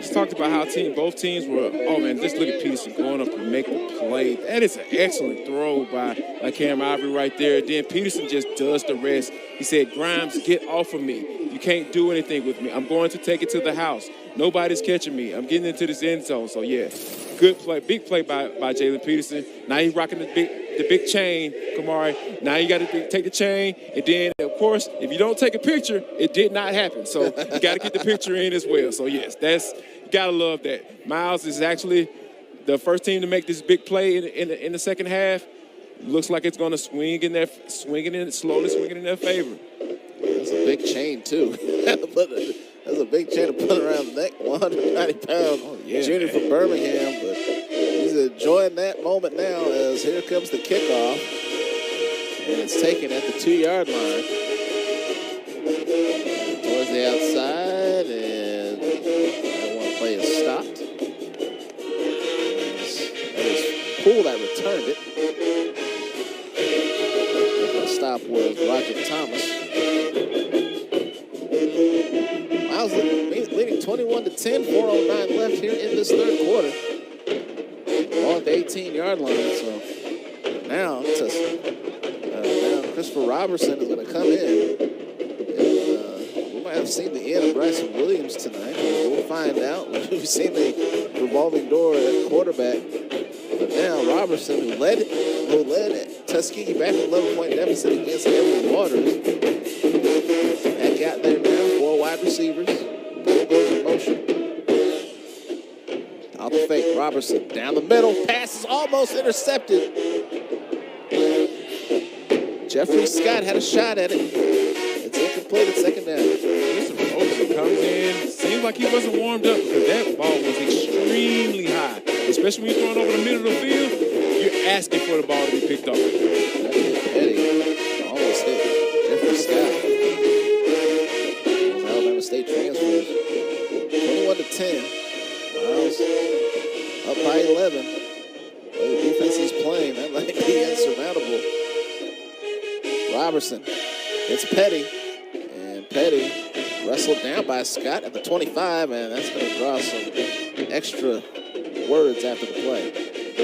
Just talked about how both teams were, oh man, just look at Peterson going up and making the play. That is an excellent throw by Cam Ivory right there. Then Peterson just does the rest. He said, Grimes, get off of me. You can't do anything with me. I'm going to take it to the house. Nobody's catching me. I'm getting into this end zone. So yeah, good play, big play by Jalen Peterson. Now he's rocking the the big chain, Kamari. Now you got to take the chain, and then, of course, if you don't take a picture, it did not happen. So you got to get the picture in as well. So, yes, you got to love that. Miles is actually the first team to make this big play in the second half. Looks like it's going to slowly swinging in their favor. That's a big chain, too. That's a big chain to put around the neck. 190-pound junior from Birmingham. But he's enjoying that moment now as here comes the kickoff. And it's taken at the 2-yard line. Towards the outside, and that one play is stopped. That was Poole that returned it. The stop was Roger Thomas. Miles leading 21-10, 4:09 left here in this third quarter. Ball at the 18-yard line. So now Christopher Robertson is going to come in. And, we might have seen the end of Bryson Williams tonight. We'll find out. We've seen the revolving door at quarterback. But now Robertson, who led Tuskegee back to 11-point deficit against Edward Waters. Back out there now, 4 wide receivers. Poole goes in motion. Out the fake, Robertson down the middle. Pass is almost intercepted. Jeffrey Scott had a shot at it. It's incomplete at second down. Mr. Robertson comes in. Seems like he wasn't warmed up because that ball was extremely high. Especially when you're throwing over the middle of the field, you're asking for the ball to be picked off. Eddie almost hit Jeffrey Scott. Alabama State transfers. 21-10. Miles up by 11. The defense is playing. That might be insurmountable. Robertson. It's Petty. And Petty wrestled down by Scott at the 25, and that's going to draw some extra words after the play. A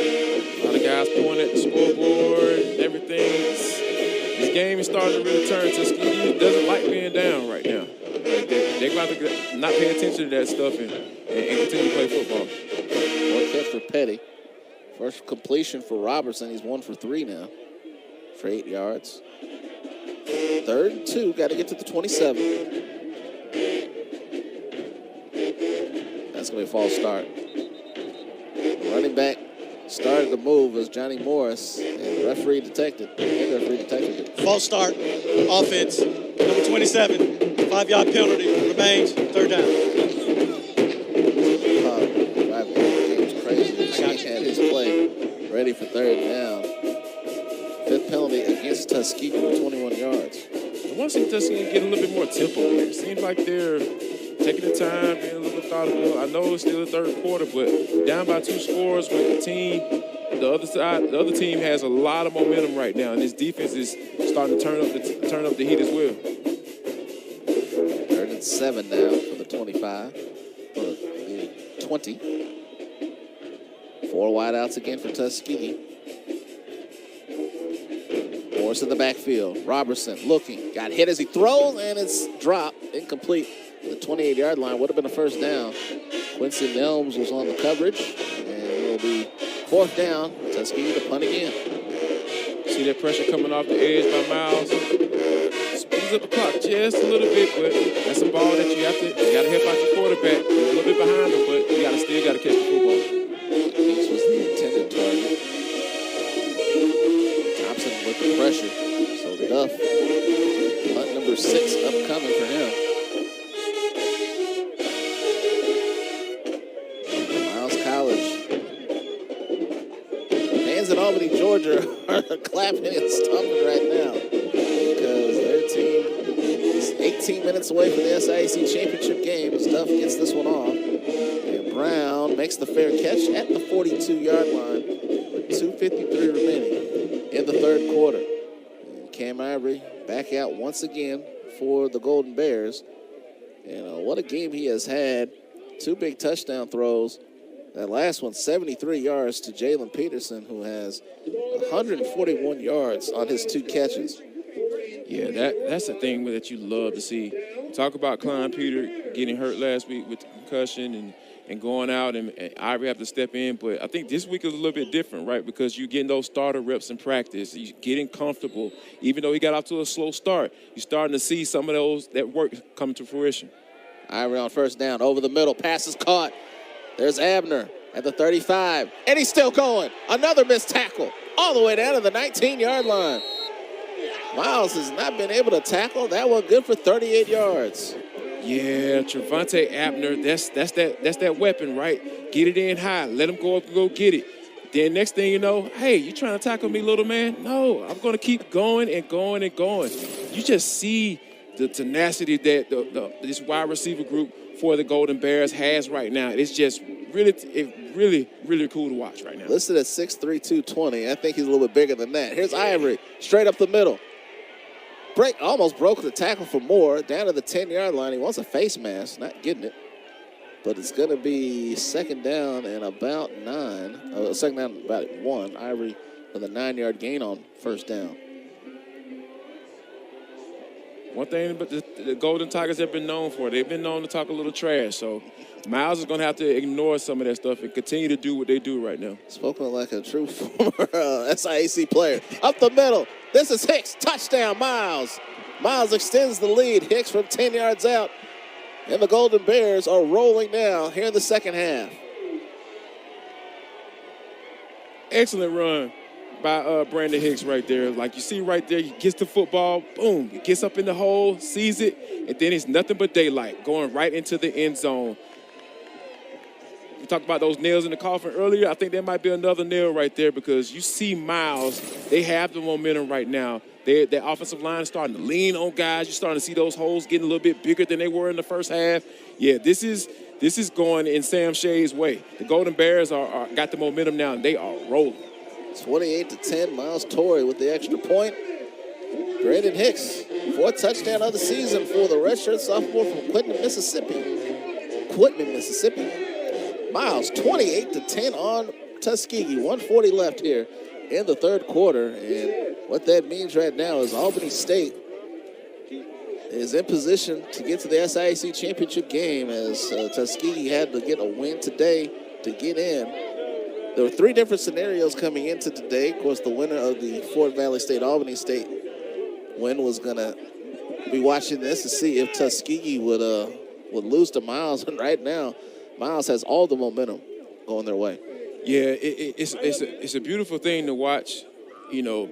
lot of guys pointing at the scoreboard and everything. This game is starting to really turn. Tuskegee doesn't like being down right now. They're going to not pay attention to that stuff and continue to play football. One catch for Petty. First completion for Robertson. He's 1 for 3 now for 8 yards. 3rd and 2. Got to get to the 27. That's going to be a false start. The running back started the move as Johnny Morris, and the referee detected it. False start. Offense. Number 27. 5-yard penalty. Remains 3rd down. James crazy. He had his play ready for 3rd down. 5th penalty against Tuskegee for 21 yards. I want to see Tuskegee get a little bit more tempo here. It seems like they're taking the time, being a little methodical. I know it's still the 3rd quarter, but down by 2 scores with the other team has a lot of momentum right now, and this defense is starting to turn up the heat as well. 3rd and 7 now for the 25, for the 20. 4 wideouts again for Tuskegee. Morris in the backfield. Robertson looking. Got hit as he throws, and it's dropped. Incomplete. The 28-yard line would have been a 1st down. Quincy Nelms was on the coverage, and it will be 4th down. Tuskegee to punt again. See that pressure coming off the edge by Miles. Speeds up the clock just a little bit, but that's a ball that you got to help out your quarterback. You're a little bit behind him, but you still got to catch the football. This was the intended target. Thompson with the pressure. So Duff, punt number 6 upcoming for him. Miles College. Fans in Albany, Georgia are clapping and stomping right now because their team is 18 minutes away from the SIAC championship game as Duff gets this one off. And Brown makes the fair catch at the 42-yard line with 2:53 remaining in the 3rd quarter. And Cam Ivory back out once again for the Golden Bears. And what a game he has had. 2 big touchdown throws. That last one, 73 yards to Jalen Peterson, who has 141 yards on his 2 catches. Yeah, that's the thing that you love to see. Talk about Klein Peter getting hurt last week with the concussion, and and going out, and Ivory have to step in. But I think this week is a little bit different, right? Because you're getting those starter reps in practice. He's getting comfortable. Even though he got off to a slow start, you're starting to see some of those that work come to fruition. Ivory on first down, over the middle, pass is caught. There's Abner at the 35, and he's still going. Another missed tackle, all the way down to the 19-yard line. Miles has not been able to tackle. That one good for 38 yards. Yeah, Trevante Abner, that's that weapon, right? Get it in high. Let him go up and go get it. Then next thing you know, hey, you trying to tackle me, little man? No, I'm going to keep going and going and going. You just see the tenacity that this wide receiver group for the Golden Bears has right now. It's just really cool to watch right now. Listed at 6'3", 220. I think he's a little bit bigger than that. Here's Ivory, straight up the middle. Almost broke the tackle for Moore, down to the 10-yard line. He wants a face mask, not getting it. But it's going to be second down and about 9. Second down and about 1. Ivory with a 9-yard gain on first down. One thing but the Golden Tigers have been known for, they've been known to talk a little trash. So Miles is going to have to ignore some of that stuff and continue to do what they do right now. Spoken like a true former SIAC player. Up the middle. This is Hicks. Touchdown, Miles. Miles extends the lead. Hicks from 10 yards out. And the Golden Bears are rolling now here in the second half. Excellent run by Brandon Hicks right there. Like you see right there, he gets the football, boom, he gets up in the hole, sees it, and then it's nothing but daylight going right into the end zone. We talked about those nails in the coffin earlier. I think there might be another nail right there because you see Miles, they have the momentum right now. Their offensive line is starting to lean on guys. You're starting to see those holes getting a little bit bigger than they were in the first half. Yeah, this is going in Sam Shea's way. The Golden Bears got the momentum now, and they are rolling. 28-10, Miles Torrey with the extra point. Brandon Hicks, 4th touchdown of the season for the redshirt sophomore from Quitman, Mississippi. Miles, 28-10 on Tuskegee. 1:40 left here in the third quarter. And what that means right now is Albany State is in position to get to the SIAC championship game as Tuskegee had to get a win today to get in. There were 3 different scenarios coming into today. Of course, the winner of the Fort Valley State-Albany State win was going to be watching this to see if Tuskegee would lose to Miles. And right now, Miles has all the momentum going their way. Yeah, it's a beautiful thing to watch,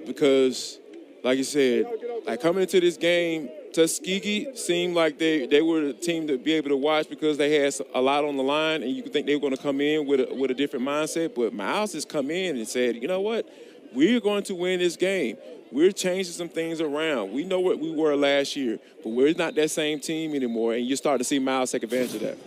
because, like you said, like coming into this game, Tuskegee seemed like they were the team to be able to watch because they had a lot on the line, and you could think they were going to come in with a different mindset. But Miles has come in and said, you know what, we're going to win this game. We're changing some things around. We know what we were last year, but we're not that same team anymore, and you start to see Miles take advantage of that.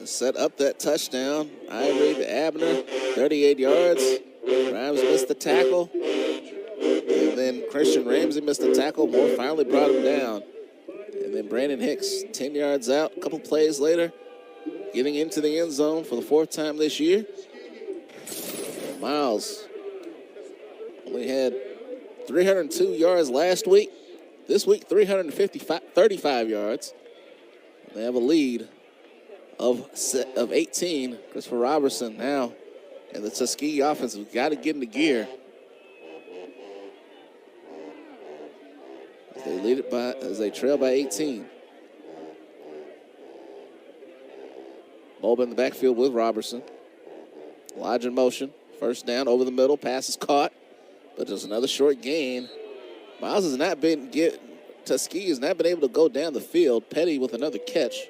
Set up that touchdown. Ivory to Abner, 38 yards. Rhymes missed the tackle. And then Christian Ramsey missed the tackle. Moore finally brought him down. And then Brandon Hicks, 10 yards out, a couple plays later, getting into the end zone for the 4th time this year. Miles only had 302 yards last week. This week, 35 yards. They have a lead of 18. Christopher Robertson now, and the Tuskegee offense has got to get into gear. As they trail by 18. Bulb in the backfield with Robertson. Lodge in motion. First down over the middle. Pass is caught, but there's another short gain. Miles has not been Tuskegee has not been able to go down the field. Petty with another catch.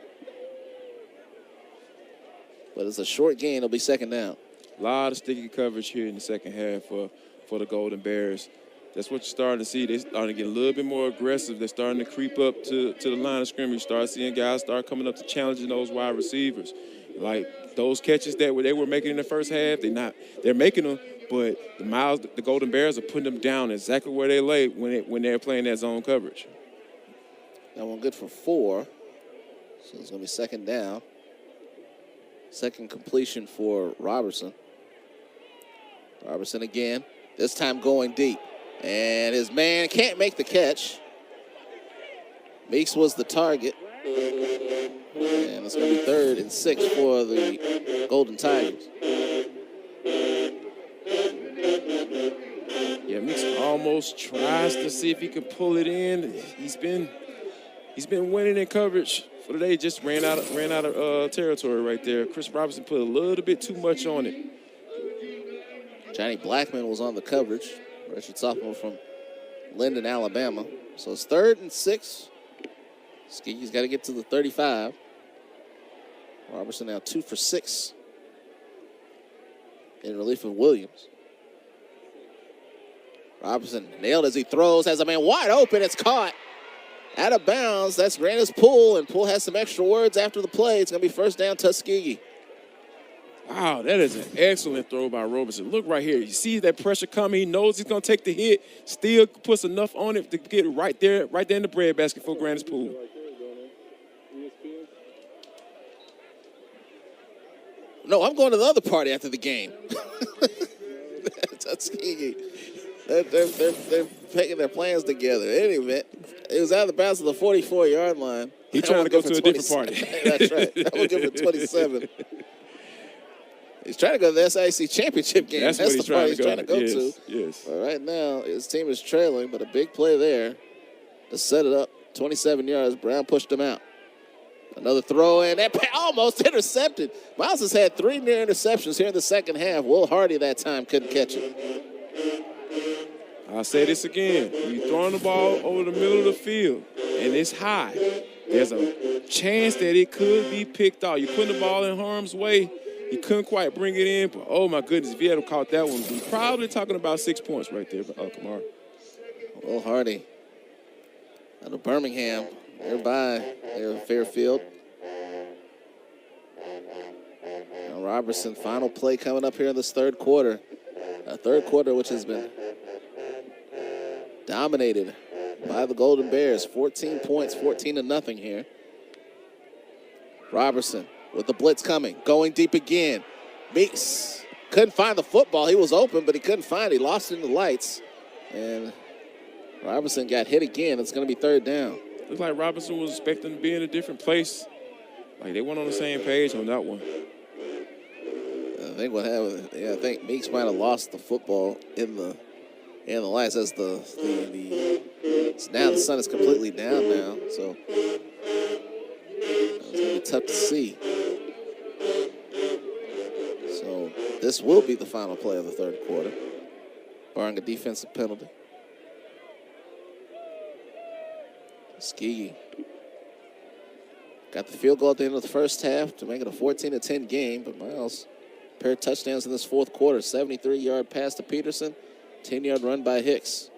But it's a short gain. It'll be second down. A lot of sticky coverage here in the second half for the Golden Bears. That's what you're starting to see. They're starting to get a little bit more aggressive. They're starting to creep up to the line of scrimmage. Start seeing guys start coming up to challenging those wide receivers. Like those catches that they were making in the first half, they're making them, but the Golden Bears are putting them down exactly where they lay when they're playing that zone coverage. That one good for 4. So it's going to be second down. Second completion for Robertson. Robertson again, this time going deep. And his man can't make the catch. Meeks was the target. And it's going to be 3rd and 6 for the Golden Tigers. Yeah, Meeks almost tries to see if he can pull it in. He's been winning in coverage for the day. Just ran out of territory right there. Chris Robinson put a little bit too much on it. Johnny Blackman was on the coverage. Redshirt sophomore from Linden, Alabama. So it's 3rd and 6. Tuskegee's got to get to the 35. Robertson now 2 for 6 in relief of Williams. Robertson nailed as he throws, has a man wide open. It's caught out of bounds. That's Grandis Poole, and Poole has some extra words after the play. It's going to be first down, Tuskegee. Wow, that is an excellent throw by Robertson. Look right here. You see that pressure coming. He knows he's going to take the hit. Still puts enough on it to get it right there in the breadbasket for Grandis Poole. No, I'm going to the other party after the game. Tuskegee. They're picking their plans together. In any event, it was out of the bounds of the 44-yard line. He's trying to go to a different party. That's right. That will give him 27. He's trying to go to the SIAC championship game. That's the what party he's trying to go yes, to. Yes. But right now, his team is trailing, but a big play there to set it up. 27 yards. Brown pushed him out. Another throw, and that almost intercepted. Miles has had 3 near interceptions here in the second half. Will Hardy that time couldn't catch it. I'll say this again. You're throwing the ball over the middle of the field, and it's high. There's a chance that it could be picked off. You're putting the ball in harm's way. He couldn't quite bring it in, but oh, my goodness, if he had caught that one, we're probably talking about 6 points right there, Kamar. Will Hardy out of Birmingham, nearby there in Fairfield. Now Robertson, final play coming up here in this third quarter. A third quarter which has been dominated by the Golden Bears. 14 points, 14-0 here. Robertson with the blitz coming, going deep again. Meeks couldn't find the football. He was open, but he couldn't find it. He lost it in the lights. And Robertson got hit again. It's going to be 3rd down. Looks like Robinson was expecting to be in a different place. Like they weren't on the same page on that one. I think what happened, I think Meeks might have lost the football in the lights as now the sun is completely down now, so it's gonna be tough to see. So this will be the final play of the third quarter, barring a defensive penalty. Tuskegee got the field goal at the end of the first half to make it a 14-10 game, but Miles pair of touchdowns in this fourth quarter. 73-yard pass to Peterson, 10-yard run by Hicks.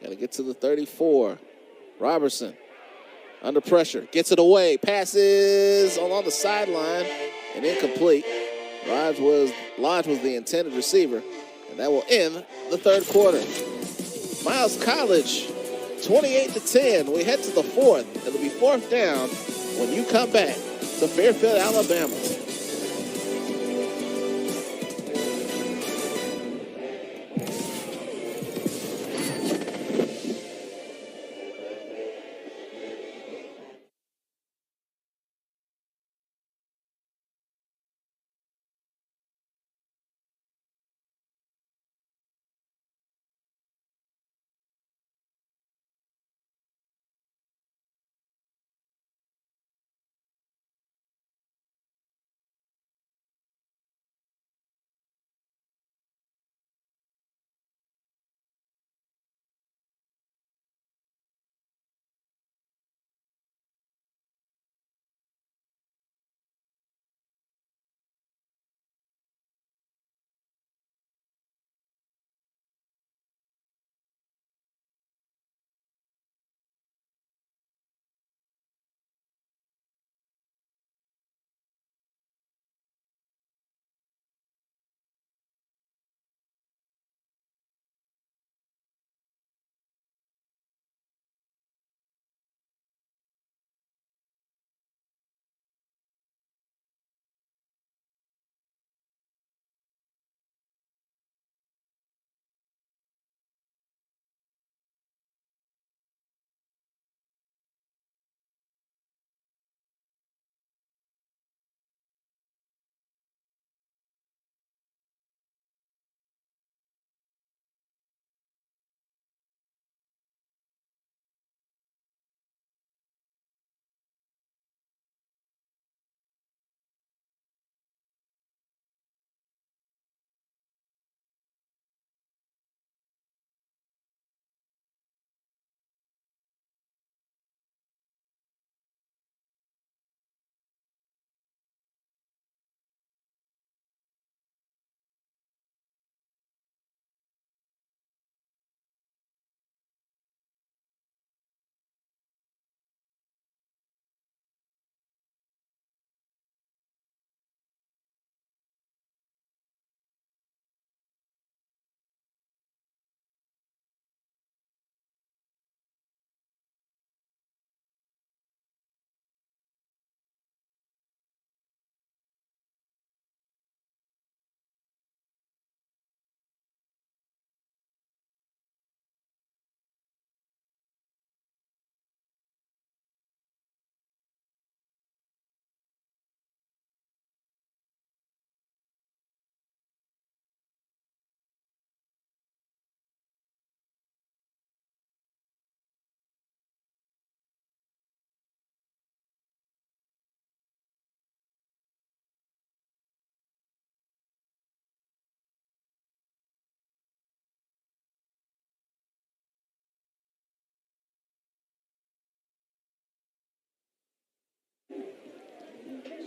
Got to get to the 34. Robertson under pressure, gets it away, passes along the sideline and incomplete. Lodge was the intended receiver, and that will end the third quarter. Miles College, 28-10. We head to the fourth. It'll be 4th down when you come back to Fairfield, Alabama.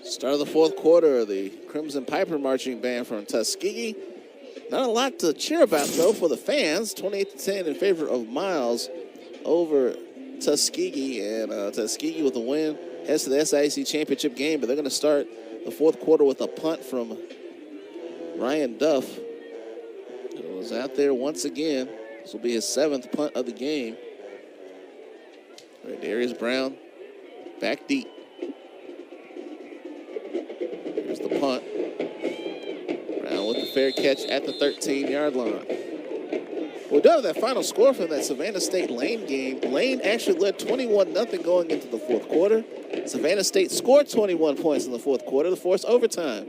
Start of the fourth quarter, the Crimson Piper marching band from Tuskegee. Not a lot to cheer about, though, for the fans. 28-10 in favor of Miles over Tuskegee. And Tuskegee with a win heads to the SIAC championship game. But they're going to start the fourth quarter with a punt from Ryan Duff. It was out there once again. This will be his 7th punt of the game. Right, Darius Brown back deep. Here's the punt. Brown with the fair catch at the 13-yard line. We do have that final score from that Savannah State-Lane game. Lane actually led 21-0 going into the fourth quarter. Savannah State scored 21 points in the fourth quarter to force overtime.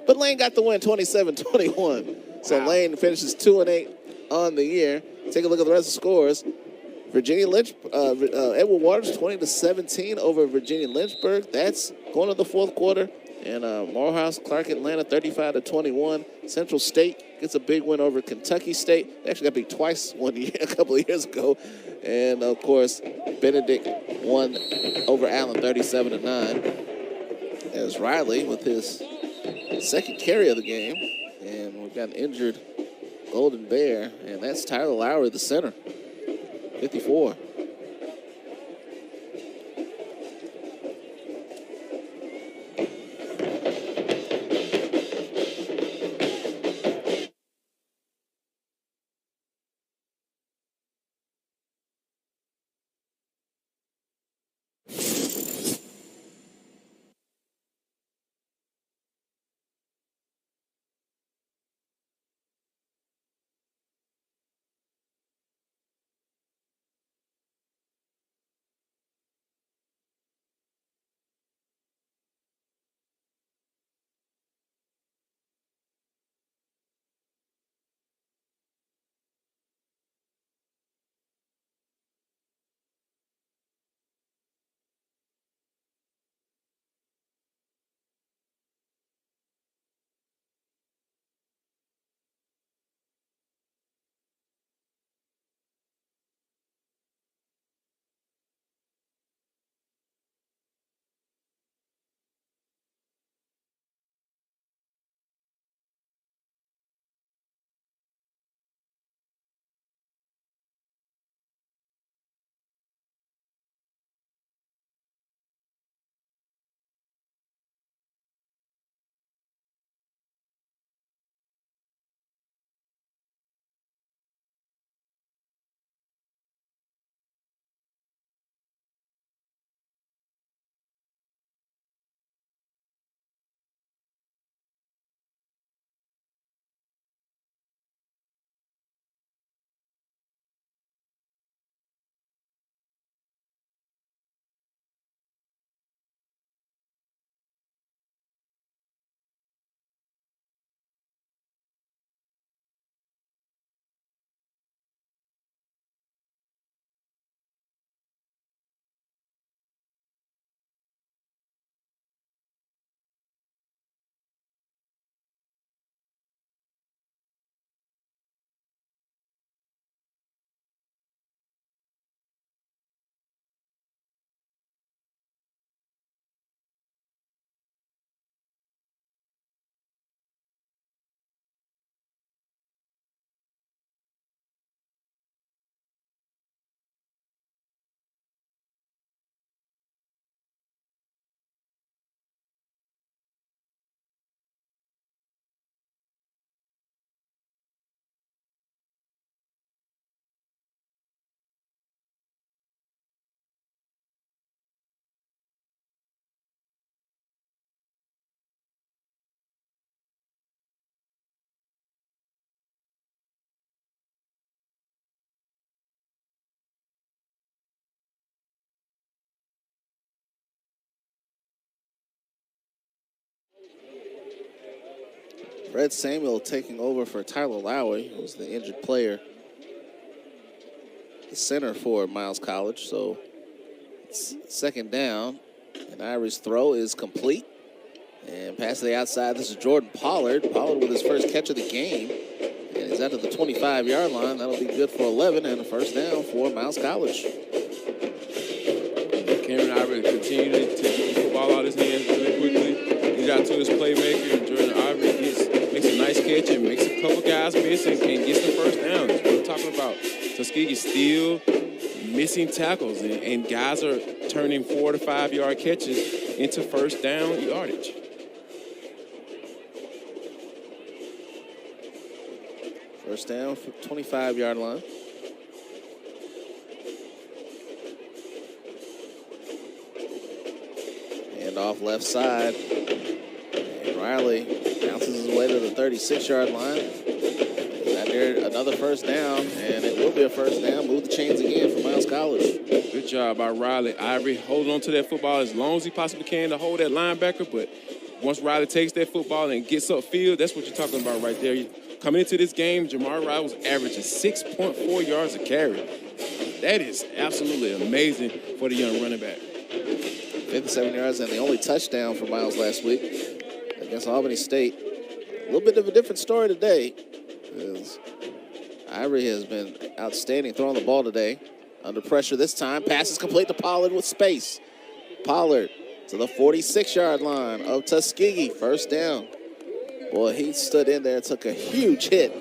But Lane got the win 27-21. So Lane finishes 2-8 on the year. Take a look at the rest of the scores. Virginia Lynch, Edward Waters 20-17 over Virginia Lynchburg. That's going to the fourth quarter. And Morehouse Clark Atlanta 35-21. Central State gets a big win over Kentucky State. They actually got beat twice a couple of years ago. And of course, Benedict won over Allen 37-9. As Riley with his second carry of the game. And we've got an injured Golden Bear, and that's Tyler Lowry, the center, 54. Fred Samuel taking over for Tyler Lowry, who's the injured player, the center for Miles College. So it's second down, and Ivory's throw is complete. And pass to the outside. This is Jordan Pollard. Pollard with his first catch of the game. And he's out to the 25-yard line. That'll be good for 11 and a first down for Miles College. Cameron Ivory continue to get the football out of his hands really quickly. Get out to his playmaker, and Jordan Ivory makes a nice catch and makes a couple guys miss and gets the first down. That's what I'm talking about. Tuskegee still missing tackles, and guys are turning 4 to 5 yard catches into first down yardage. First down, 25-yard line. And off left side. And Riley bounces his way to the 36-yard line. Got there another first down, and it will be a first down. Move the chains again for Miles College. Good job by Riley Ivory holding on to that football as long as he possibly can to hold that linebacker. But once Riley takes that football and gets upfield, that's what you're talking about right there. Coming into this game, Jamar Riley was averaging 6.4 yards a carry. That is absolutely amazing for the young running back. 57 yards and the only touchdown for Miles last week against Albany State. A little bit of a different story today. Ivory has been outstanding throwing the ball today. Under pressure this time. Pass is complete to Pollard with space. Pollard to the 46-yard line of Tuskegee. First down. Boy, he stood in there and took a huge hit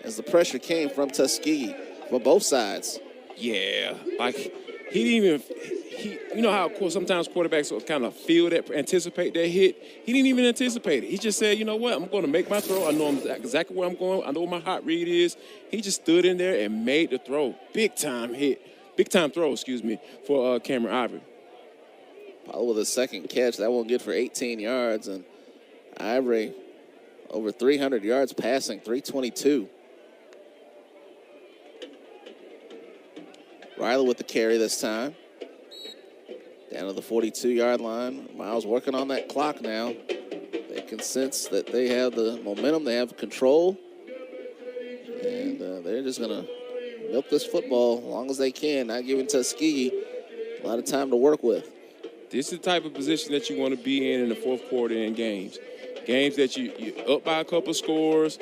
as the pressure came from Tuskegee from both sides. Yeah, like he didn't even, you know how, of course, sometimes quarterbacks will kind of feel that, anticipate that hit. He didn't even anticipate it. He just said, you know what, I'm going to make my throw. I know exactly where I'm going. I know where my hot read is. He just stood in there and made the throw. Big time throw, for Cameron Ivory. Pollard with a second catch. That one good for 18 yards. And Ivory over 300 yards passing, 322. Riley with the carry this time. Down to the 42-yard line. Miles working on that clock now. They can sense that they have the momentum. They have control. And they're just going to milk this football as long as they can, not giving Tuskegee a lot of time to work with. This is the type of position that you want to be in the fourth quarter in games. Games that you're up by a couple scores,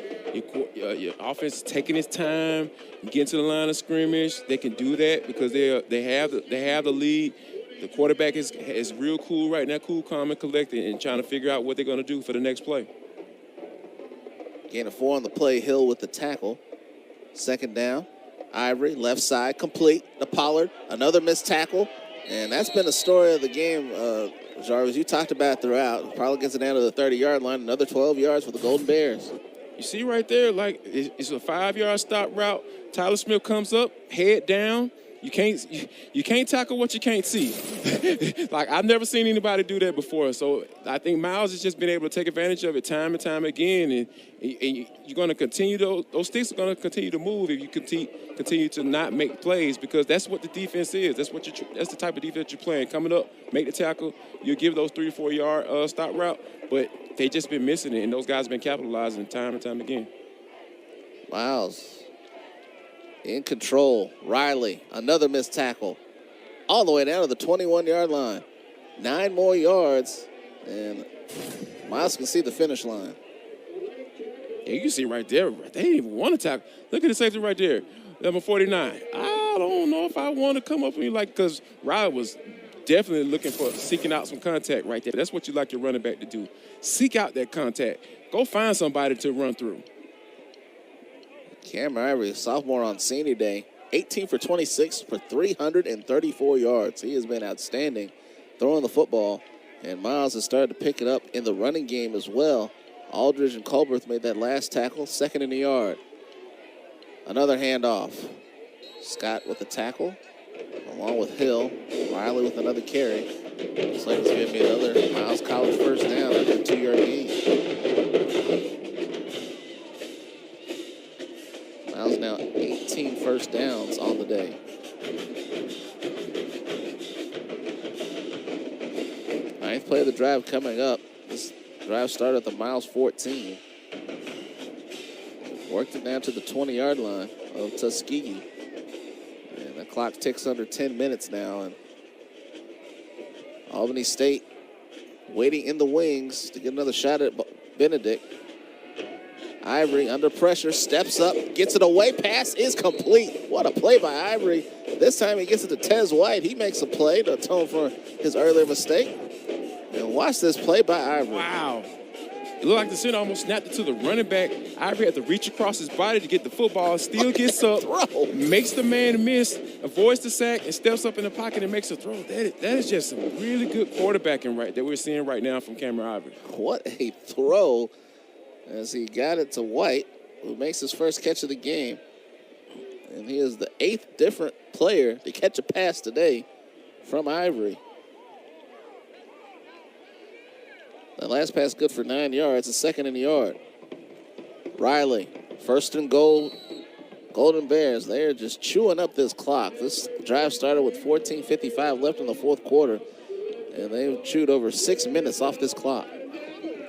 your offense is taking its time, getting to the line of scrimmage. They can do that because they have the lead. The quarterback is real cool right now, cool, calm, and collected, and trying to figure out what they're going to do for the next play. Gain of 4 on the play. Hill with the tackle. Second down. Ivory, left side, complete to Pollard. Another missed tackle. And that's been the story of the game, Jarvis. You talked about throughout. Probably gets it down to the 30-yard line. Another 12 yards for the Golden Bears. You see right there, like, it's a 5-yard stop route. Tyler Smith comes up, head down. You can't tackle what you can't see. Like, I've never seen anybody do that before. So I think Miles has just been able to take advantage of it time and time again. And you're going to continue those sticks are going to continue to move if you continue to not make plays, because that's what the defense is. That's the type of defense you're playing. Coming up, make the tackle. You'll give those 3 or 4 yard stop route, but they just been missing it, and those guys have been capitalizing time and time again. Miles in control. Riley, another missed tackle. All the way down to the 21-yard line. 9 more yards, and Miles can see the finish line. Yeah, you can see right there. They didn't even want to tackle. Look at the safety right there, number 49. I don't know if I want to come up with you because Riley was definitely seeking out some contact right there. That's what you like your running back to do. Seek out that contact. Go find somebody to run through. Cameron Ivory, sophomore on senior day, 18 for 26 for 334 yards. He has been outstanding throwing the football, and Miles has started to pick it up in the running game as well. Aldridge and Culberth made that last tackle, second in the yard. Another handoff. Scott with the tackle, along with Hill. Riley with another carry. Looks like it's going to be another Miles College first down after a 2-yard gain. Miles now 18 first downs on the day. Ninth play of the drive coming up. This drive started at the Miles 14. Worked it down to the 20-yard line of Tuskegee. And the clock ticks under 10 minutes now. And Albany State waiting in the wings to get another shot at Benedict. Ivory under pressure, steps up, gets it away. Pass is complete. What a play by Ivory. This time he gets it to Tez White. He makes a play to atone for his earlier mistake. And watch this play by Ivory. Wow. It looked like the center almost snapped it to the running back. Ivory had to reach across his body to get the football. Still gets up, makes the man miss, avoids the sack, and steps up in the pocket and makes a throw. That is just some really good quarterbacking that we're seeing right now from Cameron Ivory. What a throw as he got it to White, who makes his first catch of the game. And he is the 8th different player to catch a pass today from Ivory. The last pass good for 9 yards, a second in the yard. Riley, first and goal. Golden Bears, they're just chewing up this clock. This drive started with 14:55 left in the fourth quarter, and they've chewed over 6 minutes off this clock.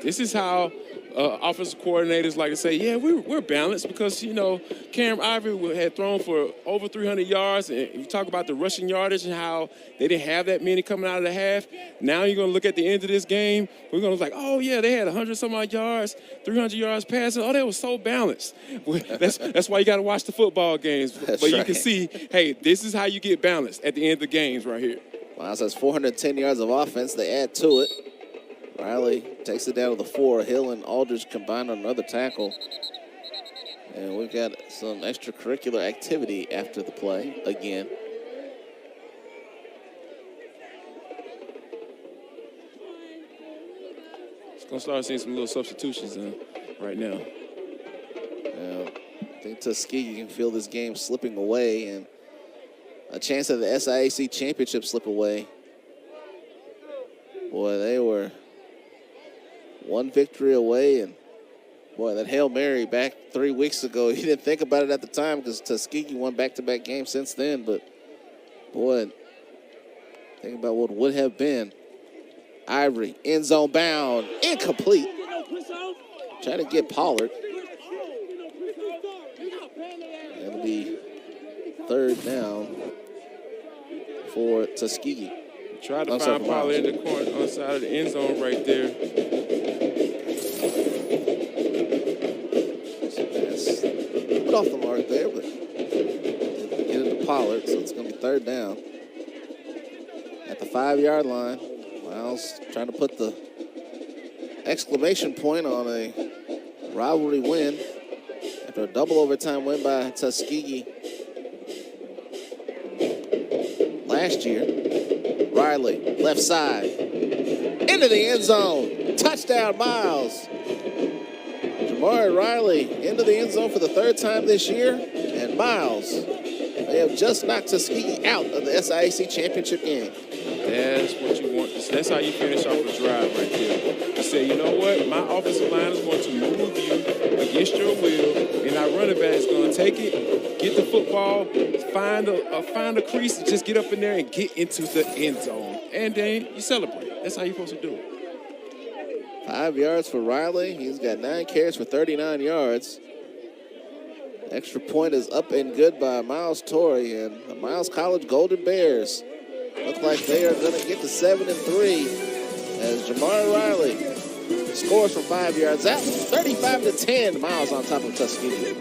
This is how offensive coordinators like to say, yeah, we're balanced because, you know, Cam Ivory had thrown for over 300 yards. And you talk about the rushing yardage and how they didn't have that many coming out of the half. Now you're going to look at the end of this game. We're going to look like, oh, yeah, they had 100-some-odd yards, 300 yards passing. Oh, they were so balanced. That's why you got to watch the football games. But you can see, hey, this is how you get balanced at the end of the games right here. Wow, so that's 410 yards of offense. They add to it. Riley takes it down to the 4. Hill and Aldridge combined on another tackle. And we've got some extracurricular activity after the play again. It's going to start seeing some little substitutions right now. I think Tuskegee can feel this game slipping away and a chance of the SIAC championship slip away. Boy, they were one victory away, and boy, that Hail Mary back 3 weeks ago, you didn't think about it at the time because Tuskegee won back-to-back games since then, but boy, think about what would have been. Ivory, end zone bound, incomplete. Trying to get Pollard. It'll be third down for Tuskegee. Try to find Pollard in the corner on the side of the end zone right there. Put off the mark there, but get it to Pollard, so it's going to be third down. At the 5-yard line, Miles trying to put the exclamation point on a rivalry win after a double overtime win by Tuskegee last year. Riley, left side, into the end zone. Touchdown, Miles. Jamari Riley into the end zone for the 3rd time this year. And Miles, they have just knocked Tuskegee out of the SIAC championship game. That's what you want. That's how you finish off a drive right there. You say, you know what? My offensive line is going to move you against your will, and our running back is going to take it, get the football, find a crease, and just get up in there and get into the end zone. And then you celebrate. That's how you're supposed to do it. 5 yards for Riley. He's got 9 carries for 39 yards. Extra point is up and good by Miles Torrey, and the Miles College Golden Bears look like they are going to get to 7-3 as Jamari Riley scores from 5 yards out. 35-10, Miles on top of Tuskegee.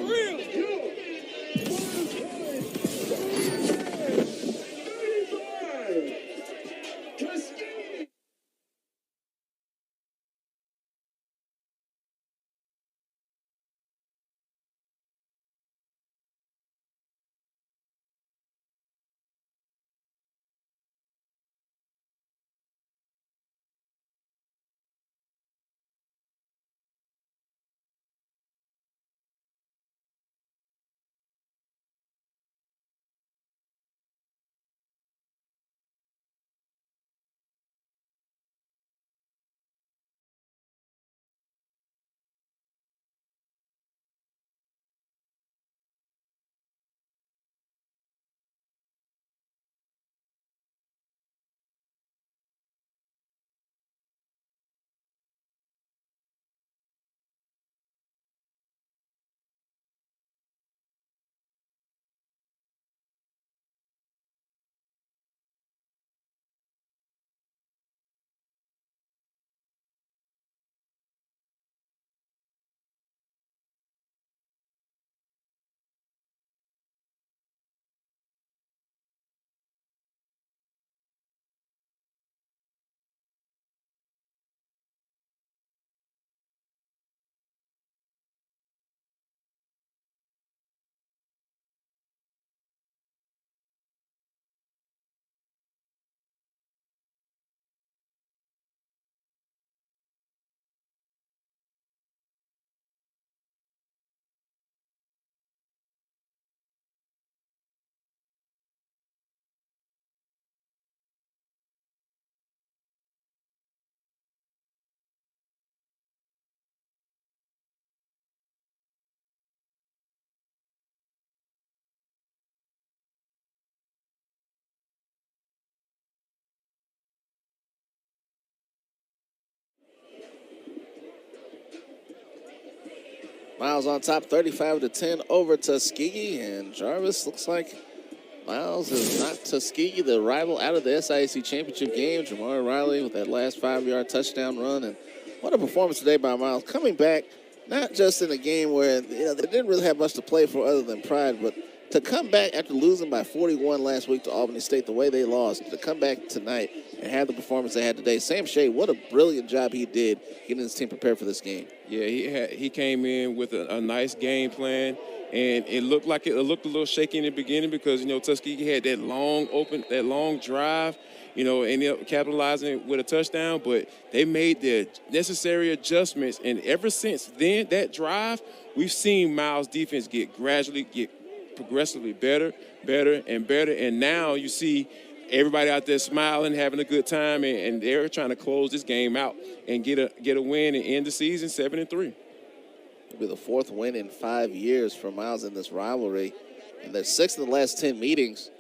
Miles on top, 35-10 over Tuskegee, and Jarvis looks like Miles has knocked Tuskegee, the rival, out of the SIAC championship game. Jamar Riley with that last 5-yard touchdown run, and what a performance today by Miles, coming back not just in a game where they didn't really have much to play for other than pride, but to come back after losing by 41 last week to Albany State the way they lost, to come back tonight and have the performance they had today. Sam Shea, what a brilliant job he did getting his team prepared for this game. Yeah, he came in with a nice game plan, and it looked a little shaky in the beginning because Tuskegee had that long drive, ended up capitalizing with a touchdown, but they made the necessary adjustments, and ever since then, that drive, we've seen Miles' defense get progressively better, and now you see everybody out there smiling, having a good time, and they're trying to close this game out and get a win and end the season 7-3. It'll be the 4th win in 5 years for Miles in this rivalry, and they're 6th in the last 10 meetings.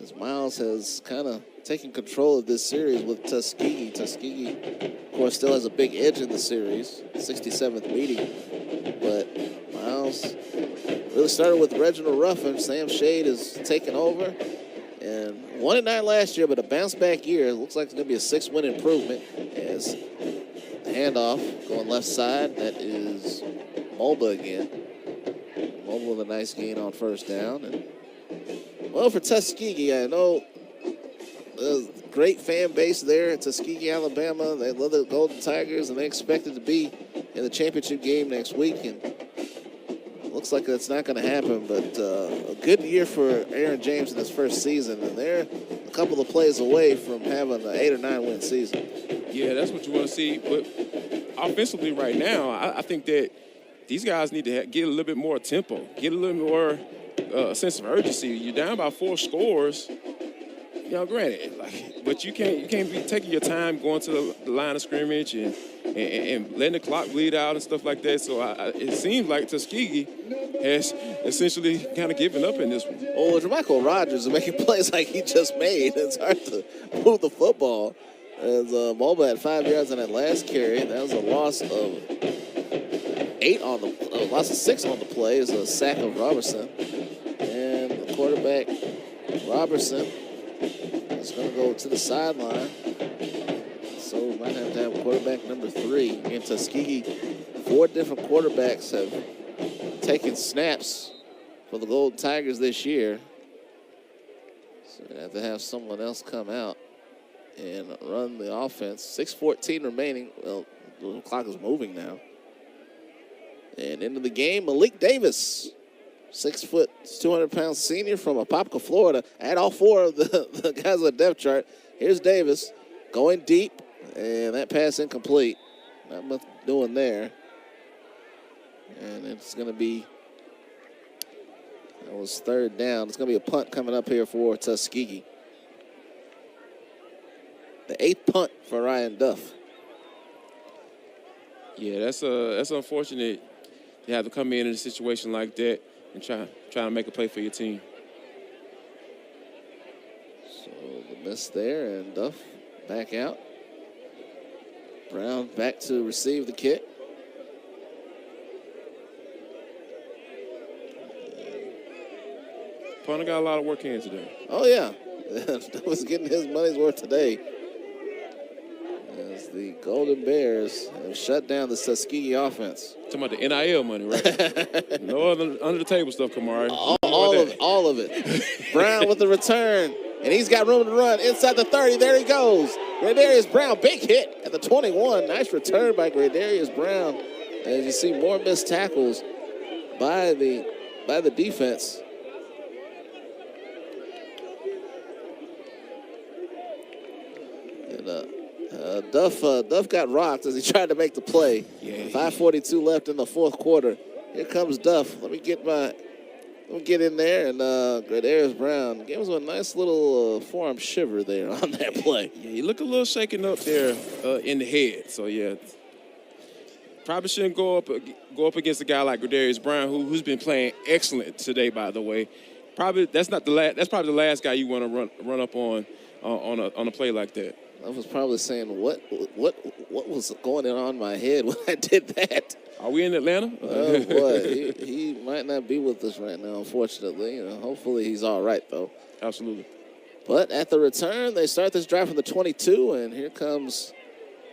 As Miles has kind of taken control of this series with Tuskegee. Tuskegee, of course, still has a big edge in the series, 67th meeting, but Miles really started with Reginald Ruffin. Sam Shade is taking over. And 1-9 last year, but a bounce-back year. It looks like it's going to be a 6-win improvement as the handoff going left side. That is Mulba again. Mulba with a nice gain on first down. And well, for Tuskegee, I know there's a great fan base there at Tuskegee, Alabama. They love the Golden Tigers, and they expect it to be in the championship game next week. And looks like that's not going to happen, but a good year for Aaron James in his first season, and they're a couple of plays away from having an 8 or 9 win season. Yeah, that's what you want to see. But offensively right now, I think that these guys need to get a little bit more tempo, get a little more sense of urgency. You're down by 4 scores. Granted, but you can't be taking your time going to the line of scrimmage and letting the clock bleed out and stuff like that. So it seems like Tuskegee has essentially kind of given up in this one. Oh, Jermichael Rogers is making plays like he just made. It's hard to move the football. As Mulba had 5 yards on that last carry. That was a loss of 6 on the play. It's a sack of Robertson. And the quarterback, Robertson, is going to go to the sideline. So we might have to have quarterback number 3. In Tuskegee, 4 different quarterbacks have taken snaps for the Golden Tigers this year. So we have to have someone else come out and run the offense. 6:14 remaining. Well, the clock is moving now. And into the game, Malik Davis, 6 foot, 200-pound senior from Apopka, Florida. I had all 4 of the guys on the depth chart. Here's Davis going deep, and that pass incomplete. Not much doing there. And it's going to be, that was 3rd down. It's going to be a punt coming up here for Tuskegee. The 8th punt for Ryan Duff. Yeah, that's unfortunate. You have to come in a situation like that and try to make a play for your team. So the miss there, and Duff back out. Brown back to receive the kick. Punter got a lot of work in today. Oh, yeah. Duff was getting his money's worth today. As the Golden Bears have shut down the Tuskegee offense. Talking about the NIL money, right? No other under-the-table stuff, Kamari. All of it. Brown with the return, and he's got room to run inside the 30. There he goes. Gradarius Brown, big hit at the 21. Nice return by Gradarius Brown. As you see more missed tackles by the defense. And Duff got rocked as he tried to make the play. Yeah. 5:42 left in the 4th quarter. Here comes Duff. Let me get in there, and Gradarius Brown gave us a nice little forearm shiver there on that play. Yeah, you look a little shaken up there in the head. So yeah, probably shouldn't go up against a guy like Gradarius Brown, who's been playing excellent today, by the way. That's probably the last guy you want to run up on a play like that. I was probably saying, what was going on in my head when I did that? Are we in Atlanta? Oh, boy, he might not be with us right now, unfortunately. Hopefully he's all right, though. Absolutely. But at the return, they start this drive from the 22, and here comes,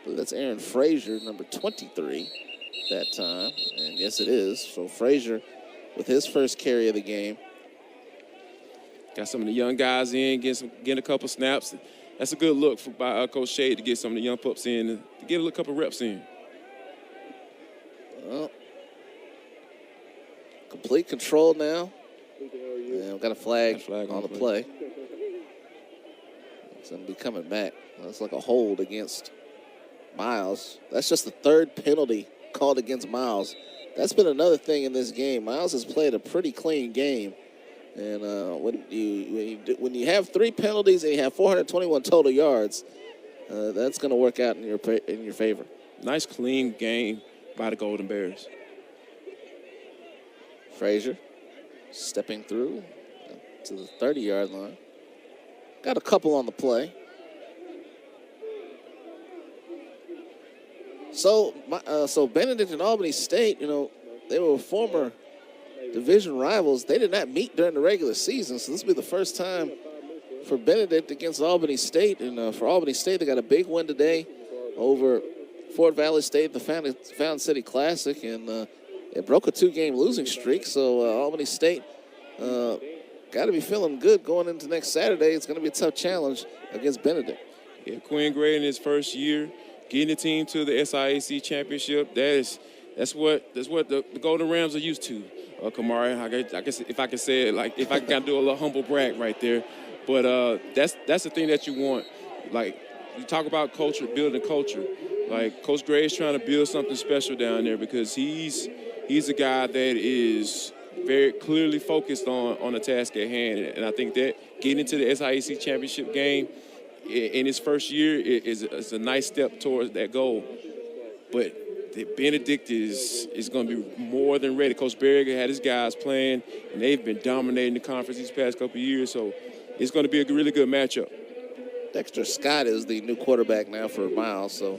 that's Aaron Frazier, number 23 that time. And yes, it is. So Frazier with his first carry of the game. Got some of the young guys in, getting a couple snaps. That's a good look by Coach Shade to get some of the young pups in, to get a couple reps in. Well, complete control now. And we've got a flag on the play. It's going to be coming back. That's like a hold against Miles. That's just the third penalty called against Miles. That's been another thing in this game. Miles has played a pretty clean game. And when you have 3 penalties and you have 421 total yards, that's going to work out in your favor. Nice clean game by the Golden Bears. Frazier stepping through to the 30-yard line. Got a couple on the play. So Benedict and Albany State, they were former division rivals. They did not meet during the regular season, so this will be the first time for Benedict against Albany State. And for Albany State, they got a big win today over Fort Valley State, the Fountain City Classic, and it broke a 2-game losing streak. So Albany State got to be feeling good going into next Saturday. It's going to be a tough challenge against Benedict. Yeah, Quinn Gray in his first year, getting the team to the SIAC championship. That's what the Golden Rams are used to. Kamari, I guess if I could say it, like if I can do a little humble brag right there, but that's the thing that you want. Like you talk about culture, building culture. Like Coach Gray is trying to build something special down there because he's a guy that is very clearly focused on the task at hand, and I think that getting into the SIAC championship game in his first year is a nice step towards that goal. But Benedict is going to be more than ready. Coach Berger had his guys playing, and they've been dominating the conference these past couple of years, so it's going to be a really good matchup. Dexter Scott is the new quarterback now for Miles. So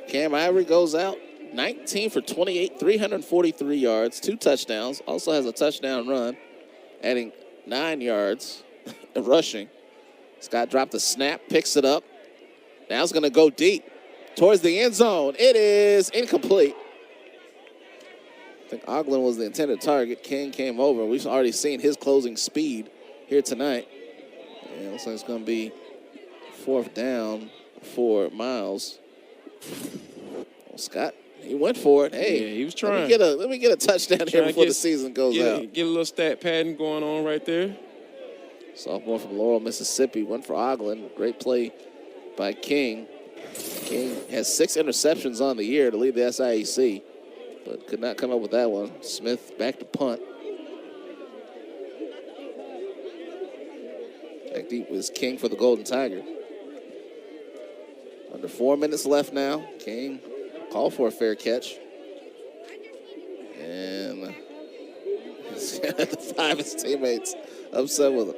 Cam Ivory goes out, 19 for 28, 343 yards, 2 touchdowns. Also has a touchdown run, adding 9 yards of rushing. Scott dropped the snap, picks it up. Now it's going to go deep towards the end zone. It is incomplete. I think Oglen was the intended target. King came over. We've already seen his closing speed here tonight. And it looks like it's going to be 4th down for Miles. Well, Scott, he went for it. Hey, yeah, he was trying. Let me get a touchdown here before the season goes out. Get a little stat padding going on right there. Sophomore from Laurel, Mississippi, went for Oglen. Great play by King. King has 6 interceptions on the year to lead the SIAC, but could not come up with that one. Smith back to punt. Back deep was King for the Golden Tiger. Under 4 minutes left now. King called for a fair catch. And the 5 of his teammates upset with him.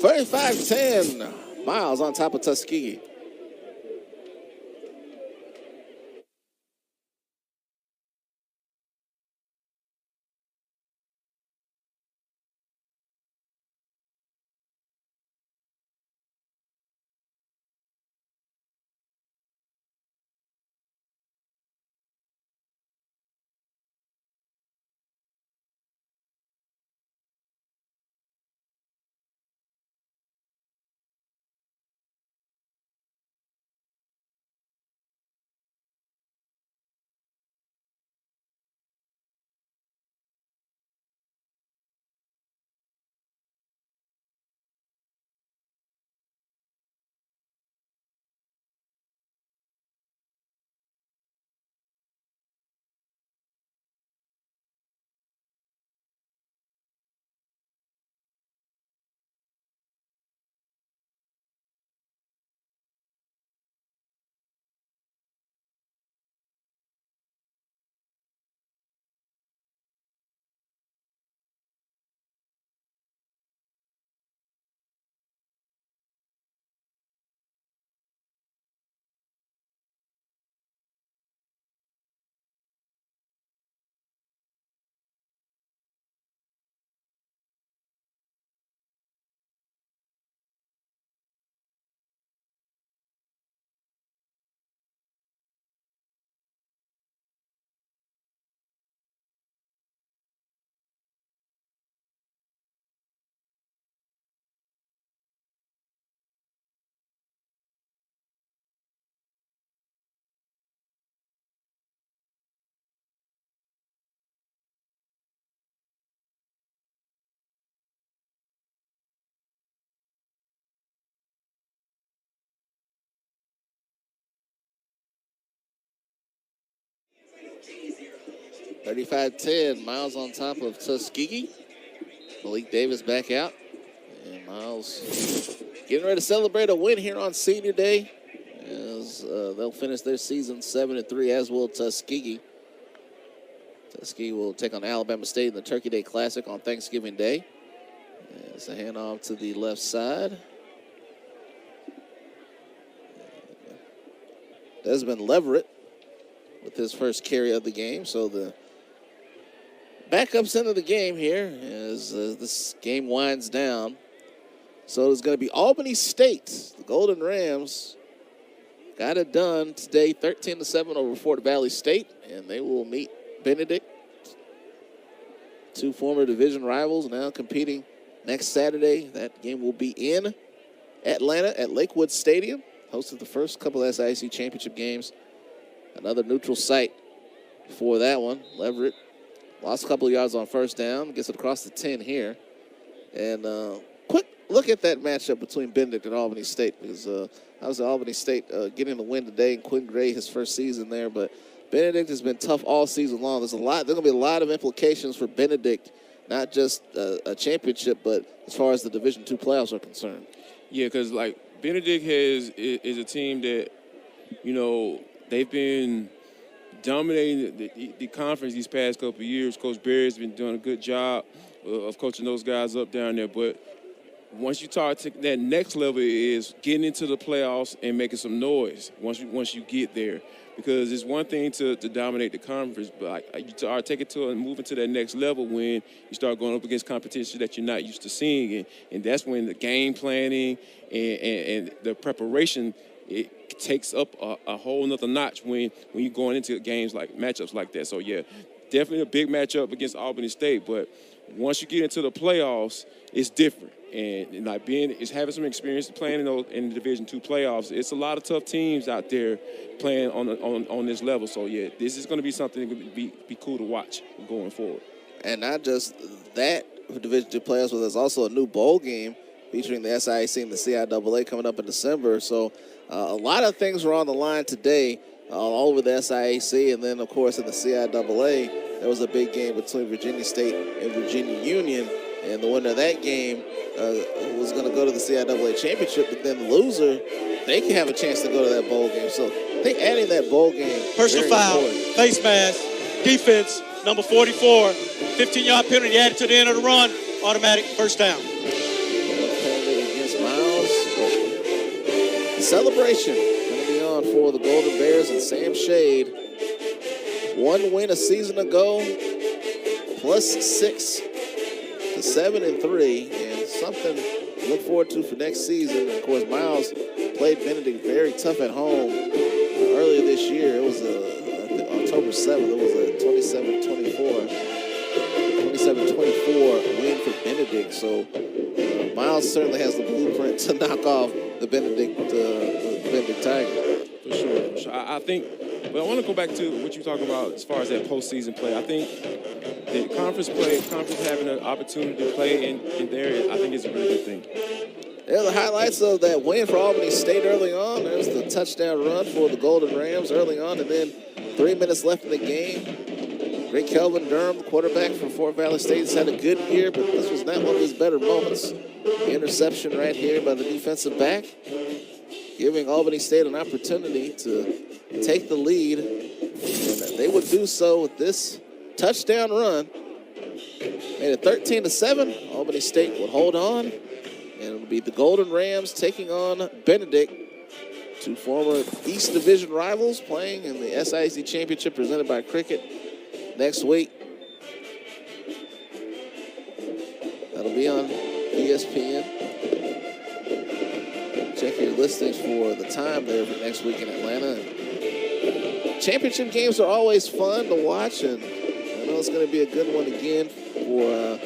35-10. Miles on top of Tuskegee. 35-10, Miles on top of Tuskegee. Malik Davis back out. And Miles getting ready to celebrate a win here on Senior Day. As they'll finish their season 7-3, as will Tuskegee. Tuskegee will take on Alabama State in the Turkey Day Classic on Thanksgiving Day. It's a handoff to the left side. Desmond Leverett with his first carry of the game. So the backups into the game here as this game winds down. So it's going to be Albany State. The Golden Rams got it done today, 13-7 over Fort Valley State, and they will meet Benedict. Two former division rivals now competing next Saturday. That game will be in Atlanta at Lakewood Stadium. Hosted the first couple of SIAC championship games. Another neutral site for that one. Leverett lost a couple of yards on first down. Gets it across the 10 here. And quick look at that matchup between Benedict and Albany State. Because obviously Albany State getting the win today. And Quinn Gray, his first season there. But Benedict has been tough all season long. There's going to be a lot of implications for Benedict. Not just a championship, but as far as the Division II playoffs are concerned. Yeah, because, like, Benedict is a team that, you know, they've been dominating the conference these past couple of years. Coach Barry's been doing a good job of coaching those guys up down there. But once you talk to that next level is getting into the playoffs and making some noise once you get there. Because it's one thing to dominate the conference, but you start taking to and moving to that next level when you start going up against competition that you're not used to seeing. And that's when the game planning and the preparation, it takes up a whole nother notch when you're going into games like matchups like that. So, yeah, definitely a big matchup against Albany State. But once you get into the playoffs, it's different. And like having some experience playing in the Division II playoffs, it's a lot of tough teams out there playing on this level. So yeah, this is going to be something that could be cool to watch going forward. And not just that for Division II playoffs, but there's also a new bowl game featuring the SIAC and the CIAA coming up in December. So a lot of things were on the line today all over the SIAC, and then of course in the CIAA there was a big game between Virginia State and Virginia Union. And the winner of that game was going to go to the CIAA championship, but then the loser, they can have a chance to go to that bowl game. So I think adding that bowl game. Personal foul, face mask, defense, number 44, 15-yard penalty added to the end of the run, automatic first down. Penalty against Miles. The celebration going to be on for the Golden Bears and Sam Shade. One win a season ago, plus 6. 7-3, and something to look forward to for next season. And of course, Miles played Benedict very tough at home earlier this year. It was October 7th. It was a 27-24 win for Benedict. So Miles certainly has the blueprint to knock off the Benedict Tigers. For sure. I think, but I want to go back to what you talk about as far as that postseason play. I think the conference having an opportunity to play in there, I think is a really good thing. There are the highlights of that win for Albany State early on. There's the touchdown run for the Golden Rams early on, and then 3 minutes left in the game. Great Kelvin Durham, the quarterback from Fort Valley State, has had a good year, but this was not one of his better moments. The interception right here by the defensive back, giving Albany State an opportunity to take the lead, and they would do so with this touchdown run. Made it 13-7. Albany State would hold on, and it would be the Golden Rams taking on Benedict, two former East Division rivals playing in the SIAC Championship presented by Cricket next week. That'll be on ESPN. Check your listings for the time there for next week in Atlanta. Championship games are always fun to watch, and I know it's going to be a good one again for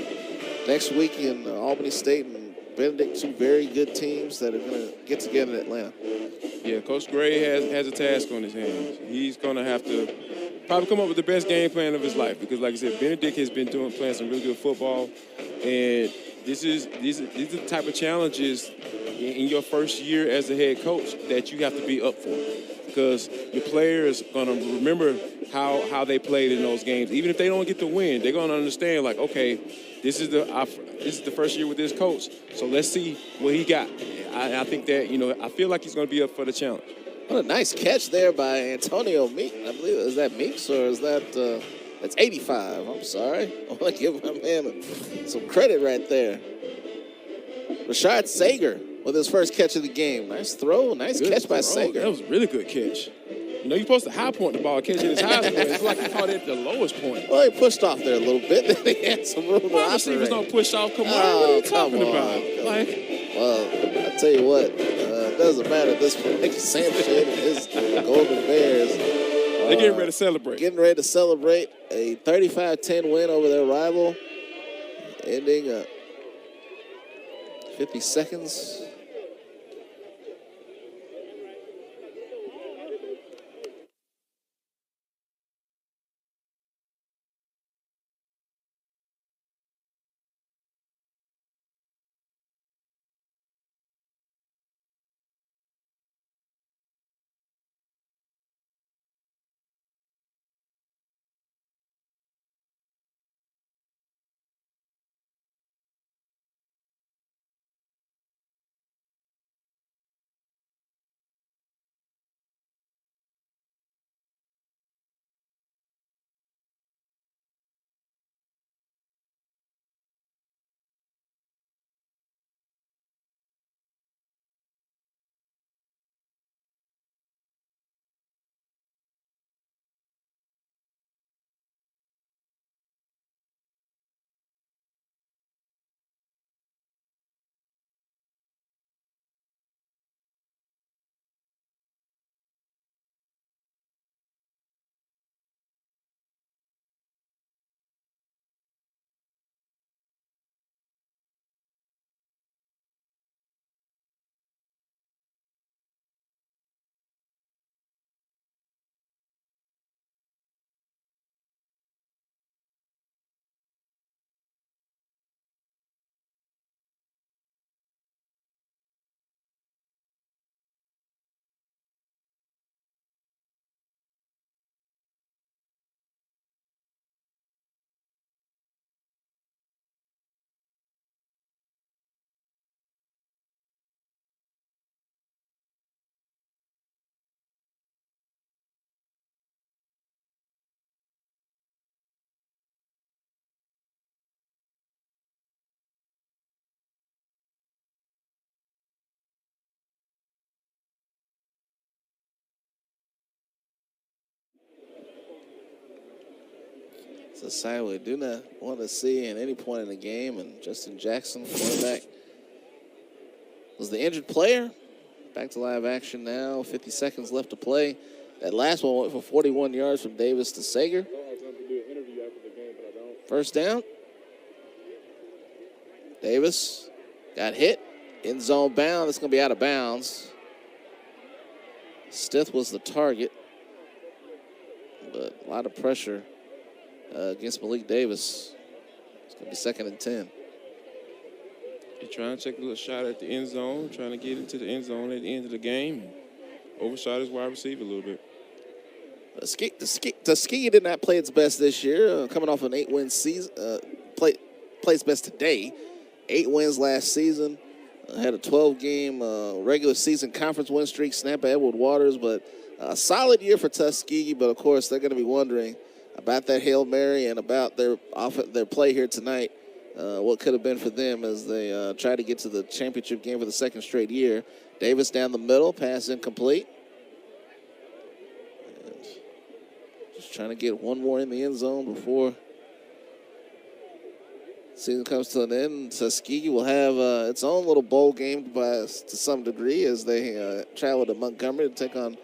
next week in Albany State and Benedict, two very good teams that are going to get together in Atlanta. Yeah, Coach Gray has a task on his hands. He's going to have to probably come up with the best game plan of his life because, like I said, Benedict has been playing some really good football, and these are the type of challenges in your first year as a head coach that you have to be up for, because your players are going to remember how they played in those games. Even if they don't get the win, they're going to understand, like, okay, this is the first year with this coach, so let's see what he got. I think that, I feel like he's going to be up for the challenge. What a nice catch there by Antonio Meek. I believe, is that Meeks or is that, that's 85. I'm sorry. I want to give him some credit right there. Rashad Sager with his first catch of the game. Nice throw, nice catch by Sager. That was a really good catch. You're supposed to high point the ball, catching his high point. It's like he caught it at the lowest point. Well, he pushed off there a little bit. Then he had some room to operate. Receivers don't push off. Come on, Oh, what are you come talking on. about? Well, I tell you what, it doesn't matter at this point. Sam Shade and his Golden Bears. They're getting ready to celebrate. Getting ready to celebrate a 35-10 win over their rival, ending 50 seconds. It's a sign we do not want to see at any point in the game. And Justin Jackson, quarterback, was the injured player. Back to live action now. 50 seconds left to play. That last one went for 41 yards from Davis to Sager. First down. Davis got hit. End zone bound. It's going to be out of bounds. Stith was the target. But a lot of pressure against Malik Davis. It's going to be 2nd and 10. They're trying to take a little shot at the end zone, trying to get into the end zone at the end of the game. Overshot his wide receiver a little bit. Tuskegee did not play its best this year, coming off an 8-win season. Played its best today. 8 wins last season. Had a 12-game regular season conference win streak, snap at Edward Waters, but a solid year for Tuskegee. But of course, they're going to be wondering about that Hail Mary and about their play here tonight. What could have been for them as they try to get to the championship game for the 2nd straight year. Davis down the middle, pass incomplete. And just trying to get one more in the end zone before season comes to an end. Tuskegee will have its own little bowl game to some degree as they travel to Montgomery to take on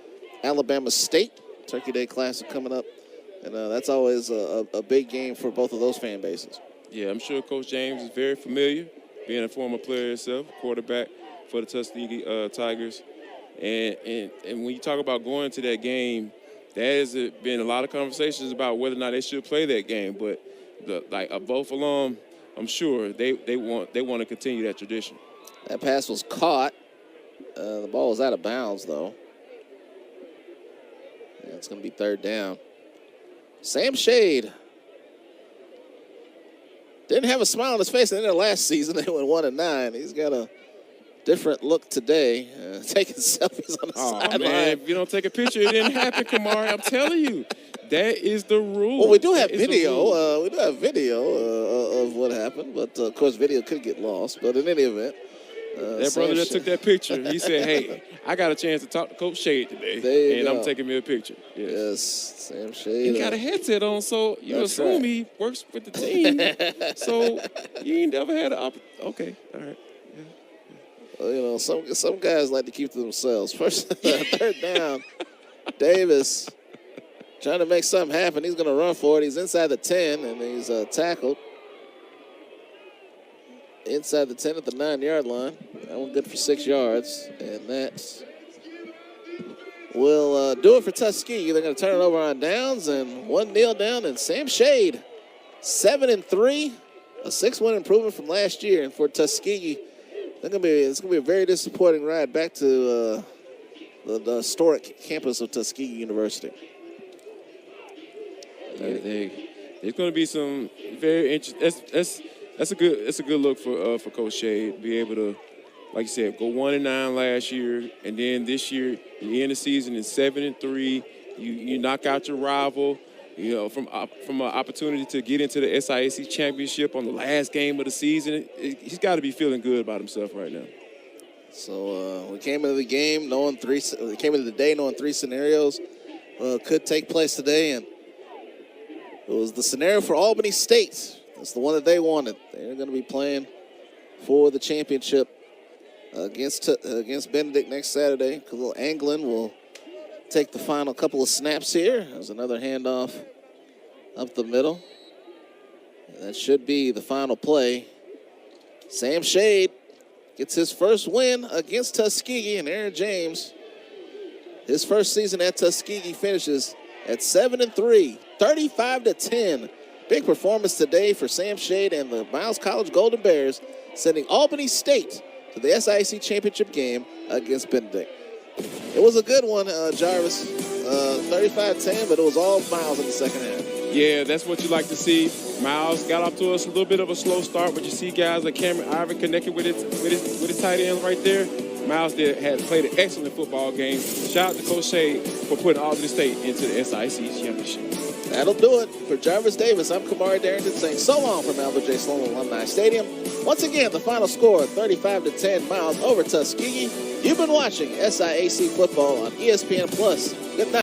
Alabama State. Turkey Day Classic coming up. And that's always a big game for both of those fan bases. Yeah, I'm sure Coach James is very familiar, being a former player himself, quarterback for the Tuskegee Tigers. And when you talk about going to that game, there has been a lot of conversations about whether or not they should play that game. But both alum, I'm sure they want to continue that tradition. That pass was caught. The ball was out of bounds, though. And it's going to be 3rd down. Sam Shade didn't have a smile on his face in their last season. They went 1-9. He's got a different look today, taking selfies on the sideline. Man, if you don't take a picture, it didn't happen, Kamari. I'm telling you, that is the rule. Well, we do have video. We do have video of what happened, but of course, video could get lost. But in any event, that brother that took that picture, he said, "Hey, I got a chance to talk to Coach Shade today, and I'm taking me a picture." Yes, Sam Shade. He got a headset on, so you That's assume right. he works with the team. So you ain't never had an okay, all right. Well, you know, some guys like to keep to themselves. First, third down, Davis trying to make something happen. He's going to run for it. He's inside the 10, and he's tackled inside the 10 at the 9-yard line. That one good for 6 yards, and that will do it for Tuskegee. They're going to turn it over on downs, and one kneel down, and Sam Shade, 7-3, a 6-win improvement from last year, and for Tuskegee, it's gonna be a very disappointing ride back to the historic campus of Tuskegee University. There's going to be some very interesting. That's a good look for Coach Shade. Be able to, like you said, go 1-9 last year, and then this year you end the season in 7-3. You knock out your rival. You know, from an opportunity to get into the SIAC championship on the last game of the season, he's got to be feeling good about himself right now. So we came into the game knowing the day knowing 3 scenarios could take place today, and it was the scenario for Albany State. That's the one that they wanted. They're going to be playing for the championship against Benedict next Saturday. Khalil Anglin will take the final couple of snaps here. There's another handoff up the middle. And that should be the final play. Sam Shade gets his first win against Tuskegee, and Aaron James, his first season at Tuskegee, finishes at 7-3, 35-10. Big performance today for Sam Shade and the Miles College Golden Bears, sending Albany State to the SIAC championship game against Benedict. It was a good one, Jarvis. 35-10, but it was all Miles in the second half. Yeah, that's what you like to see. Miles got off to us a little bit of a slow start, but you see guys like Cameron Ivan connected with his tight end right there. Miles had played an excellent football game. Shout out to Coach Shade for putting Albany State into the SIAC championship. That'll do it. For Jarvis Davis, I'm Kamari Darrington saying so long from Albert J. Sloan Alumni Stadium. Once again, the final score, 35-10, Miles over Tuskegee. You've been watching SIAC football on ESPN+. Good night.